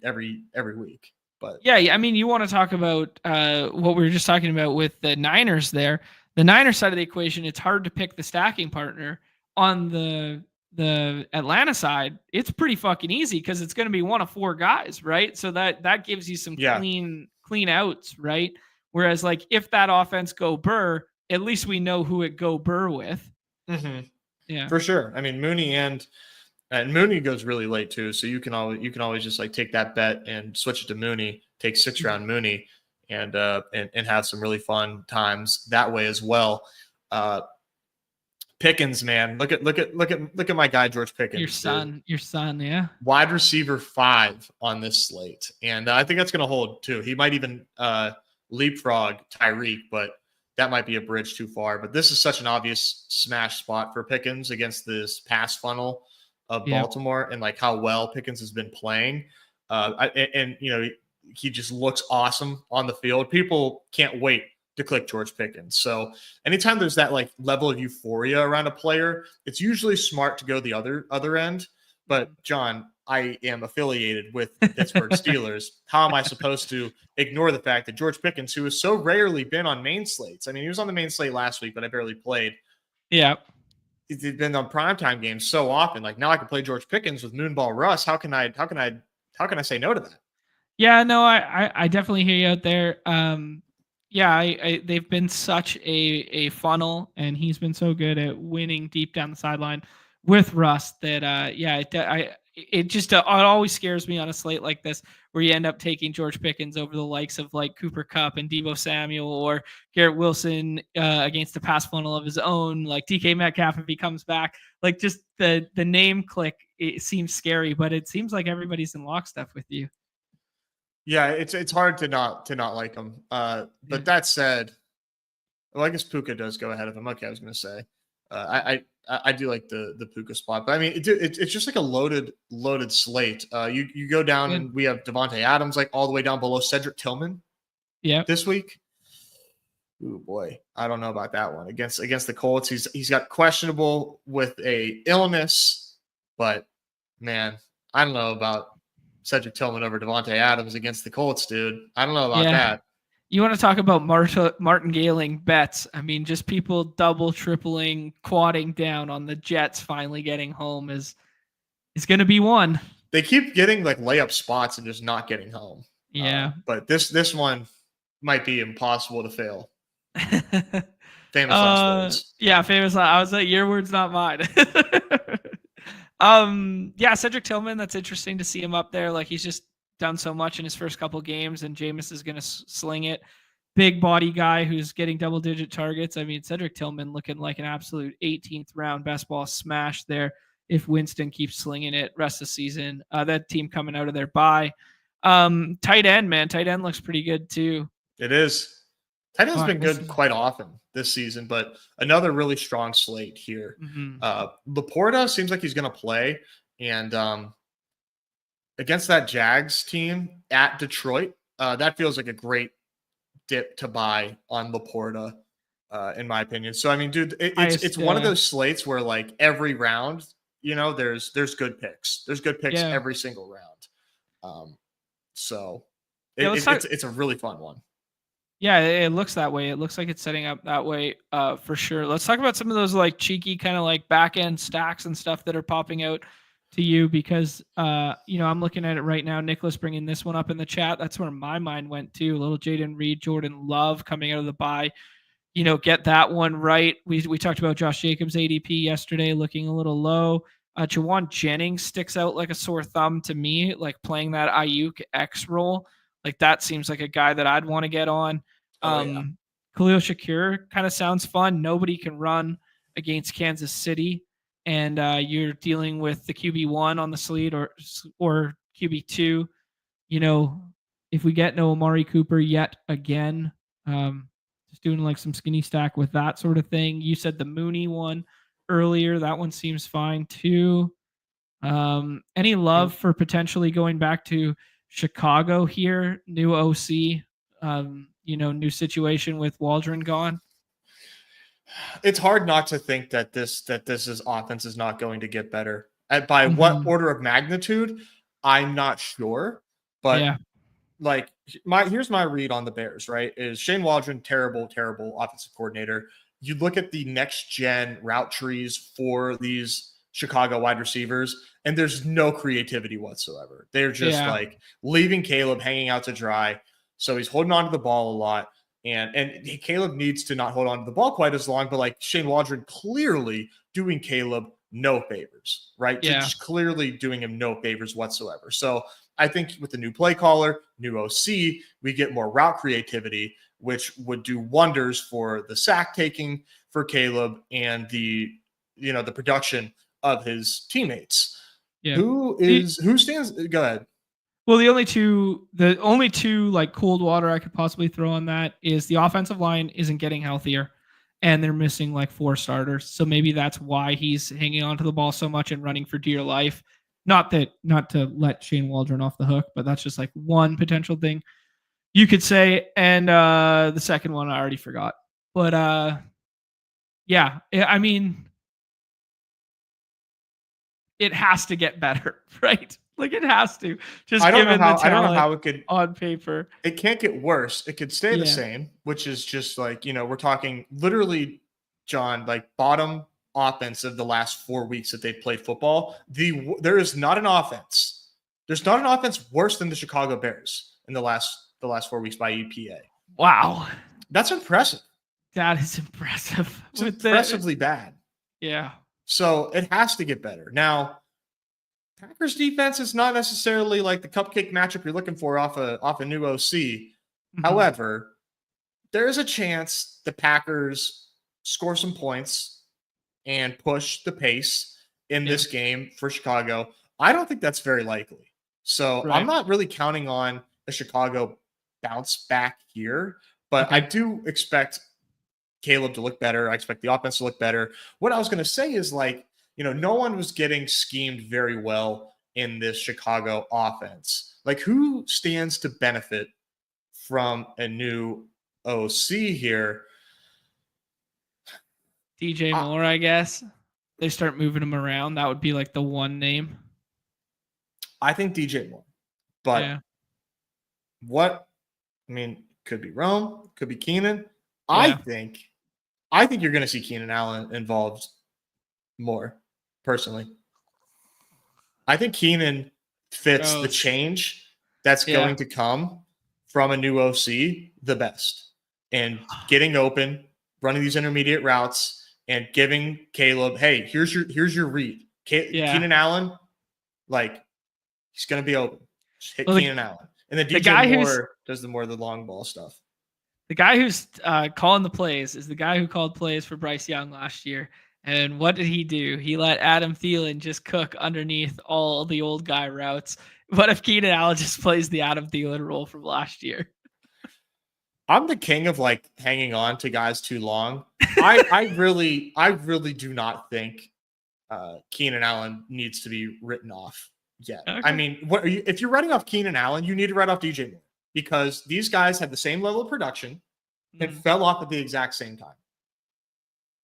Speaker 2: week. But
Speaker 1: yeah, I mean, you want to talk about what we were just talking about with the Niners there. The Niners side of the equation, it's hard to pick the stacking partner. On the Atlanta side, it's pretty fucking easy because it's going to be one of four guys, right? So that gives you some clean outs, right? Whereas like if that offense go Burr, at least we know who it go Burr with.
Speaker 2: Mm-hmm.
Speaker 1: Yeah,
Speaker 2: for sure. I mean, Mooney and Mooney goes really late too, so you can always just like take that bet and switch it to Mooney, take 6th round Mooney, and have some really fun times that way as well. Pickens, man, look at my guy George Pickens.
Speaker 1: Your son, yeah.
Speaker 2: Wide receiver 5 on this slate, and I think that's going to hold too. He might even leapfrog Tyreek, but that might be a bridge too far. But this is such an obvious smash spot for Pickens against this pass funnel of Baltimore and like how well Pickens has been playing. He just looks awesome on the field. People can't wait to click George Pickens. So anytime there's that like level of euphoria around a player, it's usually smart to go the other end. But John, I am affiliated with the Pittsburgh Steelers. How am I supposed to ignore the fact that George Pickens, who has so rarely been on main slates? I mean, he was on the main slate last week, but I barely played.
Speaker 1: Yeah.
Speaker 2: He's been on primetime games so often. Like now I can play George Pickens with Moonball Russ. How can I say no to that?
Speaker 1: Yeah, no, I definitely hear you out there. They've been such a funnel, and he's been so good at winning deep down the sideline with Russ that it always scares me on a slate like this where you end up taking George Pickens over the likes of like Cooper Kupp and Deebo Samuel or Garrett Wilson against the pass funnel of his own, like DK Metcalf if he comes back. Like just the name click, it seems scary, but it seems like everybody's in lockstep with you.
Speaker 2: Yeah, it's hard to not like him. But that said, well, I guess Puka does go ahead of him. Okay, I was going to say, I do like the Puka spot, but I mean, it's just like a loaded slate. You go down and we have Devontae Adams like all the way down below Cedric Tillman.
Speaker 1: Yeah,
Speaker 2: this week. Ooh boy, I don't know about that one against the Colts. He's got questionable with a illness, but man, I don't know about Cedric Tillman over Devontae Adams against the Colts, dude. I don't know about
Speaker 1: Yeah.
Speaker 2: that.
Speaker 1: You want to talk about martingale bets? I mean, just people double, tripling, quadding down on the Jets finally getting home is going to be one.
Speaker 2: They keep getting like layup spots and just not getting home.
Speaker 1: Yeah.
Speaker 2: But this one might be impossible to fail. Famous last words.
Speaker 1: Yeah, famous. I was like, your words, not mine. Yeah, Cedric Tillman. That's interesting to see him up there. Like he's just done so much in his first couple games, and Jameis is going to sling it. Big body guy who's getting double-digit targets. I mean, Cedric Tillman looking like an absolute 18th round best ball smash there. If Winston keeps slinging it rest of the season, that team coming out of their bye. Tight end, man. Tight end looks pretty good too.
Speaker 2: It is. Tight end's been good quite often this season, but another really strong slate here.
Speaker 1: Mm-hmm.
Speaker 2: Laporta seems like he's going to play, and against that Jags team at Detroit, that feels like a great dip to buy on Laporta, in my opinion. So I mean, dude, it's one of those slates where like every round, there's good picks. There's good picks every single round. So it's a really fun one.
Speaker 1: Yeah, it looks that way. It looks like it's setting up that way for sure. Let's talk about some of those like cheeky kind of like back end stacks and stuff that are popping out to you because I'm looking at it right now. Nicholas bringing this one up in the chat. That's where my mind went to. A little Jaden Reed, Jordan Love coming out of the bye. Get that one right. We talked about Josh Jacobs' ADP yesterday, looking a little low. Jawan Jennings sticks out like a sore thumb to me, like playing that Ayuk X role. Like that seems like a guy that I'd want to get on. Khalil Shakir kind of sounds fun. Nobody can run against Kansas City, and you're dealing with the QB1 on the slate or QB2. If we get no Amari Cooper yet again, just doing like some skinny stack with that sort of thing. You said the Mooney one earlier. That one seems fine too. Any love for potentially going back to Chicago here? New OC, new situation with Waldron gone.
Speaker 2: It's hard not to think that this offense is not going to get better. By what order of magnitude, I'm not sure. But like here's my read on the Bears, right? Is Shane Waldron terrible offensive coordinator. You look at the next gen route trees for these Chicago wide receivers, and there's no creativity whatsoever. They're just like leaving Caleb hanging out to dry. So he's holding on to the ball a lot. And Caleb needs to not hold on to the ball quite as long, but like Shane Waldron clearly doing Caleb no favors, right?
Speaker 1: Yeah.
Speaker 2: Just clearly doing him no favors whatsoever. So I think with the new play caller, new OC, we get more route creativity, which would do wonders for the sack taking for Caleb and the production of his teammates.
Speaker 1: Yeah.
Speaker 2: Who stands? Go ahead.
Speaker 1: Well, the only two like cold water I could possibly throw on that is the offensive line isn't getting healthier and they're missing like 4 starters. So maybe that's why he's hanging onto the ball so much and running for dear life. Not to let Shane Waldron off the hook, but that's just like one potential thing you could say. And the second one I already forgot. But yeah, I mean, it has to get better, right? Like it has to.
Speaker 2: I don't know how it could
Speaker 1: on paper.
Speaker 2: It can't get worse. It could stay the same, which is just like, we're talking literally, John, like bottom offense of the last 4 weeks that they've played football. There is not an offense. There's not an offense worse than the Chicago Bears in the last 4 weeks by EPA.
Speaker 1: Wow.
Speaker 2: That's impressive.
Speaker 1: That is impressive.
Speaker 2: It's impressively bad.
Speaker 1: Yeah.
Speaker 2: So it has to get better. Now, Packers defense is not necessarily like the cupcake matchup you're looking for off a new OC. Mm-hmm. However, there is a chance the Packers score some points and push the pace in this game for Chicago. I don't think that's very likely. So I'm not really counting on a Chicago bounce back here, but I do expect Caleb to look better. I expect the offense to look better. What I was going to say is like, no one was getting schemed very well in this Chicago offense. Like, who stands to benefit from a new OC here.
Speaker 1: DJ Moore, I guess. They start moving him around. That would be like the one name.
Speaker 2: I think DJ Moore. But could be Rome, could be Keenan.
Speaker 1: Yeah.
Speaker 2: I think you're going to see Keenan Allen involved more, personally. I think Keenan fits the change that's going to come from a new OC the best. And getting open, running these intermediate routes, and giving Caleb, hey, here's your read. Keenan Allen, like, he's going to be open. Just hit Keenan Allen. And then DJ Moore does the long ball stuff.
Speaker 1: The guy who's calling the plays is the guy who called plays for Bryce Young last year. And what did he do? He let Adam Thielen just cook underneath all the old guy routes. What if Keenan Allen just plays the Adam Thielen role from last year?
Speaker 2: I'm the king of like hanging on to guys too long. I really do not think Keenan Allen needs to be written off yet. Okay. I mean, if you're writing off Keenan Allen, you need to write off DJ Moore, because these guys had the same level of production and fell off at the exact same time.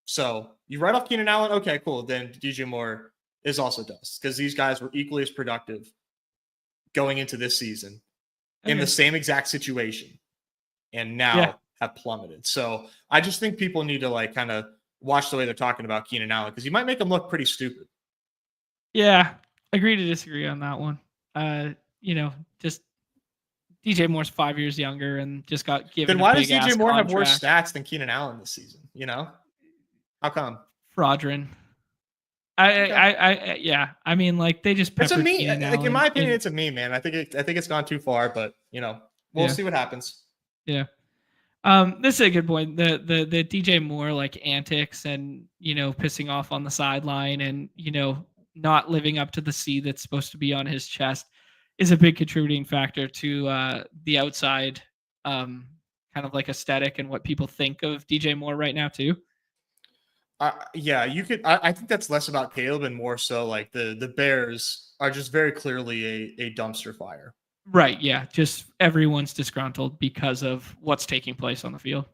Speaker 2: So you write off Keenan Allen, okay, cool. Then DJ Moore is also dust, because these guys were equally as productive going into this season in the same exact situation, and now have plummeted. So I just think people need to like kind of watch the way they're talking about Keenan Allen, because you might make them look pretty stupid.
Speaker 1: Yeah, agree to disagree on that one. Just DJ Moore's 5 years younger and just got given.
Speaker 2: Then why does DJ Moore have worse stats than Keenan Allen this season? You know, how come?
Speaker 1: Fraudulent. I mean, like, they just.
Speaker 2: It's a meme. Like, in my opinion, it's a meme, man. I think it's gone too far, but we'll see what happens.
Speaker 1: Yeah. This is a good point. The DJ Moore like antics and pissing off on the sideline and not living up to the C that's supposed to be on his chest is a big contributing factor to the outside kind of like aesthetic and what people think of DJ Moore right now too.
Speaker 2: You could. I think that's less about Caleb and more so like the Bears are just very clearly a dumpster fire.
Speaker 1: Right. Yeah. Just everyone's disgruntled because of what's taking place on the field.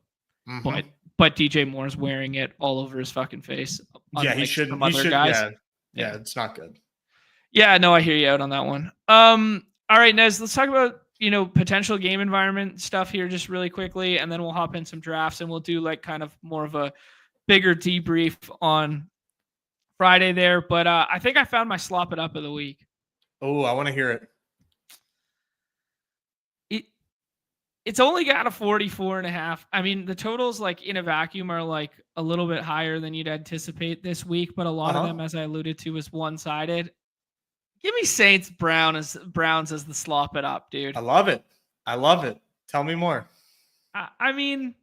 Speaker 1: Mm-hmm. But DJ Moore's wearing it all over his fucking face.
Speaker 2: Yeah, he shouldn't. Guys. Yeah, it's not good.
Speaker 1: Yeah, no, I hear you out on that one. All right, Nez, let's talk about potential game environment stuff here just really quickly, and then we'll hop in some drafts and we'll do like kind of more of a bigger debrief on Friday there. But I think I found my slop it up of the week.
Speaker 2: Oh, I want to hear it.
Speaker 1: It's only got a 44.5. I mean, the totals like in a vacuum are like a little bit higher than you'd anticipate this week, but a lot of them, as I alluded to, is one-sided. Give me Saints Browns as the slop it up, dude.
Speaker 2: I love it. Tell me more.
Speaker 1: I mean,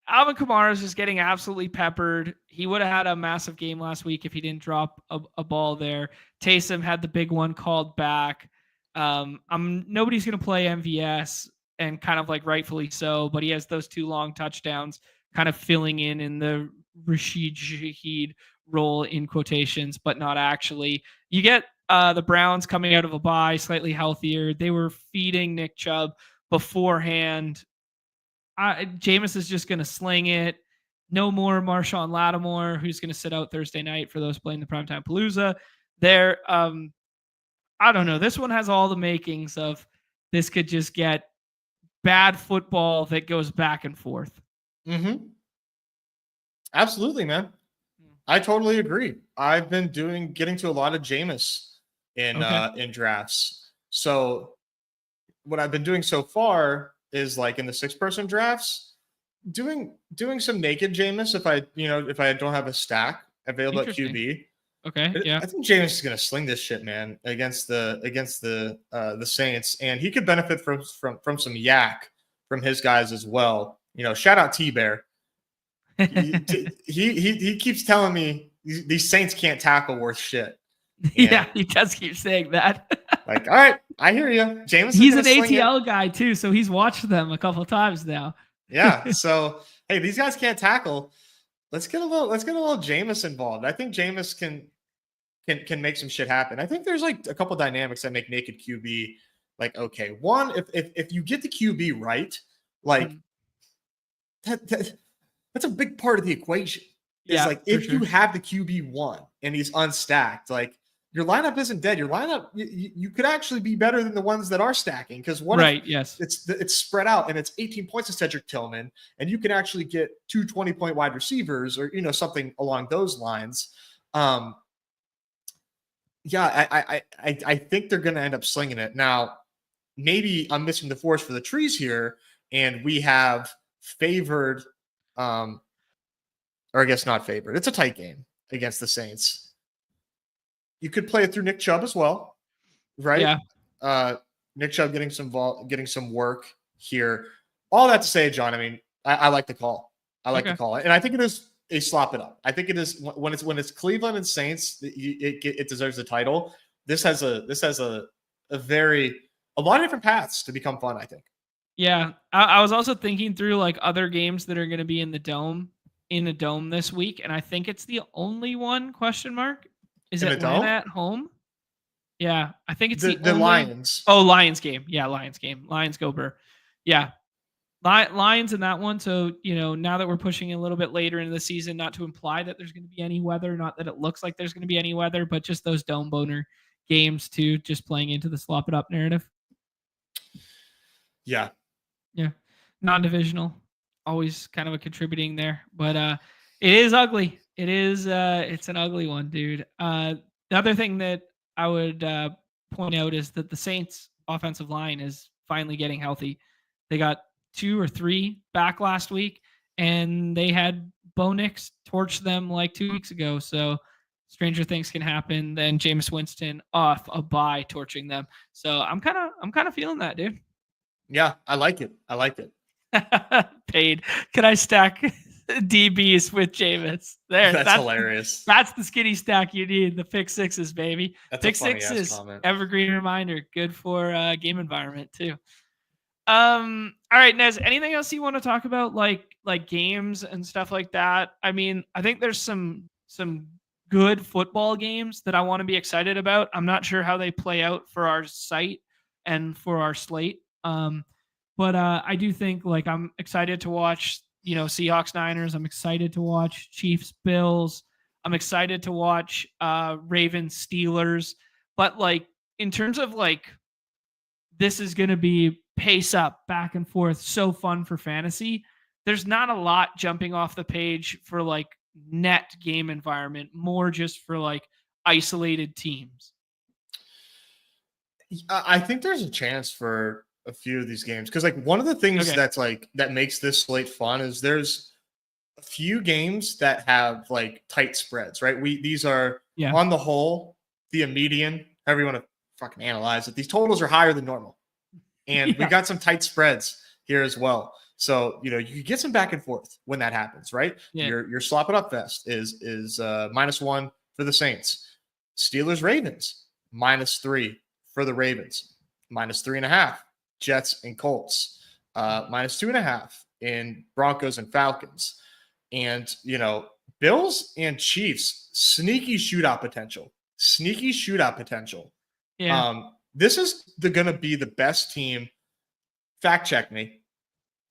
Speaker 1: Alvin Kamara is just getting absolutely peppered. He would have had a massive game last week if he didn't drop a ball there. Taysom had the big one called back. Nobody's going to play MVS, and kind of like rightfully so, but he has those 2 long touchdowns kind of filling in the Rashid Shaheed role in quotations, but not actually. You get the Browns coming out of a bye, slightly healthier. They were feeding Nick Chubb beforehand. Jameis is just going to sling it. No more Marshawn Lattimore, who's going to sit out Thursday night for those playing the Primetime Palooza. There, I don't know. This one has all the makings of this could just get bad football that goes back and forth.
Speaker 2: Mm-hmm. Absolutely, man. I totally agree. I've been getting to a lot of Jameis in drafts. So what I've been doing so far is like in the 6-person drafts, doing some naked Jameis if I don't have a stack available at QB.
Speaker 1: Okay. Yeah.
Speaker 2: I think Jameis is going to sling this shit, man, against the Saints, and he could benefit from some yak from his guys as well. Shout out T-Bear. he keeps telling me these Saints can't tackle worth shit. And
Speaker 1: yeah, he does keep saying that.
Speaker 2: Like, all right, I hear you, Jameis.
Speaker 1: He's an ATL guy too, so he's watched them a couple times now.
Speaker 2: Yeah. So hey, these guys can't tackle. Let's get a little Jameis involved. I think Jameis can make some shit happen. I think there's like a couple dynamics that make naked QB like okay. One, if you get the QB right, Like
Speaker 1: Mhm.
Speaker 2: that's a big part of the equation. Is
Speaker 1: Yeah,
Speaker 2: like
Speaker 1: for
Speaker 2: if you
Speaker 1: sure.
Speaker 2: have the QB1 and he's unstacked, like your lineup isn't dead. Your lineup, you could actually be better than the ones that are stacking. Because what if
Speaker 1: Right, yes.
Speaker 2: it's spread out and it's 18 points to Cedric Tillman, and you can actually get 2 20-point wide receivers or something along those lines. Yeah, I think they're going to end up slinging it. Now, maybe I'm missing the forest for the trees here, and we have favored, or I guess not favored. It's a tight game against the Saints. You could play it through Nick Chubb as well, right?
Speaker 1: Yeah.
Speaker 2: Nick Chubb getting some work here. All that to say, John. I mean, I like the call. I like the
Speaker 1: Okay.
Speaker 2: call, and I think it is a slop it up. I think it is when it's Cleveland and Saints. It deserves the title. This has a lot of different paths to become fun. I think
Speaker 1: Yeah. I was also thinking through like other games that are going to be in a dome this week, and I think it's the only one question mark. Is
Speaker 2: in the
Speaker 1: Atlanta
Speaker 2: dome,
Speaker 1: at home? Yeah, I think it's the
Speaker 2: the
Speaker 1: only.
Speaker 2: Lions.
Speaker 1: Oh, Lions game. Yeah, Lions game. Lions go Burr. Yeah, Lions in that one. So now that we're pushing a little bit later into the season, not to imply that there's going to be any weather, not that it looks like there's going to be any weather, but just those dome boner games too, just playing into the slop it up narrative.
Speaker 2: Yeah,
Speaker 1: Yeah, non-divisional, always kind of a contributing there, but it is ugly. It's an ugly one, dude. The other thing that I would point out is that the Saints' offensive line is finally getting healthy. They got 2 or 3 back last week, and they had Bo Nix torch them like 2 weeks ago. So stranger things can happen than Jameis Winston off a bye torching them. So I'm kind of feeling that, dude.
Speaker 2: yeah, I like it. I like it.
Speaker 1: Paid. Can I stack DBs with Jameis? There.
Speaker 2: That's hilarious.
Speaker 1: That's the skinny stack you need. The pick sixes, baby.
Speaker 2: That's a
Speaker 1: Pick
Speaker 2: funny ass
Speaker 1: sixes.
Speaker 2: comment.
Speaker 1: Evergreen reminder. Good for game environment too. All right, Nez. Anything else you want to talk about, like games and stuff like that? I mean, I think there's some good football games that I want to be excited about. I'm not sure how they play out for our site and for our slate. But I do think like I'm excited to watch, Seahawks Niners. I'm excited to watch Chiefs Bills. I'm excited to watch Ravens Steelers. But like in terms of like this is going to be pace up back and forth, so fun for fantasy. There's not a lot jumping off the page for like net game environment, more just for like isolated teams.
Speaker 2: I think there's a chance for a few of these games because like one of the things
Speaker 1: Okay.
Speaker 2: that's like that makes this slate fun is there's a few games that have like tight spreads, right? These are
Speaker 1: Yeah.
Speaker 2: on the whole, the median, however you want to fucking analyze it. These totals are higher than normal. And we
Speaker 1: Yeah.
Speaker 2: got some tight spreads here as well. So, you get some back and forth when that happens, right?
Speaker 1: Yeah.
Speaker 2: Your slop it up fest is -1 for the Saints. Steelers Ravens -3 for the Ravens. -3.5 Jets and Colts. -2.5 in Broncos and Falcons. And, Bills and Chiefs, sneaky shootout potential. Sneaky shootout potential.
Speaker 1: Yeah.
Speaker 2: This is going to be the best team. Fact check me.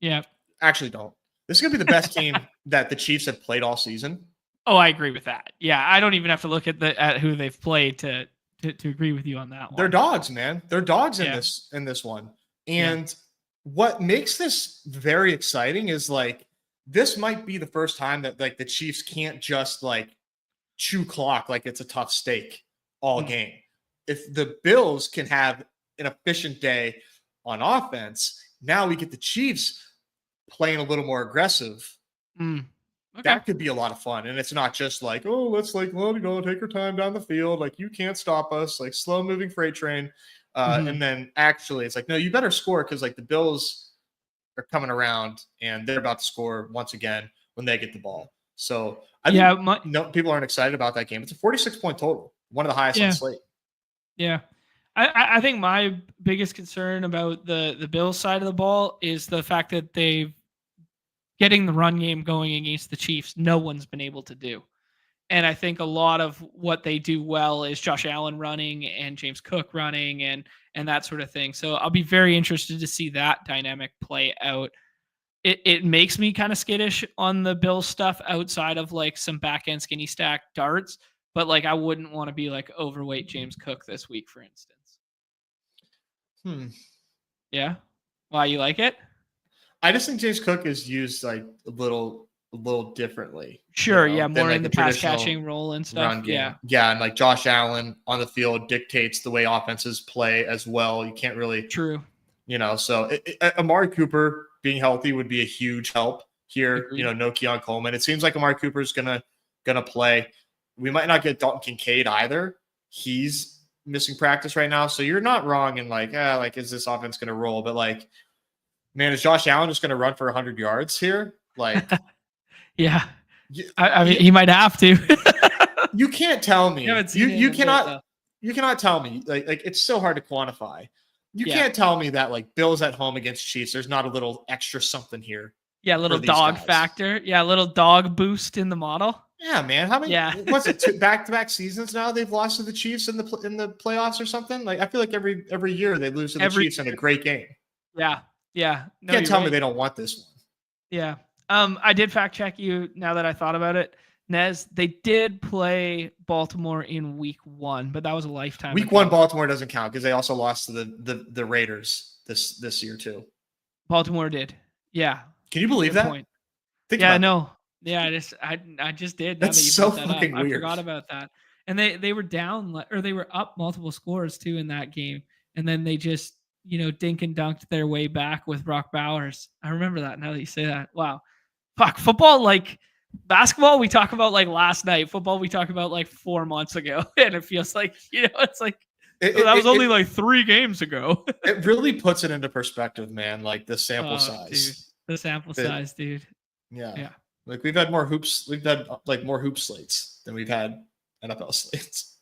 Speaker 1: Yeah.
Speaker 2: Actually, don't. This is going to be the best team that the Chiefs have played all season.
Speaker 1: Oh, I agree with that. Yeah, I don't even have to look at who they've played to agree with you on that one.
Speaker 2: They're dogs, man. They're dogs in
Speaker 1: Yeah.
Speaker 2: this one. And what makes this very exciting is like this might be the first time that like the Chiefs can't just like chew clock like it's a tough steak all game. If the Bills can have an efficient day on offense, now we get the Chiefs playing a little more aggressive.
Speaker 1: Okay.
Speaker 2: That could be a lot of fun. And it's not just like, oh, let's like, well, take our time down the field. Like, you can't stop us, like slow moving freight train. And then actually it's like, no, you better score because like the Bills are coming around and they're about to score once again when they get the ball. So I think no, people aren't excited about that game. It's a 46-point total, one of the highest on the slate.
Speaker 1: Yeah. I think my biggest concern about the Bills side of the ball is the fact that they've getting the run game going against the Chiefs, no one's been able to do. And I think a lot of what they do well is Josh Allen running and James Cook running and that sort of thing. So I'll be very interested to see that dynamic play out. it makes me kind of skittish on the Bills stuff outside of like some back end skinny stack darts, but like I wouldn't want to be like overweight James Cook this week, for instance. Yeah. Why, you like it?
Speaker 2: I just think James Cook is used like a little differently.
Speaker 1: Sure, yeah,
Speaker 2: Than
Speaker 1: more
Speaker 2: like
Speaker 1: in the
Speaker 2: the
Speaker 1: pass
Speaker 2: traditional
Speaker 1: catching role and stuff.
Speaker 2: run game.
Speaker 1: Yeah.
Speaker 2: Yeah, and like Josh Allen on the field dictates the way offenses play as well. You can't really
Speaker 1: True.
Speaker 2: So Amari Cooper being healthy would be a huge help here.
Speaker 1: Agreed.
Speaker 2: No Keon Coleman. It seems like Amari Cooper's gonna play. We might not get Dalton Kincaid either. He's missing practice right now. So you're not wrong in like, is this offense gonna roll? But like, man, is Josh Allen just gonna run for 100 yards here? Like,
Speaker 1: yeah. I mean, he might have to.
Speaker 2: You can't tell me. You cannot.
Speaker 1: Bit,
Speaker 2: you cannot tell me. Like it's so hard to quantify. You can't tell me that like Bills at home against Chiefs, there's not a little extra something here.
Speaker 1: Yeah, a little dog factor. Yeah, a little dog boost in the model.
Speaker 2: Yeah, man. How many? Yeah. What's it? Back-to-back seasons now they've lost to the Chiefs in the playoffs or something. Like I feel like every year they lose to the Chiefs in a great game.
Speaker 1: Yeah, yeah.
Speaker 2: No, you can't tell me they don't want this one.
Speaker 1: Yeah. I did fact check you now that I thought about it. Nez, they did play Baltimore in week 1, but that was a lifetime.
Speaker 2: Week 1 Baltimore doesn't count because they also lost to the Raiders this year too.
Speaker 1: Baltimore did. Yeah.
Speaker 2: Can you believe that?
Speaker 1: Point. Yeah, no. Yeah, I just did.
Speaker 2: That's so fucking weird.
Speaker 1: I forgot about that. And they were down, or they were up multiple scores too in that game. And then they just, dink and dunked their way back with Brock Bowers. I remember that now that you say that. Wow. Fuck, football, like basketball, we talk about like last night. Football, we talk about like 4 months ago. And it feels like, it's like, that was only like 3 games ago.
Speaker 2: It really puts it into perspective, man. Like the sample size.
Speaker 1: Dude, the sample size, dude.
Speaker 2: Yeah. Like we've had more hoops. We've had like more hoop slates than we've had NFL slates.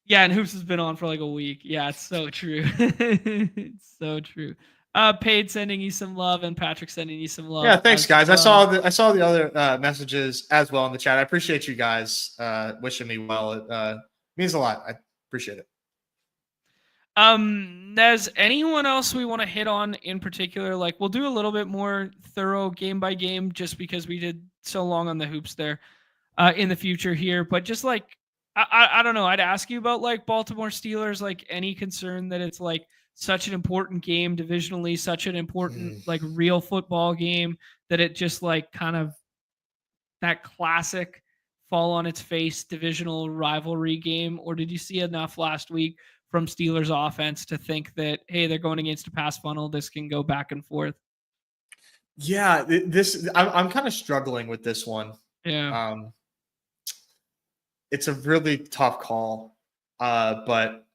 Speaker 1: Yeah, and hoops has been on for like a week. Yeah, it's so true. It's so true. Paid sending you some love, and Patrick sending you some love.
Speaker 2: Yeah, thanks, guys. Well. I saw the other messages as well in the chat. I appreciate you guys wishing me well. It means a lot. I appreciate it.
Speaker 1: Nez, anyone else we want to hit on in particular? Like, we'll do a little bit more thorough game by game, just because we did so long on the hoops there in the future here. But just like, I don't know. I'd ask you about like Baltimore Steelers. Like, any concern that it's like such an important game divisionally, such an important like real football game, that it just like kind of that classic fall on its face divisional rivalry game? Or did you see enough last week from Steelers offense to think that, hey, they're going against a pass funnel, this can go back and forth?
Speaker 2: Yeah, I'm kind of struggling with this one.
Speaker 1: Yeah.
Speaker 2: It's a really tough call. But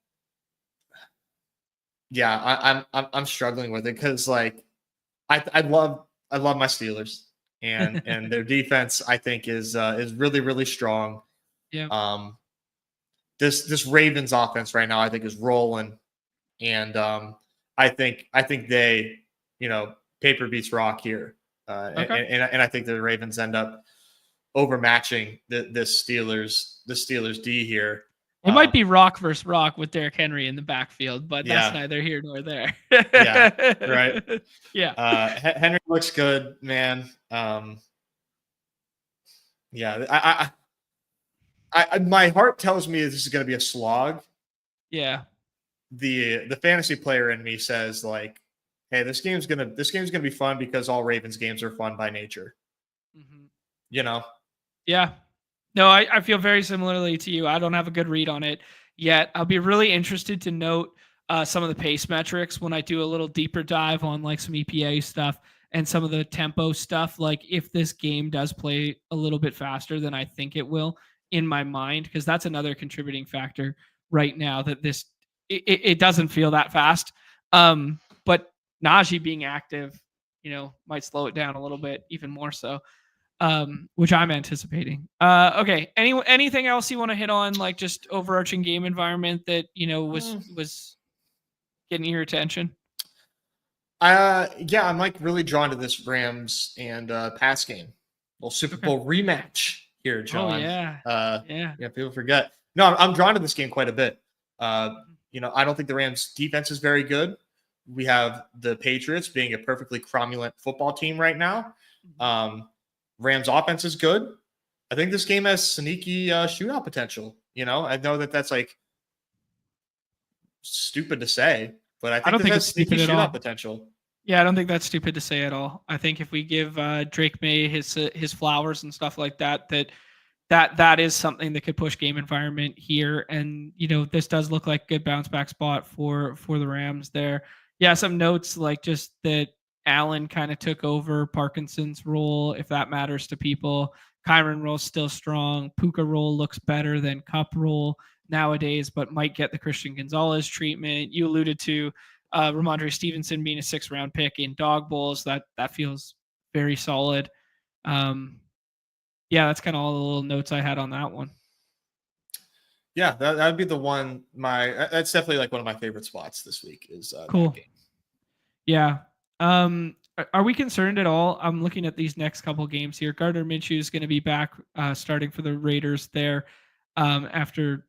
Speaker 2: yeah, I'm struggling with it because like I love my Steelers and their defense I think is really, really strong.
Speaker 1: Yeah.
Speaker 2: This Ravens offense right now I think is rolling, and I think they paper beats rock here,
Speaker 1: Okay.
Speaker 2: and I think the Ravens end up overmatching the Steelers D here.
Speaker 1: It might be rock versus rock with Derrick Henry in the backfield, but that's neither here nor there.
Speaker 2: Yeah, right.
Speaker 1: Yeah.
Speaker 2: Henry looks good, man. Yeah, I my heart tells me this is going to be a slog.
Speaker 1: Yeah.
Speaker 2: The fantasy player in me says like, hey, this game's gonna be fun because all Ravens games are fun by nature.
Speaker 1: Mm-hmm.
Speaker 2: Yeah.
Speaker 1: No, I feel very similarly to you. I don't have a good read on it yet. I'll be really interested to note some of the pace metrics when I do a little deeper dive on like some EPA stuff and some of the tempo stuff. Like if this game does play a little bit faster than I think it will in my mind, because that's another contributing factor right now, that it doesn't feel that fast. But Najee being active, might slow it down a little bit, even more so. Which I'm anticipating. Okay. Anything else you want to hit on, like just overarching game environment that was getting your attention?
Speaker 2: Yeah, I'm like really drawn to this Rams and pass game. Little Super Bowl rematch here, John.
Speaker 1: Oh yeah.
Speaker 2: Yeah. People forget. No, I'm drawn to this game quite a bit. I don't think the Rams defense is very good. we have the Patriots being a perfectly cromulent football team right now. Rams offense is good. I think this game has sneaky shootout potential. I know that that's like stupid to say, but I
Speaker 1: I
Speaker 2: think
Speaker 1: don't
Speaker 2: this
Speaker 1: think
Speaker 2: has
Speaker 1: it's
Speaker 2: sneaky
Speaker 1: stupid at
Speaker 2: shootout
Speaker 1: all.
Speaker 2: potential.
Speaker 1: Yeah, I don't think that's stupid to say at all. I think if we give Drake May his flowers and stuff like that, that is something that could push game environment here. And this does look like a good bounce back spot for the Rams there. Yeah, some notes like just that Allen kind of took over Parkinson's role, if that matters to people. Kyron roll still strong. Puka roll looks better than Cup roll nowadays, but might get the Christian Gonzalez treatment. You alluded to Ramondre Stevenson being a 6th-round pick in dog bowls. That feels very solid. Yeah, that's kind of all the little notes I had on that one.
Speaker 2: Yeah, that'd be the one. That's definitely like one of my favorite spots this week is
Speaker 1: Cool.
Speaker 2: that game.
Speaker 1: Yeah. Are we concerned at all? I'm looking at these next couple games here. Gardner Minshew is going to be back starting for the Raiders there after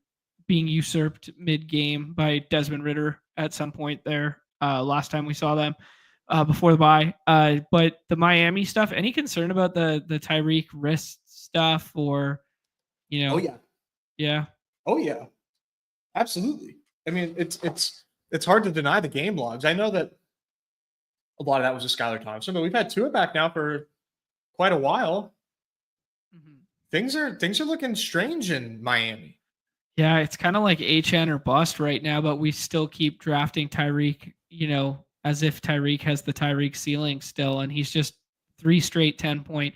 Speaker 1: being usurped mid-game by Desmond Ridder at some point there last time we saw them before the bye. But the Miami stuff, any concern about the Tyreek wrist stuff or,
Speaker 2: Oh, yeah.
Speaker 1: Yeah.
Speaker 2: Oh, yeah. Absolutely. I mean, it's hard to deny the game logs. I know that a lot of that was a Skylar Thompson, but we've had Tua back now for quite a while. Things are looking strange in Miami.
Speaker 1: Yeah, it's kind of like HN or bust right now, but we still keep drafting Tyreek, as if Tyreek has the Tyreek ceiling still, and he's just 3 straight 10-point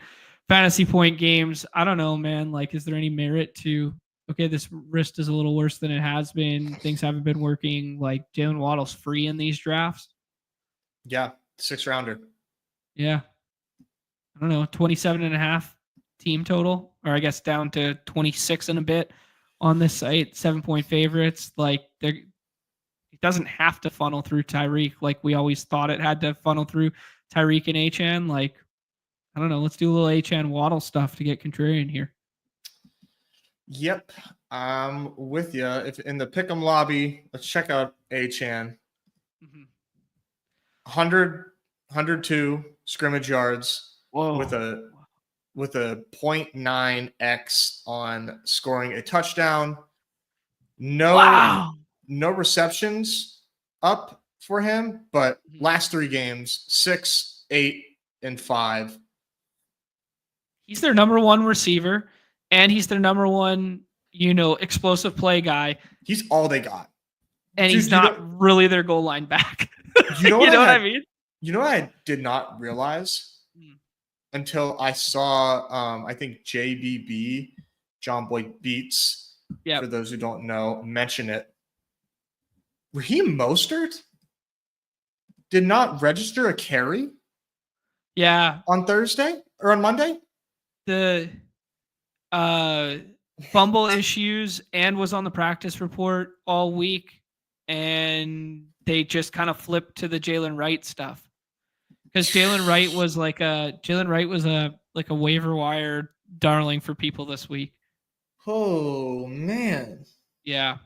Speaker 1: fantasy point games. I don't know, man. Like, is there any merit to, okay, this wrist is a little worse than it has been. Things haven't been working. Like, Jalen Waddle's free in these drafts.
Speaker 2: Yeah, 6th-rounder.
Speaker 1: Yeah. I don't know, 27.5 team total, or I guess down to 26 and a bit on this site, 7-point favorites. Like, it doesn't have to funnel through Tyreek like we always thought it had to funnel through Tyreek and HN. Like, I don't know, let's do a little HN Waddle stuff to get contrarian here.
Speaker 2: Yep, I'm with you. If in the pick'em lobby, let's check out HN. 102 scrimmage yards.
Speaker 1: Whoa.
Speaker 2: with a 0.9x on scoring a touchdown. No receptions up for him, but last 3 games, 6, 8, and 5.
Speaker 1: He's their number 1 receiver, and he's their number 1, explosive play guy.
Speaker 2: He's all they got.
Speaker 1: And he's not really their goal line back. You know what I mean?
Speaker 2: You know what I did not realize until I saw, I think JBB, John Boy Beats, for those who don't know, mention it. Raheem Mostert did not register a carry.
Speaker 1: Yeah.
Speaker 2: On Thursday or on Monday?
Speaker 1: The fumble issues and was on the practice report all week. And they just kind of flipped to the Jalen Wright stuff. Because Jalen Wright was a waiver wire darling for people this week.
Speaker 2: Oh man.
Speaker 1: Yeah.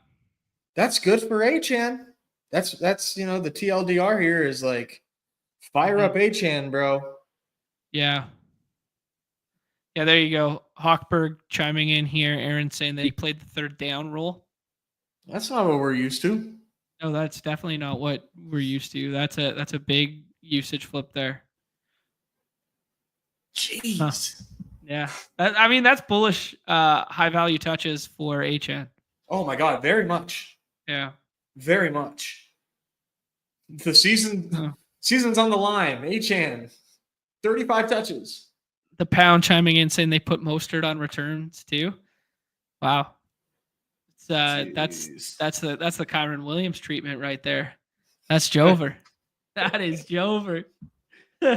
Speaker 2: That's good for HN. That's the TLDR here is like fire up HN, bro.
Speaker 1: Yeah. Yeah, there you go. Hochberg chiming in here. Aaron saying that he played the 3rd down role.
Speaker 2: That's not what we're used to.
Speaker 1: No, that's definitely not what we're used to. That's a big usage flip there.
Speaker 2: Jeez.
Speaker 1: Huh. Yeah. That's bullish high value touches for HN.
Speaker 2: Oh my God, very much.
Speaker 1: Yeah.
Speaker 2: Very much. The season's on the line. HN. 35 touches.
Speaker 1: The pound chiming in saying they put Mostert on returns too. Wow. That's the Kyron Williams treatment right there. That's Jover. That is Jover. All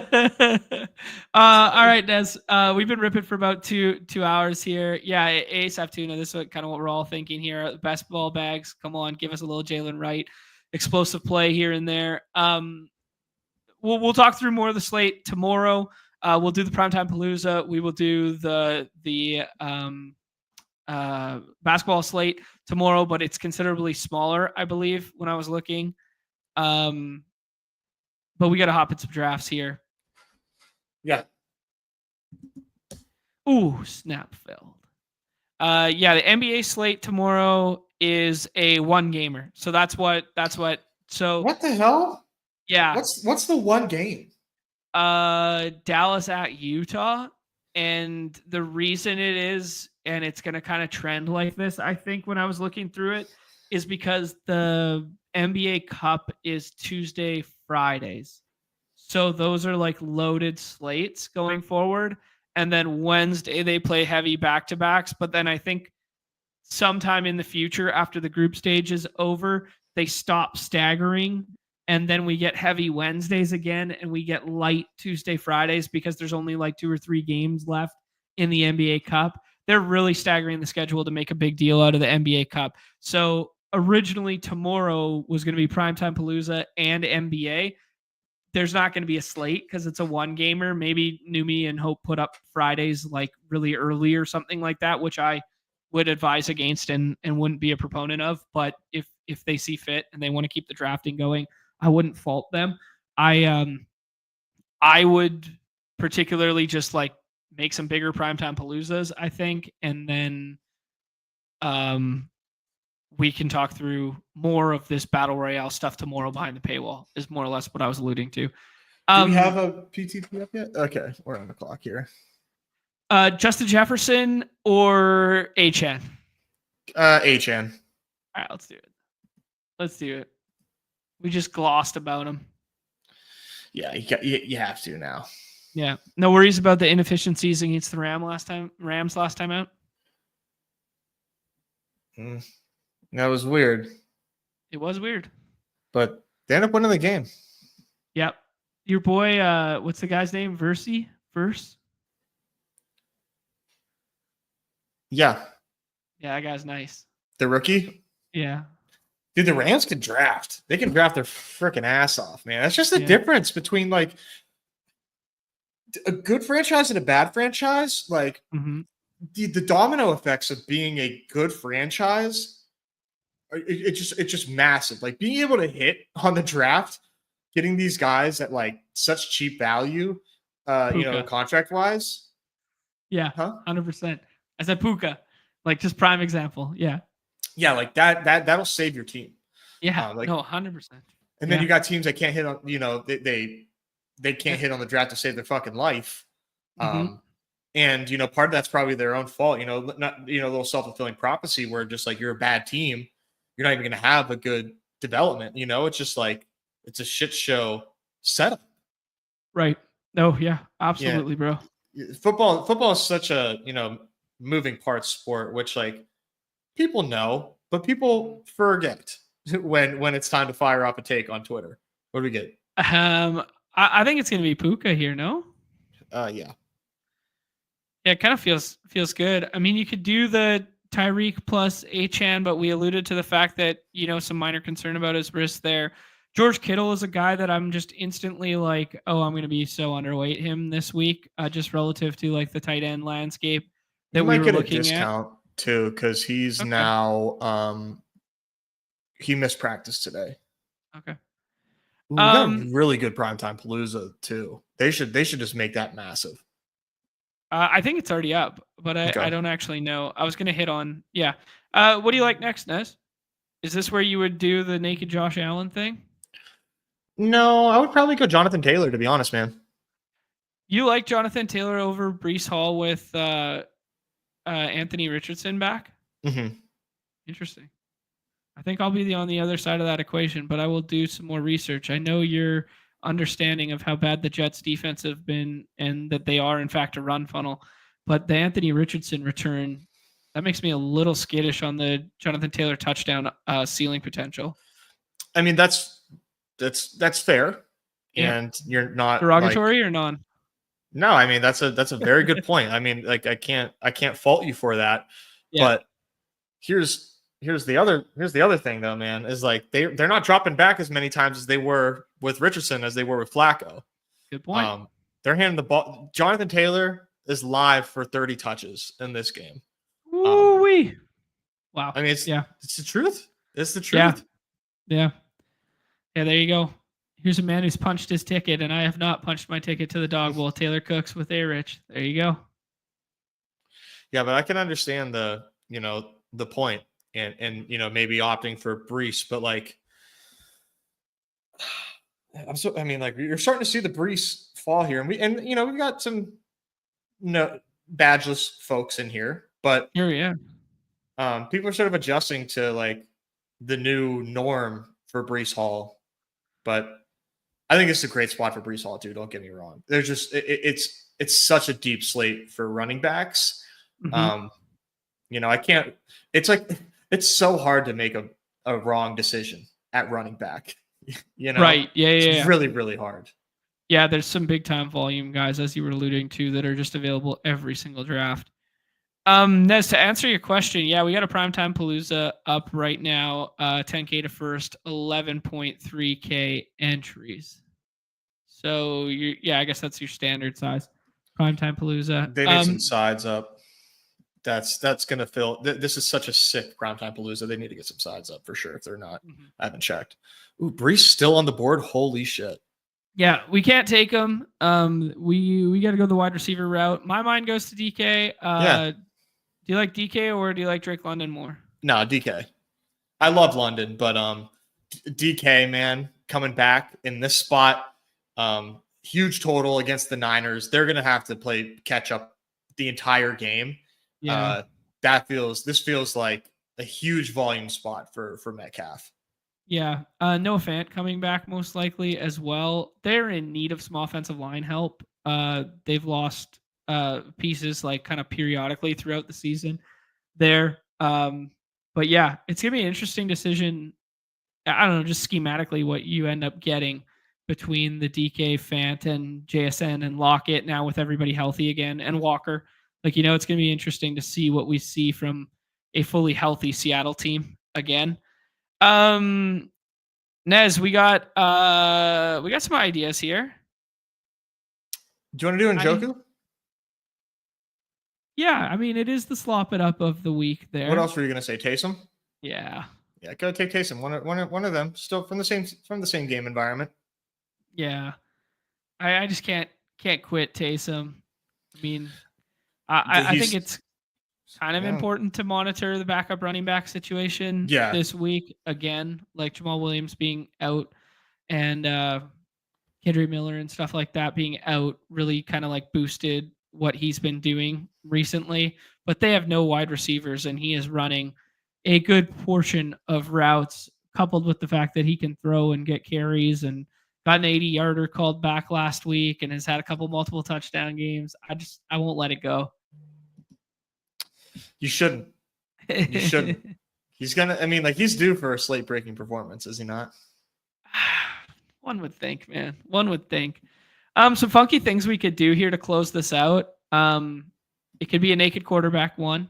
Speaker 1: right, Nez. We've been ripping for about two hours here. Yeah, ASAP Tuna. This is kind of what we're all thinking here. Best ball bags. Come on, give us a little Jalen Wright, explosive play here and there. We'll talk through more of the slate tomorrow. We'll do the primetime palooza. We will do the basketball slate tomorrow, but it's considerably smaller, I believe, when I was looking. but we got to hop at some drafts here.
Speaker 2: Yeah.
Speaker 1: Ooh, snap filled. Yeah, the NBA slate tomorrow is a 1-gamer. So that's what. So
Speaker 2: what the hell?
Speaker 1: Yeah.
Speaker 2: What's the one game?
Speaker 1: Dallas at Utah, and the reason it is, and it's going to kind of trend like this, I think, when I was looking through it, is because the NBA Cup is Tuesday, Fridays. So those are like loaded slates going forward. And then Wednesday they play heavy back-to-backs. But then I think sometime in the future, after the group stage is over, they stop staggering. And then we get heavy Wednesdays again, and we get light Tuesday, Fridays, because there's only like 2 or 3 games left in the NBA Cup. They're really staggering the schedule to make a big deal out of the NBA Cup. So originally tomorrow was going to be Primetime Palooza and NBA. There's not going to be a slate because it's a 1-gamer. Maybe Numi and Hope put up Fridays like really early or something like that, which I would advise against and wouldn't be a proponent of. But if they see fit and they want to keep the drafting going, I wouldn't fault them. I would particularly just like make some bigger primetime paloozas, I think, and then we can talk through more of this battle royale stuff tomorrow behind the paywall, is more or less what I was alluding to.
Speaker 2: Do we have a PTP up yet? Okay, we're on the clock here.
Speaker 1: Justin Jefferson or Achan?
Speaker 2: Achan.
Speaker 1: All right, let's do it. We just glossed about him.
Speaker 2: Yeah, you have to now.
Speaker 1: Yeah, no worries about the inefficiencies against the Rams last time out.
Speaker 2: That was weird.
Speaker 1: It was weird,
Speaker 2: but they ended up winning the game.
Speaker 1: Yep. Your boy, what's the guy's name? Verse?
Speaker 2: Yeah.
Speaker 1: Yeah, that guy's nice.
Speaker 2: The rookie?
Speaker 1: Yeah.
Speaker 2: Dude, the Rams can draft. They can draft their freaking ass off, man. That's just the difference between like a good franchise and a bad franchise. Like the domino effects of being a good franchise, it's just massive. Like being able to hit on the draft, getting these guys at like such cheap value, contract wise.
Speaker 1: Yeah, 100%. I said Puka, like just prime example. Yeah.
Speaker 2: Yeah, like that'll save your team.
Speaker 1: Yeah, no, 100%.
Speaker 2: And then you got teams that can't hit on, they can't hit on the draft to save their fucking life. And part of that's probably their own fault. Not a little self-fulfilling prophecy where just like you're a bad team, you're not even going to have a good development. It's just like it's a shit show setup.
Speaker 1: Right. No, yeah, absolutely, bro.
Speaker 2: Football is such a moving parts sport, which like people know, but people forget when it's time to fire off a take on Twitter. What do we get?
Speaker 1: I think it's gonna be Puka here. No.
Speaker 2: Yeah.
Speaker 1: Yeah, it kind of feels good. I mean, you could do the Tyreek plus Achan, but we alluded to the fact that some minor concern about his wrist there. George Kittle is a guy that I'm just instantly like, oh, I'm going to be so underweight him this week, just relative to like the tight end landscape that we were looking at.
Speaker 2: He might get a discount too because he's now he missed practice today.
Speaker 1: Okay.
Speaker 2: We got a really good primetime Palooza too. They should just make that massive.
Speaker 1: I think it's already up, but I don't actually know. I was going to hit on, yeah. What do you like next, Nez? Is this where you would do the naked Josh Allen thing?
Speaker 2: No, I would probably go Jonathan Taylor, to be honest, man.
Speaker 1: You like Jonathan Taylor over Breece Hall with Anthony Richardson back?
Speaker 2: Mm-hmm.
Speaker 1: Interesting. I think I'll be on the other side of that equation, but I will do some more research. I know your understanding of how bad the Jets defense have been and that they are, in fact, a run funnel. But the Anthony Richardson return, that makes me a little skittish on the Jonathan Taylor touchdown ceiling potential.
Speaker 2: I mean, that's fair.
Speaker 1: Yeah.
Speaker 2: And you're not
Speaker 1: derogatory or non?
Speaker 2: No, I mean that's a very good point. I mean, like I can't fault you for that. Yeah. But here's the other thing though, man, is like they're not dropping back as many times as they were with Richardson as they were with Flacco.
Speaker 1: Good point.
Speaker 2: They're handing the ball. Jonathan Taylor is live for 30 touches in this game.
Speaker 1: Ooh-wee. Wow.
Speaker 2: I mean, it's the truth. It's the truth.
Speaker 1: Yeah. Yeah, there you go. Here's a man who's punched his ticket, and I have not punched my ticket to the dog bowl. Taylor Cooks with A-Rich. There you go.
Speaker 2: Yeah, but I can understand the point and maybe opting for Brees, but like you're starting to see the Brees fall here, and we've got some badgeless folks in here, but
Speaker 1: yeah.
Speaker 2: People are sort of adjusting to like the new norm for Brees Hall, but I think it's a great spot for Brees Hall too. Don't get me wrong. There's just it's such a deep slate for running backs.
Speaker 1: Mm-hmm.
Speaker 2: I can't. It's like it's so hard to make a wrong decision at running back.
Speaker 1: Right? Yeah.
Speaker 2: It's really, really hard.
Speaker 1: Yeah, there's some big time volume guys, as you were alluding to, that are just available every single draft. Nez, to answer your question, yeah, we got a primetime Palooza up right now, 10K to first, 11.3K entries. So I guess that's your standard size primetime Palooza.
Speaker 2: They need some sides up. That's gonna fill. This is such a sick primetime Palooza. They need to get some sides up for sure. If they're not, I haven't checked. Ooh, Brees still on the board. Holy shit.
Speaker 1: Yeah, we can't take him. We got to go the wide receiver route. My mind goes to DK.
Speaker 2: Yeah.
Speaker 1: Do you like DK or do you like Drake London more?
Speaker 2: No, DK. I love London, but DK, man, coming back in this spot, huge total against the Niners. They're gonna have to play catch up the entire game.
Speaker 1: Yeah.
Speaker 2: This feels like a huge volume spot for Metcalf.
Speaker 1: Yeah. Noah Fant coming back most likely as well. They're in need of some offensive line help. They've lost pieces like kind of periodically throughout the season there. But yeah, it's gonna be an interesting decision. I don't know, just schematically what you end up getting between the DK, Fant, and JSN and Lockett now with everybody healthy again, and Walker. Like, it's gonna be interesting to see what we see from a fully healthy Seattle team again. Nez, we got some ideas here.
Speaker 2: Do you want to do Njoku?
Speaker 1: Yeah, I mean, it is the slop it up of the week there.
Speaker 2: What else were you going to say? Taysom?
Speaker 1: Yeah.
Speaker 2: Yeah, go take Taysom. One of them, still from the same game environment.
Speaker 1: Yeah. I just can't quit Taysom. I mean, I think it's kind of important to monitor the backup running back situation this week again, like Jamal Williams being out and Kendry Miller and stuff like that being out really kind of like boosted what he's been doing recently. But they have no wide receivers, and he is running a good portion of routes, coupled with the fact that he can throw and get carries, and got an 80-yarder called back last week and has had a couple multiple touchdown games. I won't let it go.
Speaker 2: You shouldn't. You shouldn't. He's he's due for a slate breaking performance, is he not?
Speaker 1: One would think, man. One would think. Some funky things we could do here to close this out. It could be a naked quarterback one.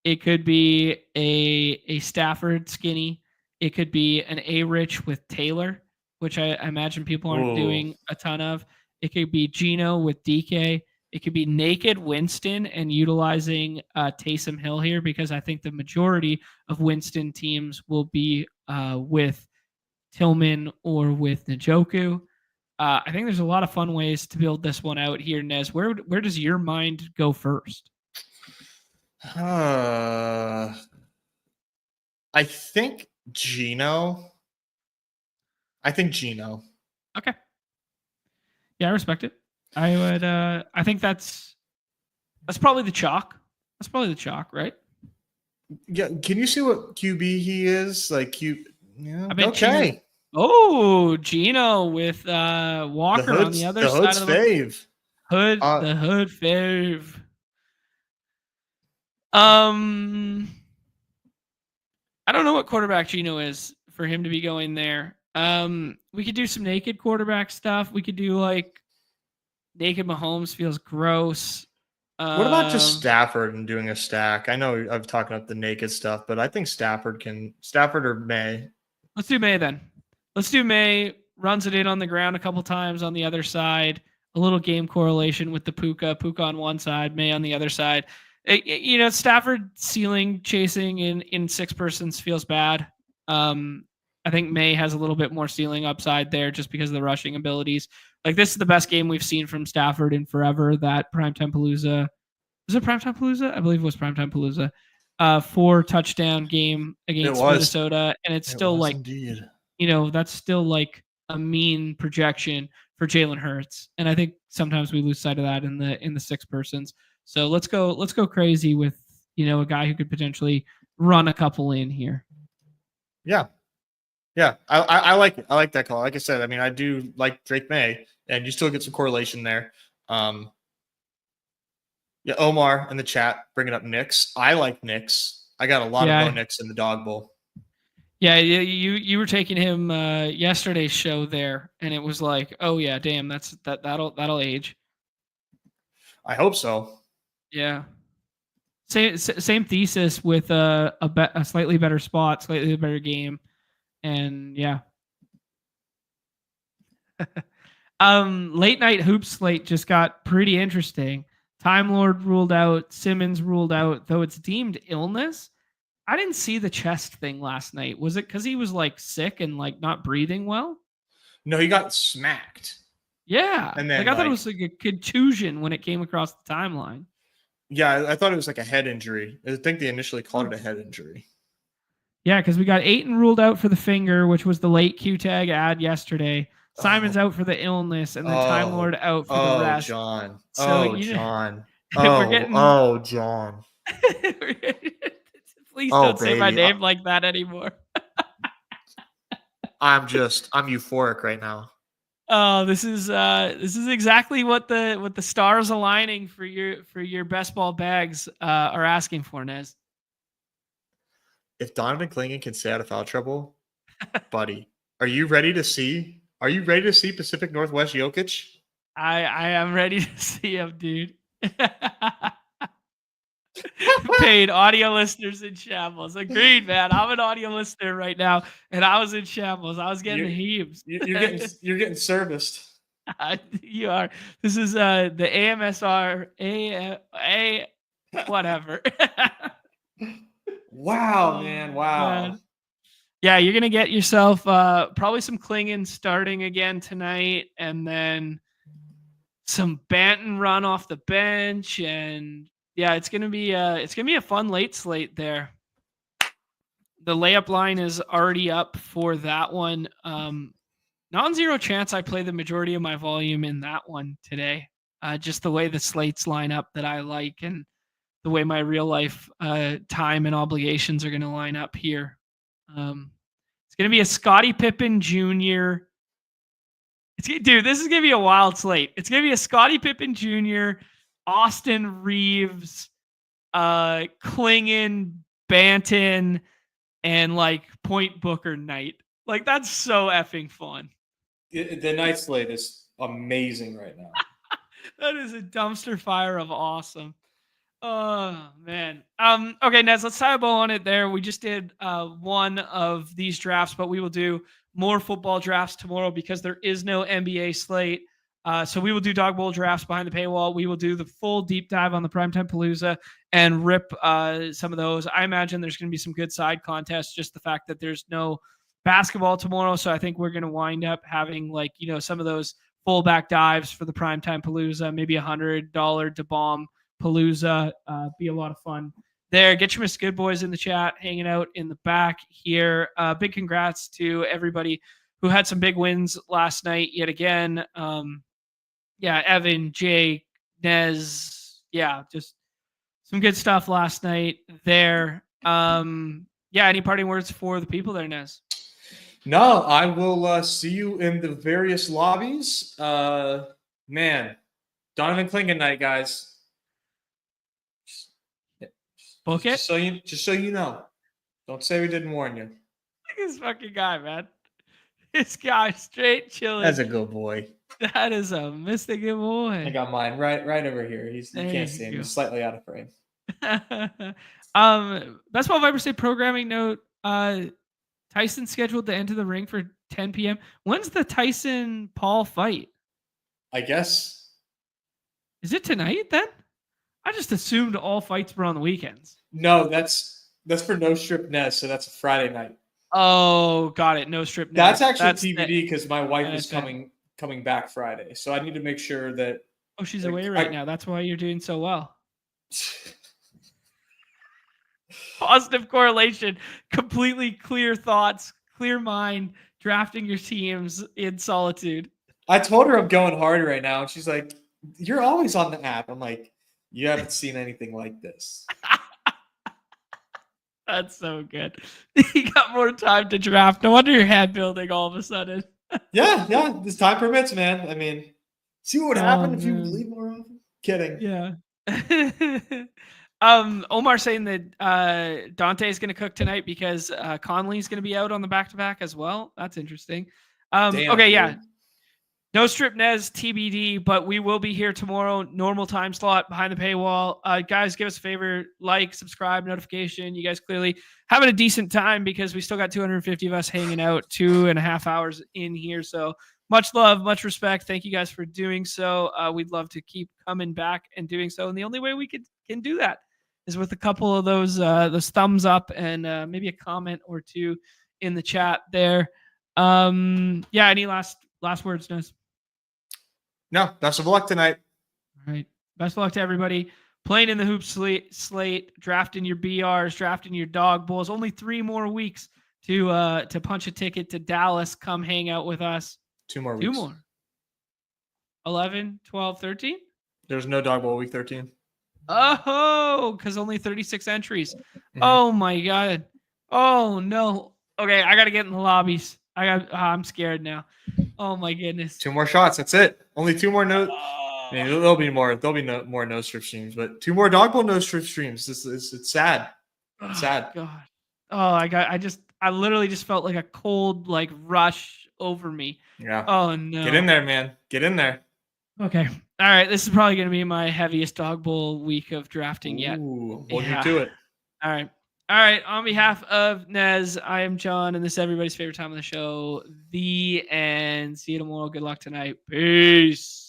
Speaker 1: It could be a Stafford skinny. It could be an A-Rich with Taylor, which I imagine people aren't doing a ton of. It could be Geno with DK. It could be naked Winston and utilizing Taysom Hill here, because I think the majority of Winston teams will be with Tillman or with Njoku. I think there's a lot of fun ways to build this one out here, Nez. Where does your mind go first?
Speaker 2: I think Geno.
Speaker 1: Okay. Yeah, I respect it. I would. I think that's probably the chalk. That's probably the chalk, right?
Speaker 2: Yeah. Can you see what QB he is? Like yeah.
Speaker 1: Okay. Geno with Walker on the other side of the
Speaker 2: fave.
Speaker 1: The hood fave. I don't know what quarterback Geno is for him to be going there. We could do some naked quarterback stuff. We could do like naked Mahomes feels gross.
Speaker 2: What about just Stafford and doing a stack? I know I've talked about the naked stuff, but I think Stafford or May.
Speaker 1: Let's do May then. Let's do May. Runs it in on the ground a couple times on the other side. A little game correlation with the Puka on one side, May on the other side. Stafford ceiling chasing in six persons feels bad. I think May has a little bit more ceiling upside there just because of the rushing abilities. Like this is the best game we've seen from Stafford in forever. That Primetime Palooza, was it Primetime Palooza? I believe it was Primetime Palooza. 4-touchdown game against Minnesota, and it's still like,
Speaker 2: indeed.
Speaker 1: That's still like a mean projection for Jalen Hurts, and I think sometimes we lose sight of that in the six persons. So let's go crazy with a guy who could potentially run a couple in here.
Speaker 2: Yeah. I like it. I like that call. Like I said, I mean, I do like Drake May, and you still get some correlation there. Omar in the chat bringing up Knicks. I like Knicks. I got a lot of Knicks in the dog bowl.
Speaker 1: Yeah, you were taking him yesterday's show there, and it was like, oh yeah, damn, that'll age.
Speaker 2: I hope so.
Speaker 1: Yeah. Same thesis with a slightly better spot, slightly better game, and yeah. Late night hoop slate just got pretty interesting. Time Lord ruled out, Simmons ruled out, though it's deemed illness. I didn't see the chest thing last night. Was it because he was like sick and like not breathing well?
Speaker 2: No, he got smacked.
Speaker 1: Yeah, and then I thought it was like a contusion when it came across the timeline.
Speaker 2: Yeah, I thought it was like a head injury. I think they initially called it a head injury.
Speaker 1: Yeah, because we got Ayton ruled out for the finger, which was the late Q tag ad yesterday. Simon's out for the illness, and then Time Lord out for the rest.
Speaker 2: John.
Speaker 1: So
Speaker 2: John.
Speaker 1: John. Please don't say my name like that anymore.
Speaker 2: I'm euphoric right now.
Speaker 1: Oh, this is exactly what the stars aligning for your best ball bags are asking for, Nez.
Speaker 2: If Donovan Clingan can stay out of foul trouble, buddy, are you ready to see Pacific Northwest Jokic?
Speaker 1: I am ready to see him, dude. Paid audio listeners in shambles. Agreed, man. I'm an audio listener right now, and I was in shambles. I was getting the heaves.
Speaker 2: You're getting serviced.
Speaker 1: You are. This is the AMSR A whatever.
Speaker 2: Wow, man. Wow. Man.
Speaker 1: Yeah, you're gonna get yourself probably some Clingan starting again tonight, and then some Banton run off the bench, and yeah, it's gonna be a fun late slate there. The layup line is already up for that one. Non-zero chance I play the majority of my volume in that one today. Just the way the slates line up that I like, and the way my real life time and obligations are going to line up here. It's going to be a Scottie Pippen Jr. Dude, this is going to be a wild slate. It's going to be a Scottie Pippen Jr., Austin Reeves, Clingan, Banton, and like Point Booker night. Like, that's so effing fun.
Speaker 2: The night slate is amazing right now.
Speaker 1: That is a dumpster fire of awesome. Oh, man. Okay, Nez, let's tie a bow on it there. We just did one of these drafts, but we will do more football drafts tomorrow because there is no NBA slate. So we will do dog bowl drafts behind the paywall. We will do the full deep dive on the Primetime Palooza and rip some of those. I imagine there's going to be some good side contests, just the fact that there's no basketball tomorrow. So I think we're going to wind up having some of those fullback dives for the Primetime Palooza, maybe $100 to bomb Palooza. Be a lot of fun there. Get your Miss Good Boys in the chat, hanging out in the back here. Big congrats to everybody who had some big wins last night yet again. Evan, Jake, Nez. Yeah, just some good stuff last night there. Any parting words for the people there, Nez?
Speaker 2: No, I will see you in the various lobbies. Man, Donovan Clingan night, guys.
Speaker 1: Book it?
Speaker 2: Just so you know. Don't say we didn't warn you.
Speaker 1: Look at this fucking guy, man. This guy straight chilling.
Speaker 2: That's a good boy.
Speaker 1: That is a mystical boy.
Speaker 2: I got mine right over here. You can't see him. He's slightly out of frame.
Speaker 1: Best Ball Viper State programming note. Tyson scheduled to enter the ring for 10 p.m. When's the Tyson Paul fight?
Speaker 2: I guess.
Speaker 1: Is it tonight then? I just assumed all fights were on the weekends.
Speaker 2: No, that's for No Strip Nez, so that's a Friday night.
Speaker 1: Oh, got it. No strip.
Speaker 2: That's
Speaker 1: Nez.
Speaker 2: actually
Speaker 1: That's
Speaker 2: TBD because my wife is
Speaker 1: NFL.
Speaker 2: coming back Friday, so I need to make sure that
Speaker 1: Oh, she's
Speaker 2: like
Speaker 1: away right now. That's why you're doing so well.
Speaker 2: I
Speaker 1: Positive correlation, completely clear thoughts, clear mind, drafting your teams in solitude.
Speaker 2: I told her I'm going hard right now, and she's like, "You're always on the app." I'm like, "You haven't seen anything like this."
Speaker 1: That's so good. You got more time to draft. No wonder you're hand building all of a sudden.
Speaker 2: Yeah. This time permits, man. I mean, see what would
Speaker 1: Oh
Speaker 2: happen if you would
Speaker 1: man.
Speaker 2: leave more often. Kidding.
Speaker 1: Yeah. Omar saying that Dante is going to cook tonight because Conley's going to be out on the back-to-back as well. That's interesting.
Speaker 2: Damn,
Speaker 1: Okay, yeah.
Speaker 2: dude.
Speaker 1: No strip Nez TBD, but we will be here tomorrow. Normal time slot behind the paywall. Guys, give us a favor, like, subscribe, notification. You guys clearly having a decent time because we still got 250 of us hanging out 2.5 hours in here. So much love, much respect. Thank you guys for doing so. We'd love to keep coming back and doing so. And the only way we can do that is with a couple of those thumbs up and maybe a comment or two in the chat there. Yeah, any last words, Nez?
Speaker 2: No, best of luck tonight.
Speaker 1: All right. Best of luck to everybody. Playing in the hoop slate, drafting your BRs, drafting your dog bulls. Only 3 more weeks to punch a ticket to Dallas. Come hang out with us.
Speaker 2: 2 more
Speaker 1: 2
Speaker 2: weeks.
Speaker 1: more. 11, 12, 13?
Speaker 2: There's no dog bowl week 13.
Speaker 1: Oh, because only 36 entries.
Speaker 2: Mhm.
Speaker 1: Oh my god. Oh no. Okay, I gotta get in the lobbies. I'm scared now. Oh my goodness.
Speaker 2: 2 more shots. That's it. Only 2 more
Speaker 1: Oh.
Speaker 2: I mean, there'll be more. There'll be more no strip streams, but 2 more dog bowl no strip streams. It's sad. It's sad.
Speaker 1: God. Oh, I literally just felt like a cold like rush over me.
Speaker 2: Yeah.
Speaker 1: Oh no.
Speaker 2: Get in there, man. Get in there.
Speaker 1: Okay. All right. This is probably going to be my heaviest dog bowl week of drafting yet.
Speaker 2: Ooh, hold me to it.
Speaker 1: All right. All right. On behalf of Nez, I am Jon, and this is everybody's favorite time of the show, The End. See you tomorrow. Good luck tonight. Peace.